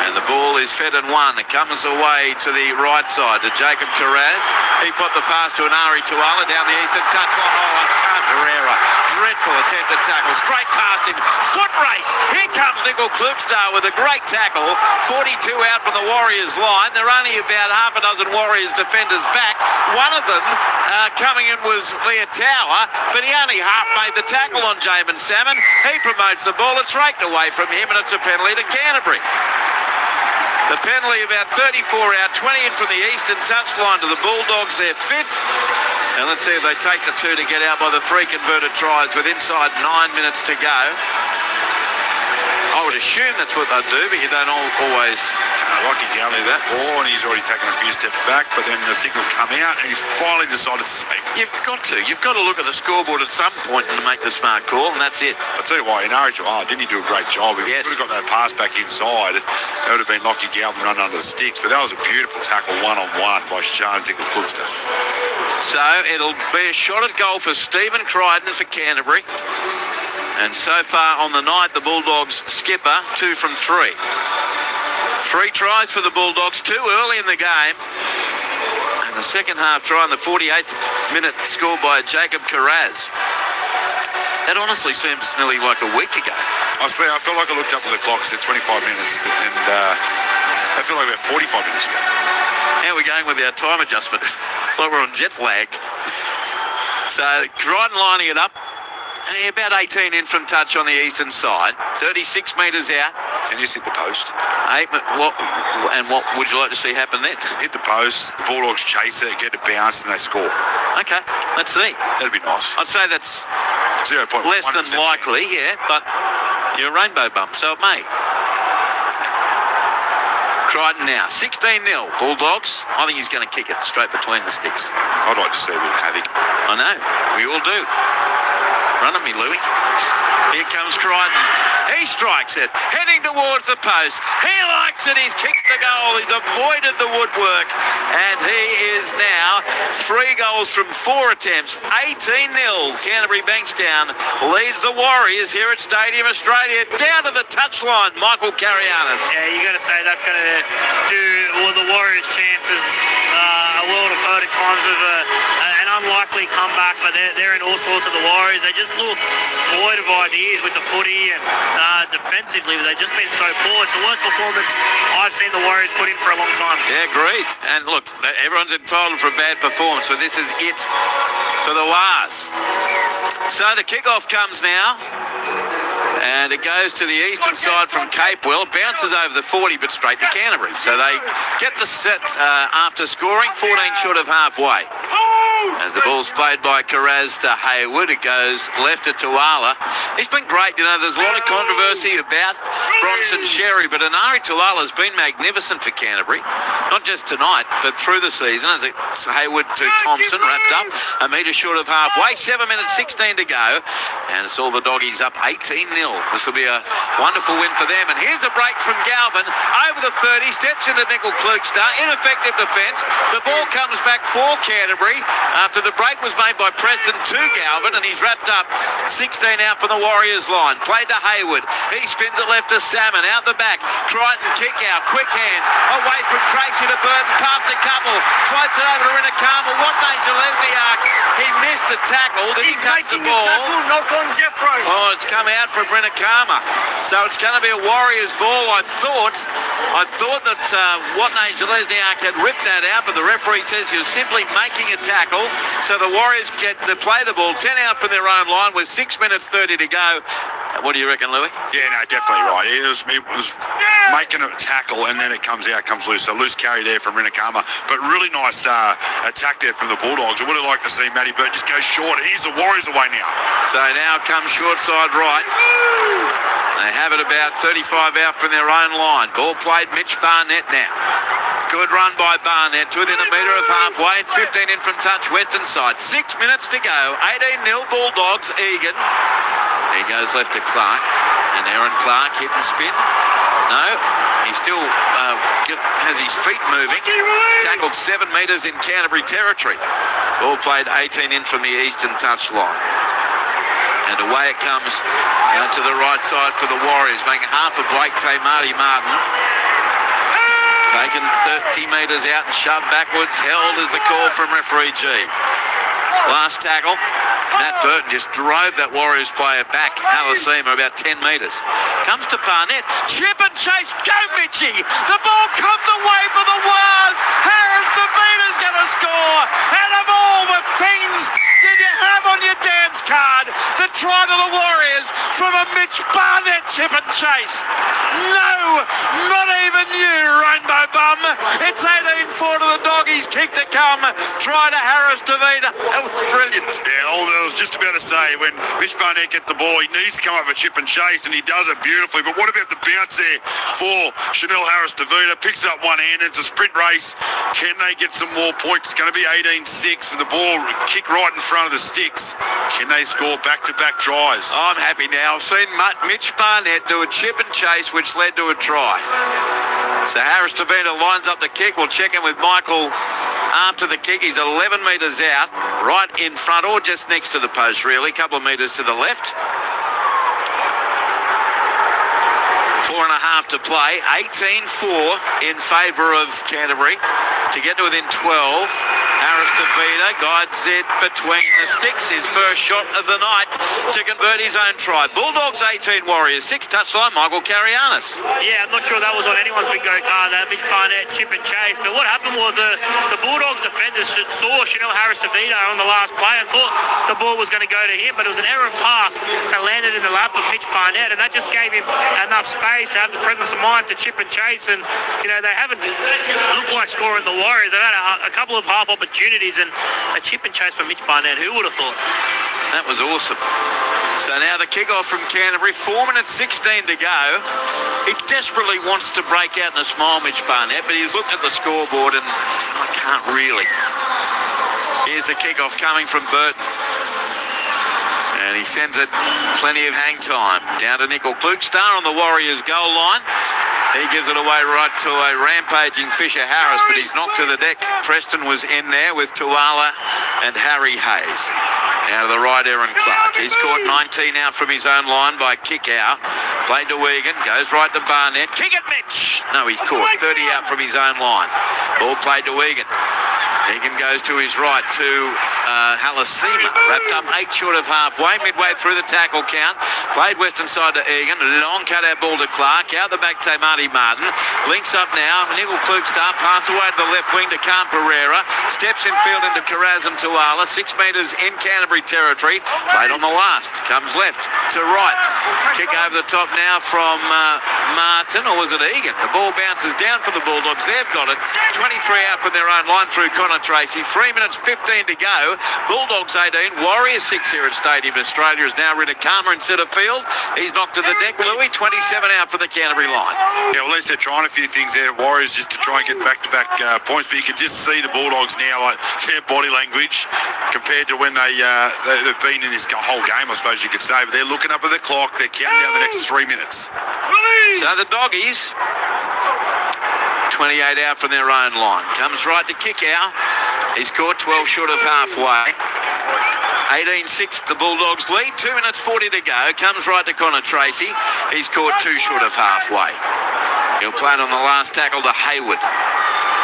[SPEAKER 1] And the ball is fed and won. It comes away to the right side to Jacob Carraz. He put the pass to an Ari Tuala down the eastern touchline. Oh, Cam Pereira. Dreadful attempted tackle. Straight past him. Foot race. Here comes Nickel Klugstar with a great tackle. 42 out from the Warriors line. There are only about half a dozen Warriors defenders back. One of them coming in was Leah Tower, but he only half made the tackle on Jamin Salmon. He promotes the ball. It's raked away from him, and it's a penalty to Canterbury. The penalty about 34 out, 20 in from the eastern touchline to the Bulldogs, their 5th. And let's see if they take the 2 to get out by the 3 converted tries with inside 9 minutes to go. I would assume that's what they'd do, but you don't always
[SPEAKER 3] Lucky Galley that ball, and he's already taken a few steps back, but then the signal come out, and he's finally decided to take it.
[SPEAKER 1] You've got to look at the scoreboard at some point and make the smart call, and that's it.
[SPEAKER 3] I'll tell you why, in RHL, didn't he do a great job? If he could have got that pass back inside, that would have been Lockie Galvin run under the sticks, but that was a beautiful tackle one-on-one by Sean Dingle-Footster.
[SPEAKER 1] So it'll be a shot at goal for Stephen Crichton for Canterbury. And so far on the night, the Bulldogs skipper, 2 from 3. 3 tries for the Bulldogs, 2 early in the game. And the second half try in the 48th minute scored by Jacob Carraz. That honestly seems nearly like a week ago.
[SPEAKER 3] I swear, I felt like I looked up at the clock, said 25 minutes, and I feel like about 45 minutes ago.
[SPEAKER 1] How are we going with our time adjustment? It's like we're on jet lag. So Crichton lining it up. About 18 in from touch on the eastern side. 36 metres out.
[SPEAKER 3] And just hit the post.
[SPEAKER 1] What would you like to see happen then?
[SPEAKER 3] Hit the post, the Bulldogs chase it, get it bounced, and they score.
[SPEAKER 1] Okay, let's see.
[SPEAKER 3] That'd be nice.
[SPEAKER 1] I'd say that's
[SPEAKER 3] 0.1%
[SPEAKER 1] less than likely, yeah, but you're a rainbow bump, so it may. Crichton now, 16-0, Bulldogs. I think he's going to kick it straight between the sticks.
[SPEAKER 3] I'd like to see a bit of havoc.
[SPEAKER 1] I know, we all do. Run at me, Louis. Here comes Crichton. He strikes it, heading towards the post. He likes it. He's kicked the goal. He's avoided the woodwork. And he is now 3 goals from 4 attempts. 18-0. Canterbury Bankstown leads the Warriors here at Stadium Australia. Down to the touchline, Michael Carianis.
[SPEAKER 2] Yeah, you got to say that's going to do the Warriors' chances a world of hurt at times of an unlikely comeback, but they're in all sorts of the Warriors. They just look void of ideas with the footy, and defensively they've just been so poor. It's the worst performance I've seen the Warriors put in for a long time.
[SPEAKER 1] Yeah, agreed. And look, everyone's entitled for a bad performance, so this is it for the Wars. So the kickoff comes now, and it goes to the eastern side from Capewell. Bounces over the 40, but straight to Canterbury. So they get the set after scoring, 14 short of halfway. As the ball's played by Carraz to Hayward, it goes left to Tuala. He's been great. You know, there's a lot of controversy about Bronson Sherry, but Anari Tuala's been magnificent for Canterbury. Not just tonight, but through the season. As it's Hayward to Thompson, wrapped up, a metre short of halfway. 7 minutes 16 to go, and it's all the doggies up 18-0. This will be a wonderful win for them. And here's a break from Galvin over the 30, steps into Nickel Klukestar. Ineffective defence. The ball comes back for Canterbury after the break was made by Preston to Galvin, and he's wrapped up 16 out from the Warriors line. Played to Hayward. He spins it left to Salmon. Out the back. Crichton kick out. Quick hand. Away from Tracy to Burton. Past a couple. Floats it over to Rinakama. What danger Lesniak? He missed the tackle. Did he touch the ball?
[SPEAKER 4] Knock on Jeffro.
[SPEAKER 1] Oh, it's come out from Rinakama. So it's going to be a Warriors ball. I thought that Watney Lesniak had ripped that out, but the referee says he was simply making a tackle. So the Warriors get to play the ball 10 out from their own line with 6 minutes 30 to go. What do you reckon, Louis?
[SPEAKER 3] Yeah, no, definitely right. It was making a tackle, and then it comes loose. So loose carry there from Rinakama, but really nice attack there from the Bulldogs. I would have liked to see Matty Burt just go short. He's the Warriors away now.
[SPEAKER 1] So now comes short side right. They have it about 35 out from their own line. Ball played Mitch Barnett now. Good run by Barnett to within a metre of halfway, and 15 in from touch western side. 6 minutes to go. 18-0 Bulldogs. Egan. He goes left to Clark, and Aaron Clark hit and spin. No, he still has his feet moving. Tackled 7 metres in Canterbury territory. Ball played 18 in from the eastern touch line. And away it comes to the right side for the Warriors, making half a Blake Marty Martin. Taken 30 metres out and shoved backwards. Held is the call from referee G. Last tackle. Matt Burton just drove that Warriors player back out of the seam about 10 metres. Comes to Barnett. Chip and chase. Go, Mitchie. The ball comes away for the Wars. Harris Davina's going to score. And of all all the things did you have on your dance card that try to the Warriors from a Mitch Barnett chip and chase? No, not even you, Rainbow Bum. It's 18-4 to the Doggies. Kick to come. Try to Harris Davida. That was brilliant.
[SPEAKER 3] Yeah, all I was just about to say, when Mitch Barnett gets the ball, he needs to come up with a chip and chase, and he does it beautifully. But what about the bounce there for Chanel Harris Davida? Picks it up one-handed. It's a sprint race. Can they get some more points? It's going to be 18-6 with the ball kicked right in front of the sticks. Can they score back-to-back tries?
[SPEAKER 1] I'm happy now. I've seen Mitch Barnett do a chip and chase, which led to a try. So Harris Davida lines up the kick. We'll check in with Michael after the kick. He's 11 metres out, right in front, or just next to the post, really. A couple of metres to the left. 4.5 to play. 18-4 in favour of Canterbury. To get to within 12, Harris Davida guides it between the sticks. His first shot of the night to convert his own try. Bulldogs 18, Warriors 6. Touchline, Michael Carianis.
[SPEAKER 2] Yeah, I'm not sure that was on anyone's big go card, that Mitch Barnett chip and chase. But what happened was the Bulldogs defenders saw Chanel Harris Davida on the last play and thought the ball was going to go to him, but it was an errant pass that landed in the lap of Mitch Barnett, and that just gave him enough space to have the presence of mind to chip and chase. And they haven't looked like scoring the Warriors. They've had a couple of half opportunities, and a chip and chase from Mitch Barnett. Who would have thought?
[SPEAKER 1] That was awesome. So now the kick-off from Canterbury, 4 minutes 16 to go. He desperately wants to break out in a smile, Mitch Barnett, but he's looked at the scoreboard and said, I can't really. Here's the kick-off coming from Burton. And he sends it plenty of hang time. Down to Nickel Klukstar on the Warriors goal line. He gives it away right to a rampaging Fisher Harris, but he's knocked to the deck. Preston was in there with Tuala and Harry Hayes. Out of the right, Aaron Clark. He's caught 19 out from his own line by kick out. Played to Wigan, goes right to Barnett. Kick it, Mitch! No, he's caught 30 out from his own line. Ball played to Wigan. Egan goes to his right to Halasima, wrapped up 8 short of halfway, midway through the tackle count. Played western side to Egan, long cut out ball to Clark, out the back to Marty Martin. Links up now, Nickel Klukstar, pass away to the left wing to Pereira. Steps in field into Karaz and Tuala, 6 metres in Canterbury territory. Played on the last, comes left to right. Kick over the top now from Martin, or was it Egan? The ball bounces down for the Bulldogs, they've got it. 23 out from their own line through Connor Tracy. 3 minutes 15 to go. Bulldogs 18, Warriors 6 here at Stadium Australia. Is now rid of Karma in centre field. He's knocked to the deck. Louis, 27 out for the Canterbury line.
[SPEAKER 3] Yeah, well, at least they're trying a few things there, Warriors, just to try and get back-to-back points. But you can just see the Bulldogs now, like their body language compared to when they've been in this whole game, I suppose you could say. But they're looking up at the clock. They're counting down the next 3 minutes.
[SPEAKER 1] So the Doggies, 28 out from their own line. Comes right to kick out. He's caught 12 short of halfway. 18-6 the Bulldogs lead. 2 minutes 40 to go. Comes right to Connor Tracy. He's caught 2 short of halfway. He'll play it on the last tackle to Hayward.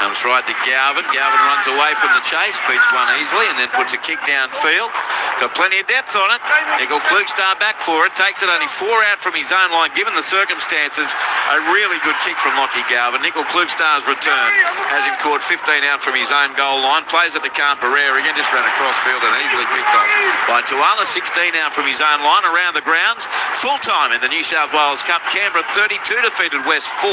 [SPEAKER 1] Comes right to Galvin. Galvin runs away from the chase, beats one easily, and then puts a kick downfield. Got plenty of depth on it. Nickel Klukstar back for it. Takes it only 4 out from his own line, given the circumstances. A really good kick from Lockie Galvin. Nickel Klukstar's return has him caught 15 out from his own goal line. Plays it to Pereira again, just ran across field and easily picked off by Tuala. 16 out from his own line around the grounds. Full time in the New South Wales Cup. Canberra 32 defeated West 4.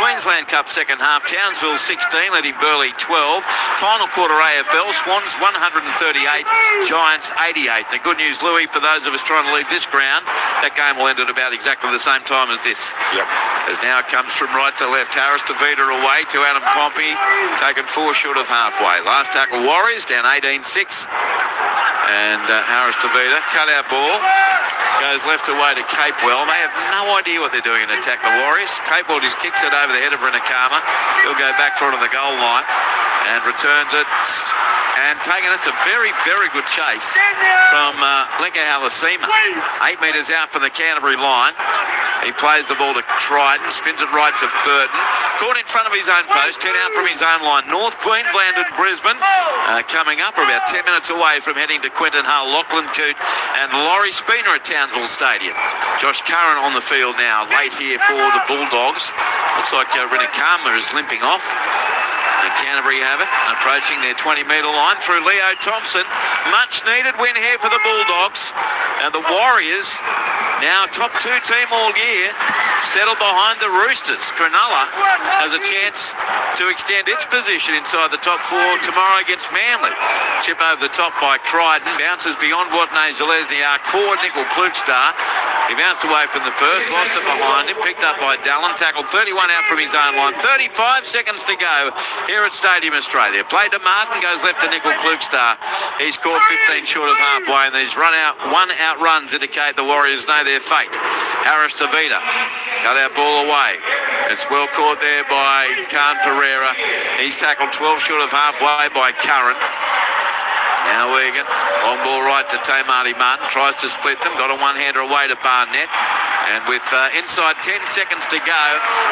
[SPEAKER 1] Queensland Cup second half. Townsville 16, leading Burleigh 12. Final quarter AFL, Swans 138, Giants 88. The good news, Louis, for those of us trying to leave this ground, that game will end at about exactly the same time as this.
[SPEAKER 3] Yep.
[SPEAKER 1] As now it comes from right to left. Harris Davida away to Adam Pompey, taken 4 short of halfway. Last tackle Warriors, down 18-6. And Harris Davida, cut out ball, goes left away to Capewell. They have no idea what they're doing in attack, the Warriors. Capewell just kicks it over the head of Renakama. He'll go back front of the goal line and returns it. And taking it's a very, very good chase from Linka Halasima. 8 metres out from the Canterbury line. He plays the ball to Crichton, spins it right to Burton. Caught in front of his own post, 10 out from his own line. North Queensland and Brisbane coming up. We're about 10 minutes away from heading to Quinton Hull, Lachlan Coote and Laurie Spooner at Townsville Stadium. Josh Curran on the field now, late here for the Bulldogs. Looks like Renakama is limping off. And Canterbury have it, approaching their 20-metre line through Leo Thompson. Much needed win here for the Bulldogs. And the Warriors, now top 2 team all year, settle behind the Roosters. Cronulla has a chance to extend its position inside the top 4 tomorrow against Manly. Chip over the top by Crichton, bounces beyond Watney Gillespie arc forward, Nickel Klukstar. He bounced away from the first, lost it behind him, picked up by Dallin, tackled 31 out from his own line. 35 seconds to go here at Stadium Australia. Played to Martin, goes left to Nickel Klukstar. He's scored 15 short of halfway, and these one-out runs indicate the Warriors know their fate. Harris to Vida, cut that ball away. It's well caught there by Khan Pereira. He's tackled 12 short of halfway by Curran. Now Wigan, long ball right to Tamati Martin, tries to split them, got a one-hander away to Barnett, and with inside 10 seconds to go,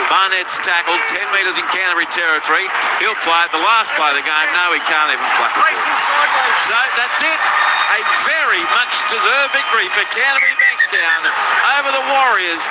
[SPEAKER 1] Barnett's tackled 10 metres in Canterbury territory. He'll play it, the last play of the game. No, he can't even play it. So that's it. A very much deserved victory for Canterbury Bankstown over the Warriors,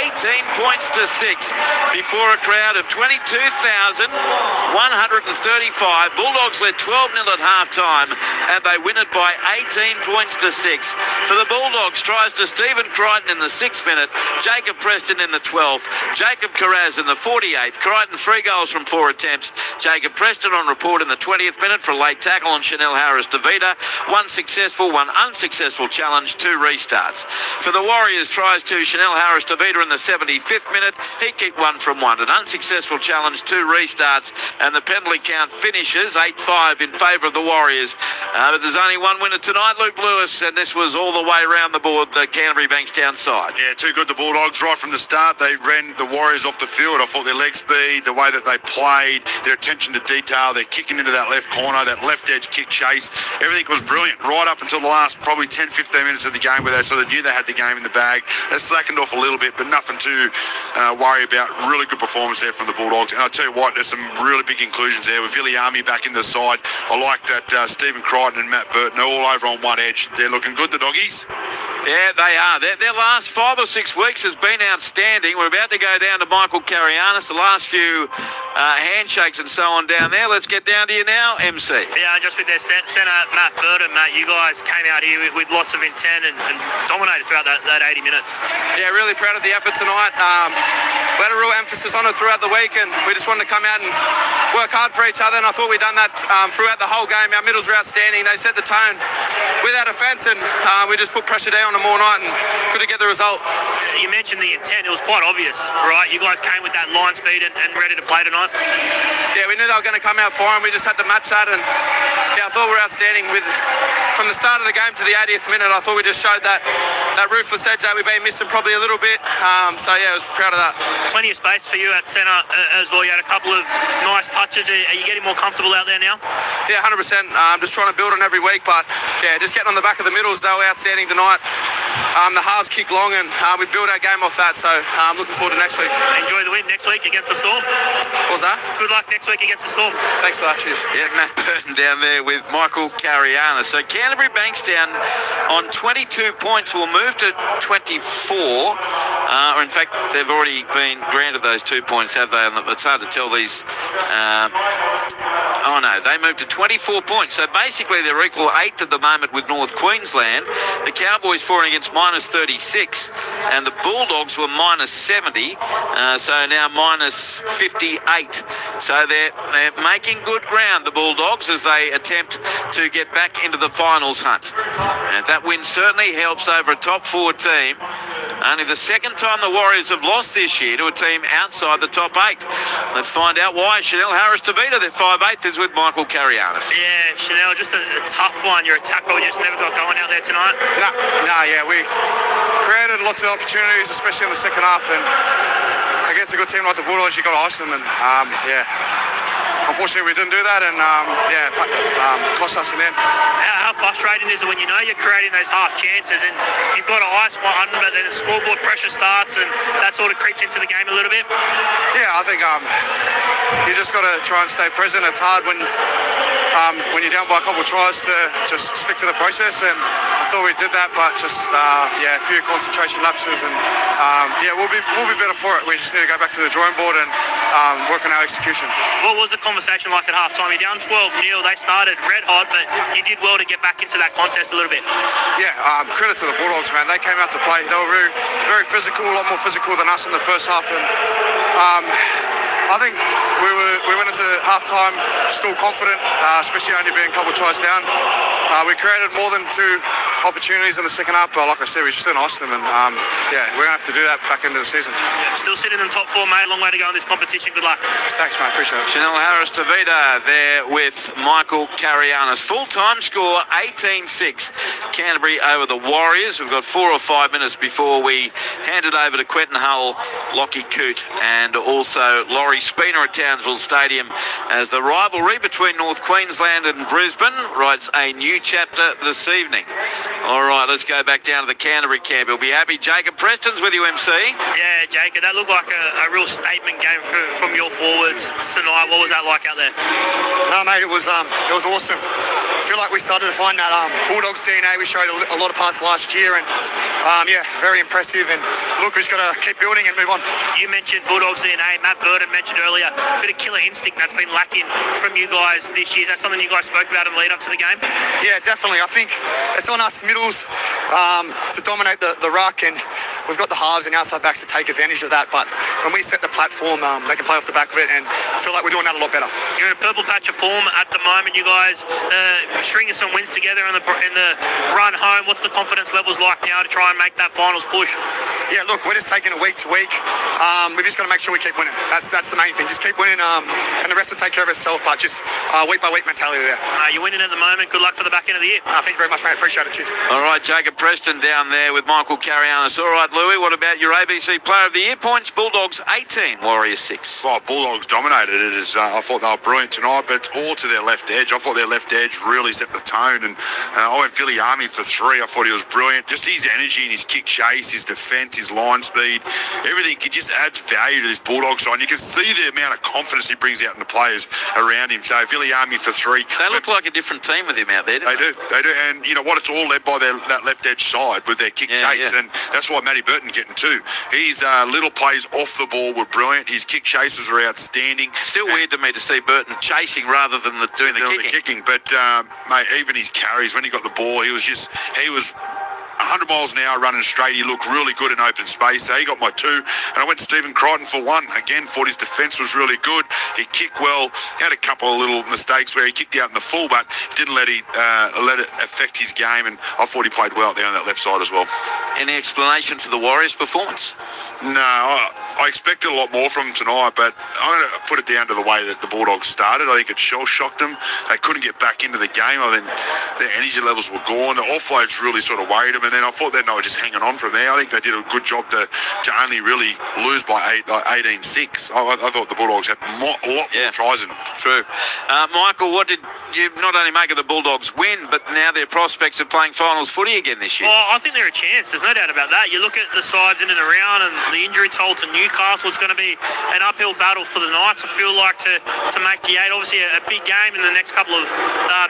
[SPEAKER 1] 18 points to 6 before a crowd of 22,135. Bulldogs led 12-0 at half-time, and they win it by 18 points to 6. For the Bulldogs, tries to Stephen Crichton in the 6th minute, Jacob Preston in the 12th, Jacob Carraz in the 48th, Crichton 3 goals from 4 attempts, Jacob Preston on report in the 20th minute for a late tackle on Chanel Harris DeVita, 1 successful, 1 unsuccessful challenge, 2 restarts. For the Warriors, tries to Chanel Harris DeVita in the 75th minute, he kicked 1 from 1, an unsuccessful challenge, 2 restarts, and the penalty count finishes 8-5 in favour of the Warriors. But there's only one winner tonight, Luke Lewis, and this was all the way around the board, the Canterbury Bankstown side.
[SPEAKER 3] Yeah, too good, the Bulldogs. Right from the start, they ran the Warriors off the field. I thought their leg speed, the way that they played, their attention to detail, their kicking into that left corner, that left edge kick chase, everything was brilliant right up until the last probably 10-15 minutes of the game where they sort of knew they had the game in the bag. They slackened off a little bit, but nothing to worry about. Really good performance there from the Bulldogs. And I'll tell you what, there's some really big inclusions there with Viliami back in the side. I like that Stephen Crichton and Matt Burton are all over on one edge. They're looking good, the doggies.
[SPEAKER 1] Yeah, they are. Their last 5 or 6 weeks has been outstanding. We're about to go down to Michael Carianis, the last few handshakes and so on down there. Let's get down to you now, MC.
[SPEAKER 2] Yeah, just with their centre, Matt Burton, Matt, you guys came out here with lots of intent and dominated throughout that 80 minutes.
[SPEAKER 15] Yeah, really proud of the effort tonight. We had a real emphasis on it throughout the week, and we just wanted to come out and work hard for each other, and I thought we'd done that throughout the whole game. Our middles were outstanding. They set the tone with our defence, and we just put pressure down on them all night and couldn't get the result.
[SPEAKER 2] You mentioned the intent. It was quite obvious, right? You guys came with that line speed and ready to play tonight.
[SPEAKER 15] Yeah, we knew they were going to come out firing. We just had to match that, and yeah, I thought we were outstanding. From the start of the game to the 80th minute, I thought we just showed that ruthless edge that we've been missing probably a little bit. So yeah, I was proud of that.
[SPEAKER 2] Plenty of space for you at centre as well. You had a couple of nice touches. Are you getting more comfortable out there now?
[SPEAKER 15] Yeah, 100%. I'm just trying to build on every week, but yeah, just getting on the back of the middles. They were outstanding tonight. The halves kick long, and we build our game off that. So I'm looking forward to next week.
[SPEAKER 2] Enjoy the win next week against the Storm.
[SPEAKER 15] What was that?
[SPEAKER 2] Good luck next week against the Storm.
[SPEAKER 15] Thanks for that. Cheers.
[SPEAKER 1] Yeah, Matt Burton down there with Michael Cariana. So Canterbury Bankstown on 22 points will move to 24. In fact, they've already been granted those 2 points, have they? It's hard to tell these. Oh no, they moved to 24 points. So basically they're equal 8th at the moment with North Queensland. The Cowboys falling against minus 36, and the Bulldogs were minus 70. So now minus 58. So they're making good ground, the Bulldogs, as they attempt to get back into the finals hunt. And that win certainly helps over a top 4 team. Only the second time the Warriors have lost this year to a team outside the top 8. Let's find out why. Chanel Harris DeVita, their 5'8", is with Michael Carianis.
[SPEAKER 2] Yeah, Chanel, just a tough one. Your attack role just never got going out there tonight.
[SPEAKER 15] Yeah, we created lots of opportunities, especially in the second half, and against a good team like the Bulldogs, you got to ice them, and unfortunately, we didn't do that, and cost us in the end.
[SPEAKER 2] How frustrating is it when you know you're creating those half chances and you've got to ice one, but then the scoreboard pressure starts and that sort of creeps into the game a little bit?
[SPEAKER 15] Yeah, I think you just got to try and stay present. It's hard when you're down by a couple of tries to just stick to the process, and I thought we did that, but just a few concentration lapses, and we'll be better for it. We just need to go back to the drawing board and work on our execution.
[SPEAKER 2] What was the conversation like at halftime? You're down 12-0. They started red hot, but you did well to get back into that contest a little bit.
[SPEAKER 16] Yeah, credit to the Bulldogs, man. They came out to play. They were very, very physical, a lot more physical than us in the first half. And I think we went into halftime still confident, especially only being a couple of tries down. We created more than 2 opportunities in the second half, but like I said, we just didn't ice them. And yeah, we're going to have to do that back into the season.
[SPEAKER 2] Still sitting in the top 4, mate. Long way to go in this competition. Good luck.
[SPEAKER 16] Thanks, mate. Appreciate it.
[SPEAKER 1] Chanel Harris-Tavita there with Michael Carianis. Full-time score, 18-6. Canterbury over the Warriors. We've got 4 or 5 minutes before we hand it over to Quentin Hull, Lockie Coote, and also Laurie Spooner at Townsville Stadium as the rivalry between North Queensland and Brisbane writes a new chapter this evening. All right, let's go back down to the Canterbury camp. You'll be happy. Jacob Preston's with you, MC.
[SPEAKER 2] Yeah, Jacob, that looked like a real statement game from your forwards tonight. What was that like out there?
[SPEAKER 16] No, mate, it was awesome. I feel like we started to find that Bulldogs DNA we showed a lot of parts last year, and yeah, very impressive. And look, we've just got to keep building and move on.
[SPEAKER 2] You mentioned Bulldogs DNA. Matt Burton mentioned earlier a bit of killer instinct that's been lacking from you guys this year. Is that something you guys spoke about in the lead up to the game?
[SPEAKER 16] Yeah, definitely. I think it's on us middles to dominate the ruck, and we've got the halves and outside backs to take advantage of that. But when we set the platform, they can play off the back of it, and I feel like we're doing that a lot better.
[SPEAKER 2] You're in a purple patch of form at the moment. You guys stringing some wins together in the run home. What's the confidence levels like now to try and make that finals push?
[SPEAKER 16] Yeah, look, we're just taking it week to week. We've just got to make sure we keep winning. That's the main thing. Just keep winning, and the rest will take care of itself. But just week by week mentality there.
[SPEAKER 2] You're winning at the moment. Good luck for the back end of the year.
[SPEAKER 16] Thank you very much, mate. Appreciate it. Cheers.
[SPEAKER 1] All right, Jacob Preston down there with Michael Carianis. All right, Louis, what about your ABC Player of the Year points? Bulldogs 18, Warriors 6.
[SPEAKER 3] Well, Bulldogs dominated it. I thought they were brilliant tonight, but it's all to their left edge. I thought their left edge really set the tone, and I went Billy Army for 3. I thought he was brilliant. Just his energy and his kick chase, his defence, his line speed, everything just adds value to this Bulldog side. And you can see the amount of confidence he brings out in the players around him. So Billy Army for 3.
[SPEAKER 1] They look like a different team with him out there,
[SPEAKER 3] They do. And you know what? It's all led by that left edge side with their kick chase, and that's why Matty Burton getting 2. His little plays off the ball were brilliant. His kick chases are outstanding.
[SPEAKER 1] Still weird to me to see Burton chasing rather than doing the kicking.
[SPEAKER 3] But mate, even his carries when he got the ball, he was 100 miles an hour running straight. He looked really good in open space. So he got my 2. And I went Stephen Crichton for 1. Again, thought his defence was really good. He kicked well. Had a couple of little mistakes where he kicked out in the full, but didn't let it affect his game. And I thought he played well there on that left side as well.
[SPEAKER 1] Any explanation for the Warriors' performance?
[SPEAKER 3] No, I expected a lot more from them tonight, but I'm going to put it down to the way that the Bulldogs started. I think it shell-shocked them. They couldn't get back into the game. I think their energy levels were gone. The offloads really sort of worried them, and then I thought that they were just hanging on from there. I think they did a good job to only really lose by 18-6. I thought the Bulldogs had a lot more tries in them.
[SPEAKER 1] True. Michael, what did you not only make of the Bulldogs win, but now their prospects of playing finals footy again this year?
[SPEAKER 2] Well, I think they're a chance. There's no doubt about that. You look at the sides in and around, and the injury toll to Newcastle is going to be an uphill battle for the Knights. I feel like to make the 8. Obviously, a big game in the next couple of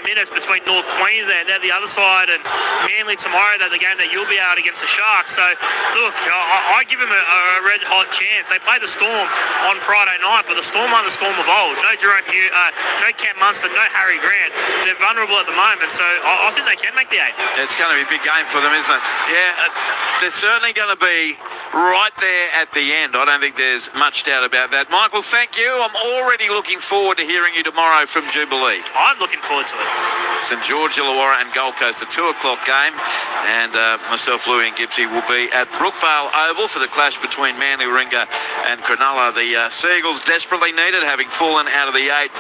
[SPEAKER 2] minutes between North Queensland. They're the other side, and Manly tomorrow. They're the game that you'll be out against the Sharks. So, look, I give them a red-hot chance. They played the Storm on Friday night, but the Storm aren't the Storm of old. No Jerome Hughes, no Cam Munster, no Harry Grant. They're vulnerable at the moment, so I think they can make the 8.
[SPEAKER 1] It's going to be a big game for them, isn't it? Yeah, they're certainly going to be right there at the end. I don't think there's much doubt about that. Michael, thank you. I'm already looking forward to hearing you tomorrow from Jubilee.
[SPEAKER 2] I'm looking forward to it.
[SPEAKER 1] St George, Illawarra and Gold Coast, a 2 o'clock game. And myself, Louis and Gibbsy will be at Brookvale Oval for the clash between Manly Warringah and Cronulla. The Seagulls desperately needed, having fallen out of the 8.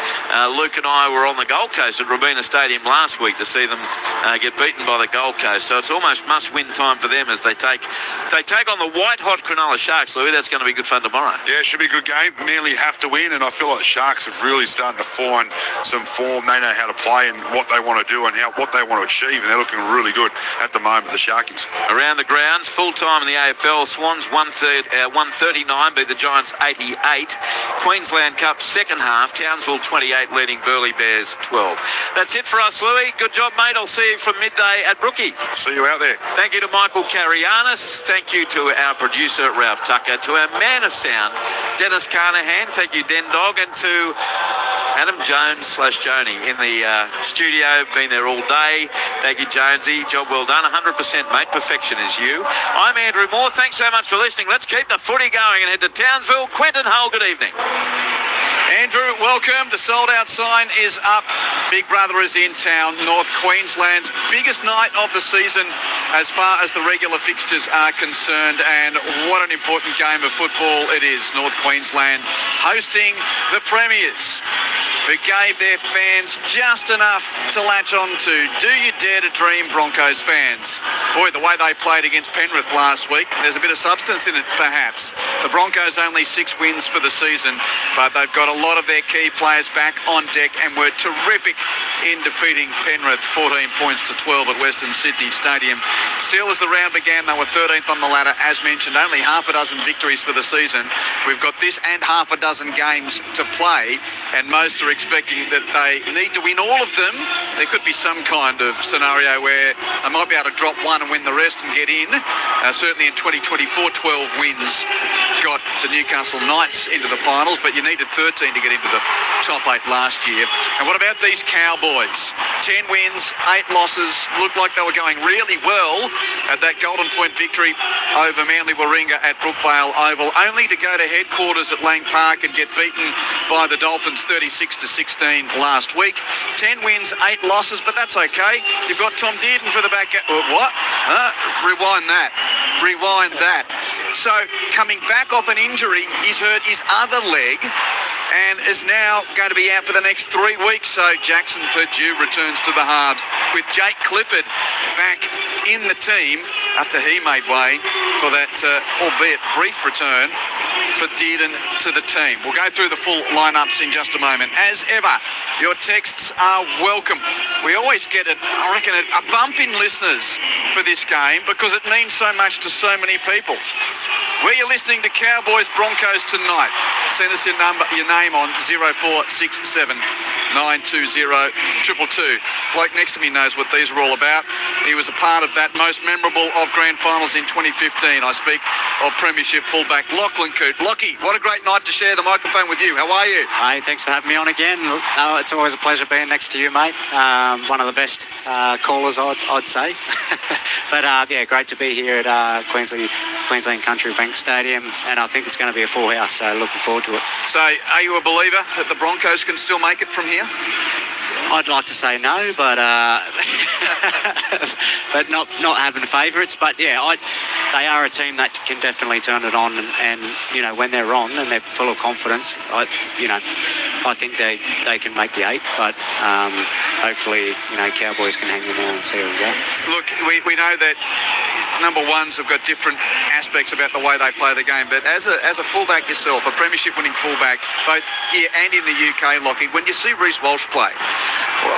[SPEAKER 1] Luke and I were on the Gold Coast at Robina Stadium last week to see them get beaten by the Gold Coast. So it's almost must-win time for them as they take on the white-hot Cronulla Sharks. Louis, that's going to be good fun tomorrow.
[SPEAKER 3] Yeah, it should be a good game. Manly have to win, and I feel like the Sharks have really started to find some form. They know how to play and what they want to do and what they want to achieve, and they're looking really good at the moment, the Sharkies.
[SPEAKER 1] Around the grounds, full-time in the AFL, Swans 139 beat the Giants 88. Queensland Cup second half, Townsville 28 leading Burleigh Bears 12. That's it for us, Louis. Good job, mate. I'll see you from midday at Brookie.
[SPEAKER 3] See you out there.
[SPEAKER 1] Thank you to Michael Carianis. Thank you to our producer, Ralph Tucker. To our man of sound, Dennis Carnahan. Thank you, Den Dog. And to Adam Jones / Joni in the studio, been there all day. Thank you, Jonesy. Job well done. 100%, mate. Perfection is you. I'm Andrew Moore. Thanks so much for listening. Let's keep the footy going and head to Townsville. Quentin Hull, good evening.
[SPEAKER 13] Andrew, welcome. The sold-out sign is up. Big Brother is in town. North Queensland's biggest night of the season as far as the regular fixtures are concerned. And what an important game of football it is. North Queensland hosting the Premiers, who gave their fans just enough to latch on to. Do you dare to dream, Broncos fans? Boy, the way they played against Penrith last week, there's a bit of substance in it, perhaps. The Broncos only 6 wins for the season, but they've got a lot of their key players back on deck and were terrific in defeating Penrith 14 points to 12 at Western Sydney Stadium. Still, as the round began, they were 13th on the ladder, as mentioned, only half a dozen victories for the season. We've got this and half a dozen games to play, and most are expecting that they need to win all of them. There could be some kind of scenario where they might be able to drop one and win the rest and get in. Certainly in 2024, 12 wins got the Newcastle Knights into the finals, but you needed 13 to get into the top 8 last year. And what about these Cowboys? 10 wins, 8 losses. Looked like they were going really well at that Golden Point victory over Manly Warringah at Brookvale Oval, only to go to headquarters at Lang Park and get beaten by the Dolphins 36-16 last week. 10 wins, 8 losses, but that's okay. You've got Tom Dearden for the back. What? Rewind that. So, coming back off an injury, he's hurt his other leg and is now going to be out for the next 3 weeks. So, Jackson Purdue returns to the halves with Jake Clifford back in the team after he made way for that, albeit brief return for Dearden to the team. We'll go through the full lineups in just a moment. As ever, your texts are welcome. We always get I reckon, a bump in listeners for this game because it means so much to so many people. Where you're listening to Cowboys Broncos tonight, send us your name on 0467 920 222. Bloke next to me knows what these are all about. He was a part of that most memorable of grand finals in 2015. I speak of Premiership fullback Lachlan Coote. Lockie, what a great night to share the microphone with you. How are you?
[SPEAKER 14] Hey, thanks for having me on again. It's always a pleasure being next to you, mate. One of the best callers, I'd say. But yeah, great to be here at Queensland Country Bank Stadium, and I think it's going to be a full house, so looking forward to it.
[SPEAKER 13] So, are you a believer that the Broncos can still make it from here?
[SPEAKER 14] I'd like to say no, but but not having favourites. But yeah, they are a team that can definitely turn it on, and you know, when they're on and they're full of confidence, I think they can make the 8. But hopefully, you know, Cowboys can hang in there and see how we go.
[SPEAKER 13] Look, we know that number ones have got different aspects about the way they play the game, but as a fullback yourself, a premiership winning fullback, both here and in the UK, Lockie, when you see Reece Walsh play,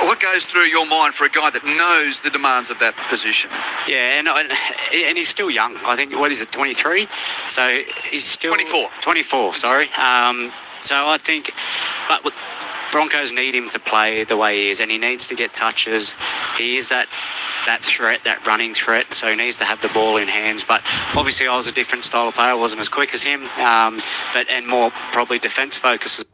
[SPEAKER 13] what goes through your mind for a guy that knows the demands of that position?
[SPEAKER 14] Yeah, and he's still young. I think, what is it, 23? So he's still 24, sorry. So I think, but Broncos need him to play the way he is, and he needs to get touches. He is that threat, that running threat, so he needs to have the ball in hands. But obviously I was a different style of player. I wasn't as quick as him, and more probably defence focused.